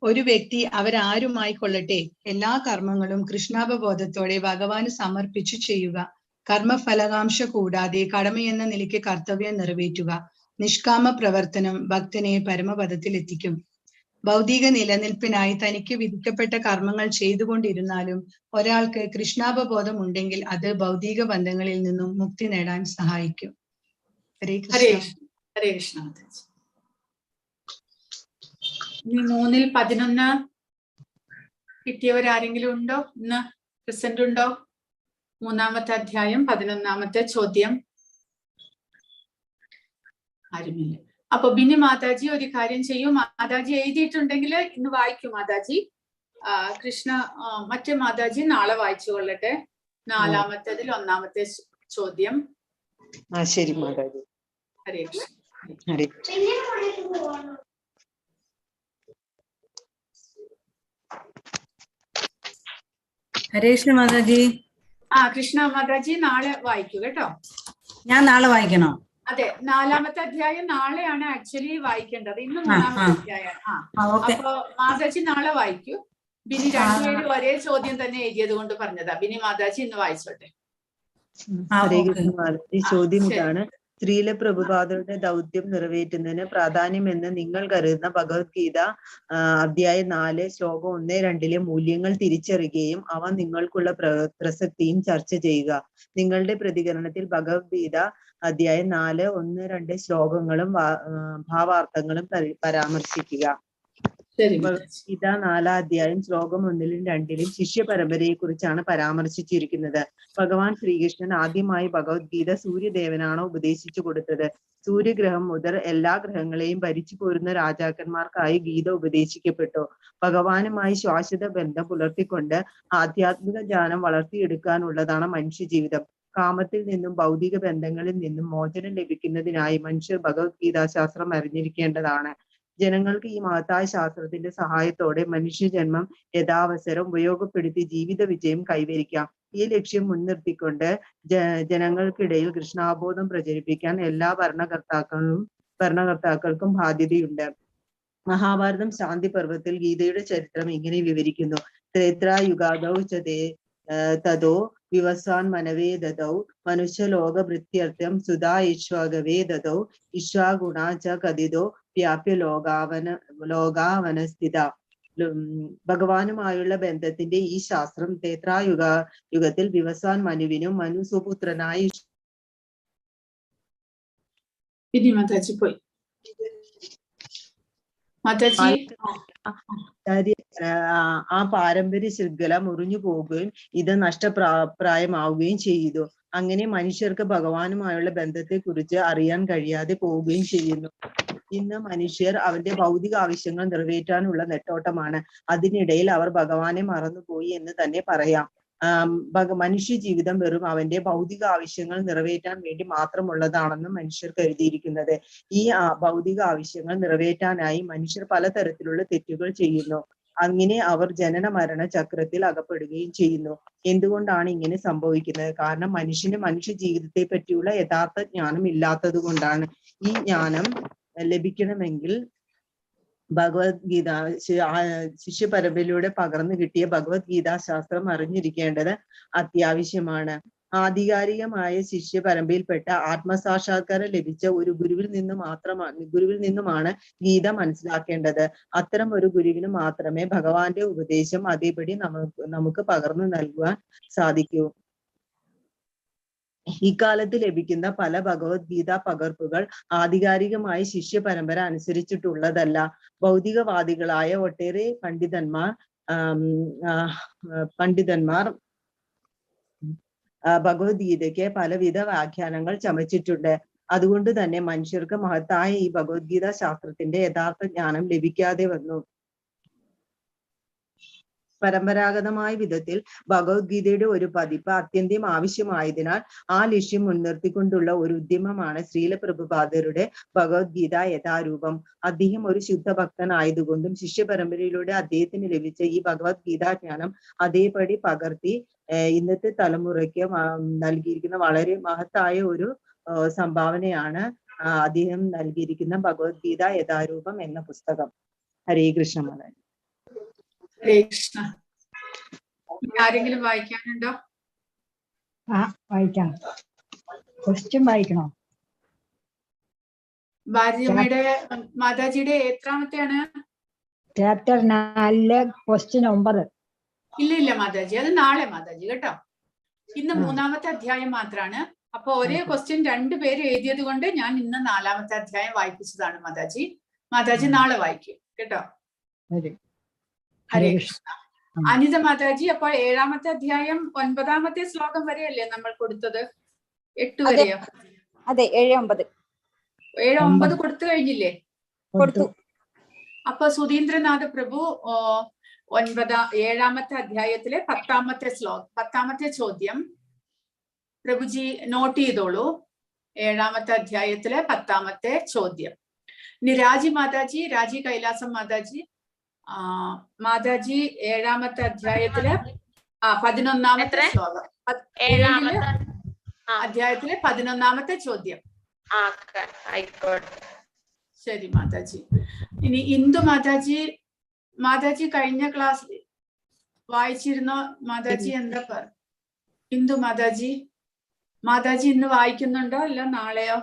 ഒരു വ്യക്തി അവരാരുമായിക്കൊള്ളട്ടെ എല്ലാ കർമ്മങ്ങളും കൃഷ്ണാവബോധത്തോടെ ഭഗവാന് സമർപ്പിച്ചു ചെയ്യുക. കർമ്മഫലകാംക്ഷ കൂടാതെ കടമയെന്ന നിലയ്ക്ക് കർത്തവ്യം നിറവേറ്റുക. നിഷ്കാമ പ്രവർത്തനം ഭക്തനെ പരമപദത്തിൽ എത്തിക്കും. ഭൗതിക നിലനിൽപ്പിനായി തനിക്ക് വിധിക്കപ്പെട്ട കർമ്മങ്ങൾ ചെയ്തുകൊണ്ടിരുന്നാലും ഒരാൾക്ക് കൃഷ്ണാവബോധം ഉണ്ടെങ്കിൽ അത് ഭൗതിക ബന്ധങ്ങളിൽ നിന്നും മുക്തി നേടാൻ സഹായിക്കും. ഹരേ കൃഷ്ണ. ഹരേ കൃഷ്ണ. ഇനി 3-ൽ 11 കിട്ടിയവരാരെങ്കിലും ഉണ്ടോ? ഇന്ന് പ്രസന്റ് ഉണ്ടോ? 3-ാമത്തെ അധ്യായം 11-ാമത്തെ ചോദ്യം. ആരുമില്ല. അപ്പൊ ബിനി മാതാജി ഒരു കാര്യം ചെയ്യൂ. മാതാജി എഴുതിയിട്ടുണ്ടെങ്കിൽ ഇന്ന് വായിക്കൂ മാതാജി. മറ്റേ മാതാജി നാളെ വായിച്ചു കൊള്ളട്ടെ. 4-ാമത്തേതിൽ 1-ാമത്തെ ചോദ്യം. ശരി മാതാജി. ഹരേ കൃഷ്ണ. ഹരേ. ഹരേ കൃഷ്ണ മാതാജി. കൃഷ്ണ മാതാജി നാളെ വായിക്കൂ കേട്ടോ. ഞാൻ നാളെ വായിക്കണോ? അതെ, 4-ാമത്തെ അധ്യായം നാളെയാണ് ആക്ച്വലി വായിക്കേണ്ടത്. ഇന്ന് 3-ാമത്തെ അധ്യായമാണ്. അപ്പൊ മാതാജി നാളെ വായിക്കൂ. ബിനി രണ്ടുപേരും ഒരേ ചോദ്യം തന്നെ എഴുതിയത് കൊണ്ട് പറഞ്ഞതാ. ബിനി മാതാജി ഇന്ന് വായിച്ചോട്ടെ. ഹരേ കൃഷ്ണ മാതാജി, ചോദ്യം ഇതാണ്: സ്ത്രീയിലെ പ്രഭുപാദരുടെ ദൗത്യം നിറവേറ്റുന്നതിന് പ്രാധാന്യമെന്ന് നിങ്ങൾ കരുതുന്ന ഭഗവത്ഗീത അധ്യായം 4 ശ്ലോകം 1-2 മൂല്യങ്ങൾ തിരിച്ചറിയുകയും അവ നിങ്ങൾക്കുള്ള പ്രസക്തിയും ചർച്ച ചെയ്യുക. നിങ്ങളുടെ പ്രതികരണത്തിൽ ഭഗവത്ഗീത അധ്യായം 4 1-2 ശ്ലോകങ്ങളും ഭാവാർത്ഥങ്ങളും പരാമർശിക്കുക. ഭഗവത്ഗീത 4-ാം അധ്യായം ശ്ലോകം 1-2 ശിഷ്യ പരമ്പരയെ കുറിച്ചാണ് പരാമർശിച്ചിരിക്കുന്നത്. ഭഗവാൻ ശ്രീകൃഷ്ണൻ ആദ്യമായി ഭഗവത്ഗീത സൂര്യദേവനാണ് ഉപദേശിച്ചു കൊടുത്തത്. സൂര്യഗ്രഹം മുതൽ എല്ലാ ഗ്രഹങ്ങളെയും ഭരിച്ചു പോരുന്ന രാജാക്കന്മാർക്കായി ഗീത ഉപദേശിക്കപ്പെട്ടു. ഭഗവാനുമായി ശാശ്വത ബന്ധം പുലർത്തിക്കൊണ്ട് ആധ്യാത്മിക ജ്ഞാനം വളർത്തിയെടുക്കാനുള്ളതാണ് മനുഷ്യജീവിതം. കാമത്തിൽ നിന്നും ഭൗതിക ബന്ധങ്ങളിൽ നിന്നും മോചനം ലഭിക്കുന്നതിനായി മനുഷ്യർ ഭഗവത്ഗീതാശാസ്ത്രം അറിഞ്ഞിരിക്കേണ്ടതാണ്. ജനങ്ങൾക്ക് ഈ മഹത്തായ ശാസ്ത്രത്തിന്റെ സഹായത്തോടെ മനുഷ്യജന്മം യഥാവസരം ഉപയോഗപ്പെടുത്തി ജീവിത വിജയം കൈവരിക്കാം. ഈ ലക്ഷ്യം മുൻനിർത്തിക്കൊണ്ട് ജനങ്ങൾക്കിടയിൽ കൃഷ്ണാബോധം പ്രചരിപ്പിക്കാൻ എല്ലാ ഭരണകർത്താക്കൾക്കും ബാധ്യതയുണ്ട്. മഹാഭാരതം ശാന്തി പർവത്തിൽ ഗീതയുടെ ചരിത്രം ഇങ്ങനെ വിവരിക്കുന്നു: ത്രേത്രായുഗാദൗ തതോ വിവസ്വാൻ മനവേ ദദൗ മനുഷ്യലോക ഭൃത്യർത്ഥം സുധാ ഇശ്വാഗവേ ദദൗ ഇശ്വാഗുണാ ച കഥിതോ വ്യാപ്യ ലോകാവനസ്ഥിത. ഭഗവാനുമായുള്ള ബന്ധത്തിന്റെ ഈ ശാസ്ത്രം യുഗത്തിൽ വിവസ്വാൻ മനുവിനും മനു സുപുത്രനായ ആ പാരമ്പര്യ ശൃംഖല മുറിഞ്ഞു പോവുകയും ഇത് നഷ്ടപ്രായമാവുകയും ചെയ്തു. അങ്ങനെ മനുഷ്യർക്ക് ഭഗവാനുമായുള്ള ബന്ധത്തെ കുറിച്ച് അറിയാൻ കഴിയാതെ പോവുകയും ചെയ്യുന്നു. ഇന്ന് മനുഷ്യർ അവന്റെ ഭൗതിക ആവശ്യങ്ങൾ നിറവേറ്റാനുള്ള നെട്ടോട്ടമാണ്. അതിനിടയിൽ അവർ ഭഗവാനെ മറന്നുപോയി എന്ന് തന്നെ പറയാം. മനുഷ്യ ജീവിതം വെറും അവന്റെ ഭൗതിക ആവശ്യങ്ങൾ നിറവേറ്റാൻ വേണ്ടി മാത്രമുള്ളതാണെന്ന് മനുഷ്യർ കരുതിയിരിക്കുന്നത്. ഈ ഭൗതിക ആവശ്യങ്ങൾ നിറവേറ്റാനായി മനുഷ്യർ പലതരത്തിലുള്ള തെറ്റുകൾ ചെയ്യുന്നു. അങ്ങനെ അവർ ജനന മരണ ചക്രത്തിൽ അകപ്പെടുകയും ചെയ്യുന്നു. എന്തുകൊണ്ടാണ് ഇങ്ങനെ സംഭവിക്കുന്നത്? കാരണം മനുഷ്യന് മനുഷ്യ ജീവിതത്തെ പറ്റിയുള്ള യഥാർത്ഥ ജ്ഞാനം ഇല്ലാത്തത് കൊണ്ടാണ്. ഈ ജ്ഞാനം ലഭിക്കണമെങ്കിൽ ഭഗവത്ഗീത ശിഷ്യ പരമ്പരയിലൂടെ പകർന്നു കിട്ടിയ ഭഗവത്ഗീതാ ശാസ്ത്രം അറിഞ്ഞിരിക്കേണ്ടത് അത്യാവശ്യമാണ്. ആധികാരികമായ ശിഷ്യ പരമ്പരയിൽപ്പെട്ട ആത്മസാക്ഷാത്കാരം ലഭിച്ച ഒരു ഗുരുവിൽ നിന്നുമാണ് ഗീത മനസ്സിലാക്കേണ്ടത്. അത്തരം ഒരു ഗുരുവിന് മാത്രമേ ഭഗവാന്റെ ഉപദേശം അതേപടി നമുക്ക് പകർന്നു നൽകുവാൻ സാധിക്കൂ. ഇക്കാലത്ത് ലഭിക്കുന്ന പല ഭഗവത്ഗീത പകർപ്പുകൾ ആധികാരികമായ ശിഷ്യ പരമ്പര അനുസരിച്ചിട്ടുള്ളതല്ല. ഭൗതികവാദികളായ ഒട്ടേറെ പണ്ഡിതന്മാർ ഭഗവത്ഗീതയ്ക്ക് പലവിധ വ്യാഖ്യാനങ്ങൾ ചമച്ചിട്ടുണ്ട്. അതുകൊണ്ട് തന്നെ മനുഷ്യർക്ക് മഹത്തായ ഈ ഭഗവത്ഗീത ശാസ്ത്രത്തിന്റെ യഥാർത്ഥ ജ്ഞാനം ലഭിക്കാതെ വന്നു. പരമ്പരാഗതമായ വിധത്തിൽ ഭഗവത്ഗീതയുടെ ഒരു പതിപ്പ് അത്യന്തം ആവശ്യമായതിനാൽ ആ ലക്ഷ്യം മുൻനിർത്തിക്കൊണ്ടുള്ള ഒരു ഉദ്യമമാണ് ശ്രീല പ്രഭുപാദരുടെ ഭഗവത്ഗീത യഥാരൂപം. അദ്ദേഹം ഒരു ശുദ്ധ ഭക്തനായതുകൊണ്ടും ശിഷ്യ പരമ്പരയിലൂടെ അദ്ദേഹത്തിന് ലഭിച്ച ഈ ഭഗവത്ഗീതാ ജ്ഞാനം അതേപടി പകർത്തി ഇന്നത്തെ തലമുറയ്ക്ക് നൽകിയിരിക്കുന്ന വളരെ മഹത്തായ ഒരു സംഭാവനയാണ് അദ്ദേഹം നൽകിയിരിക്കുന്ന ഭഗവത്ഗീത യഥാരൂപം എന്ന പുസ്തകം. ഹരേ കൃഷ്ണ മാതാജി. ഹരേ കൃഷ്ണ. ആരെങ്കിലും വായിക്കാനുണ്ടോ? വായിക്കാം. ക്വസ്റ്റ്യൻ വായിക്കണോ? ഭാരതിയമ്മയുടെ മാതാജിയുടെ എത്രാമത്തെയാണ്? Chapter 4 question 9. ഇല്ല മാതാജി, അത് നാളെ മാതാജി കേട്ടോ. ഇന്ന് 3-ാമത്തെ അധ്യായം മാത്രമാണ്. അപ്പൊ ഒരേ ക്വസ്റ്റ്യൻ 2 പേര് എഴുതിയത് കൊണ്ട് ഞാൻ ഇന്ന് 4-ാമത്തെ അധ്യായം വായിപ്പിച്ചതാണ് മാതാജി. മാതാജി നാളെ വായിക്കും കേട്ടോ. ഹരേ കൃഷ്ണ. അനിത മാതാജി, അപ്പോൾ 7-ാമത്തെ അധ്യായം 9-ാമത്തെ ശ്ലോകം വരെയല്ലേ നമ്മൾ കൊടുത്തത്? 8 വരെയോ? അതെ, 7-9. 7-9 കൊടുത്തു കഴിഞ്ഞില്ലേ? കൊടുത്തു. അപ്പൊ സുധീന്ദ്രനാഥ പ്രഭു 7-ാമത്തെ അധ്യായത്തിലെ 10-ാമത്തെ ചോദ്യം പ്രഭുജി നോട്ട് ചെയ്തോളൂ. 7-ാമത്തെ അധ്യായത്തിലെ 10-ാമത്തെ ചോദ്യം. ഇനി രാജി മാതാജി, രാജി കൈലാസം മാതാജി, മാതാജി 7-ാമത്തെ അധ്യായത്തിലെ 11ാമത്തെ ശ്ലോകം. 7 അധ്യായത്തിലെ 11ാമത്തെ ചോദ്യം. ശരി മാതാജി. ഇനി ഇന്ദു മാതാജി കഴിഞ്ഞ ക്ലാസ്സിൽ വായിച്ചിരുന്നോ മാതാജി? എന്താ ഇന്ദു മാതാജി ഇന്ന് വായിക്കുന്നുണ്ടോ അല്ല നാളെയോ?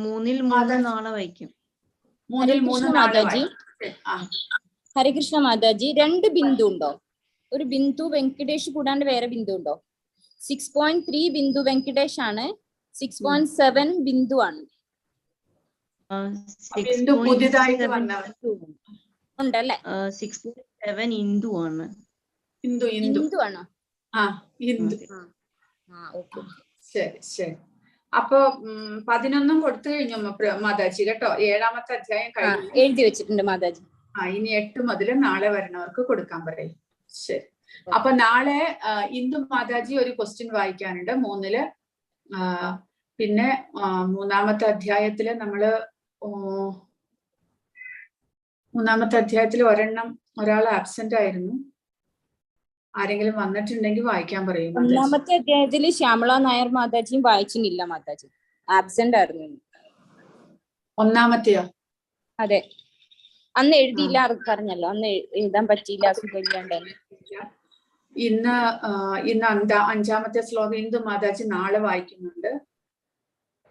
3 നാളെ വായിക്കും. 3 നാളെ വായിക്കും. ഹരികൃഷ്ണ മാതാജി 2 ബിന്ദു ഉണ്ടോ? ഒരു ബിന്ദു വെങ്കടേഷ് കൂടാണ്ട് വേറെ ബിന്ദു ഉണ്ടോ? 6.3 ബിന്ദു വെങ്കടേഷ് ആണ്, 6.7 ബിന്ദു ആണ്. പുതിയതായിട്ട് വന്നവർ ഉണ്ടല്ലേ? 6.7 ഇന്ദു ആണ്. ഇന്ദു ആണോ? ശരി. അപ്പൊ 11 കൊടുത്തു കഴിഞ്ഞു മാതാജി കേട്ടോ. 7ാമത്തെ അധ്യായം കഴിഞ്ഞു എഴുതി വെച്ചിട്ടുണ്ട് മാതാജി. ഇനി 8 മുതൽ നാളെ വരുന്നവർക്ക് കൊടുക്കാൻ പറയും. ശരി. അപ്പൊ നാളെ ഇന്ദു മാതാജി ഒരു ക്വസ്റ്റ്യൻ വായിക്കാനുണ്ട് 3. പിന്നെ 3ാമത്തെ അധ്യായത്തില് നമ്മള് 3ാമത്തെ അധ്യായത്തിൽ ഒരാൾ ആബ്സെന്റ് ആയിരുന്നു. ആരെങ്കിലും വന്നിട്ടുണ്ടെങ്കിൽ വായിക്കാൻ പറയും. 1ാമത്തെ അധ്യായത്തില് ശ്യാമള നായർ മാതാജിയും വായിച്ചിട്ടില്ല മാതാജി, ആബ്സെന്റ് ആയിരുന്നു. 1ാമത്തെയോ? അതെ, അന്ന് എഴുതിയില്ല, പറഞ്ഞല്ലോ അന്ന് എഴുതാൻ പറ്റിയില്ല, സുഖമില്ലാണ്ടായി. ഇന്ന് 5ാമത്തെ ശ്ലോകം ഇന്ദു മാതാജി നാളെ വായിക്കുന്നുണ്ട്.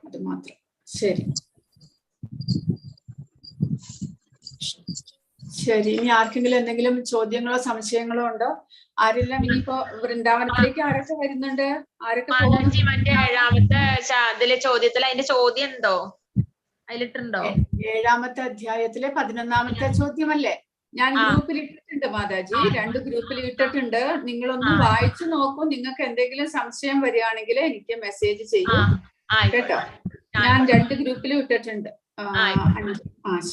അത് മാത്രം. ശരി. ഇനി ആർക്കെങ്കിലും എന്തെങ്കിലും ചോദ്യങ്ങളോ സംശയങ്ങളോ ഉണ്ടോ? ആരെല്ലാം ഇനിയിപ്പോ വൃന്ദാവനത്തിലേക്ക് ആരൊക്കെ വരുന്നുണ്ട്? ആരൊക്കെ പോകുന്നു? മറ്റേ 7ാമത്തെ അതിലെ ചോദ്യത്തിൽ അതിന്റെ ചോദ്യം ഉണ്ടോ? അതിലിട്ടുണ്ടോ? 7ാമത്തെ അധ്യായത്തിലെ 11ാമത്തെ ചോദ്യമല്ലേ? ഞാൻ ഗ്രൂപ്പിൽ ഇട്ടിട്ടുണ്ട് മാതാജി, 2 ഗ്രൂപ്പിൽ ഇട്ടിട്ടുണ്ട്. നിങ്ങളൊന്ന് വായിച്ചു നോക്കൂ. നിങ്ങൾക്ക് എന്തെങ്കിലും സംശയം വരികയാണെങ്കിൽ എനിക്ക് മെസ്സേജ് ചെയ്യൂ കേട്ടോ. ഞാൻ 2 ഗ്രൂപ്പിലും ഇട്ടിട്ടുണ്ട്.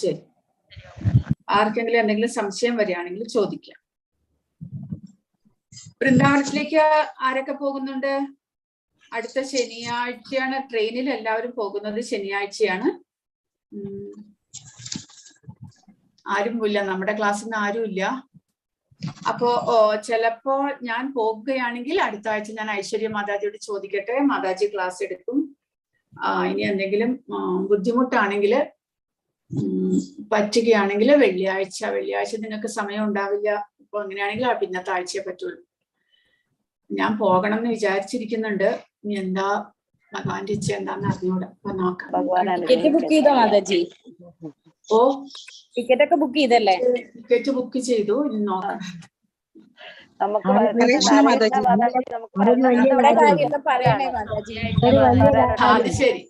ശരി. ആർക്കെങ്കിലും എന്തെങ്കിലും സംശയം വരികയാണെങ്കിൽ ചോദിക്കാം. വൃന്ദാവനത്തിലേക്ക് ആരൊക്കെ പോകുന്നുണ്ട്? അടുത്ത ശനിയാഴ്ചയാണ് ട്രെയിനിൽ എല്ലാവരും പോകുന്നത്. ശനിയാഴ്ചയാണ്. ആരുമില്ല, നമ്മുടെ ക്ലാസ്സിൽ നിന്ന് ആരുമില്ല. അപ്പോ ചിലപ്പോ ഞാൻ പോകുകയാണെങ്കിൽ അടുത്ത ആഴ്ച ഞാൻ ഐശ്വര്യ മാതാജിയോട് ചോദിക്കട്ടെ, മാതാജി ക്ലാസ് എടുക്കും. ഇനി എന്തെങ്കിലും ബുദ്ധിമുട്ടാണെങ്കിൽ പറ്റുകയാണെങ്കിൽ വെള്ളിയാഴ്ച നിങ്ങൾക്ക് സമയം ഉണ്ടാവില്ല. അപ്പൊ അങ്ങനെയാണെങ്കിൽ പിന്നത്തെ ആഴ്ചയെ പറ്റുള്ളൂ. ഞാൻ പോകണം എന്ന് വിചാരിച്ചിരിക്കുന്നുണ്ട്. ഇനി എന്താ ഭഗവാന്റെ ഇച്ഛ എന്താന്ന് അറിഞ്ഞൂടാ. അപ്പൊ നോക്കാം. ടിക്കറ്റ് ബുക്ക് ചെയ്തോ മാതാജി? ടിക്കറ്റ് ഒക്കെ ബുക്ക് ചെയ്തല്ലേ? ടിക്കറ്റ് ബുക്ക് ചെയ്തു. ഇനി നോക്കാം. അത് ശരി.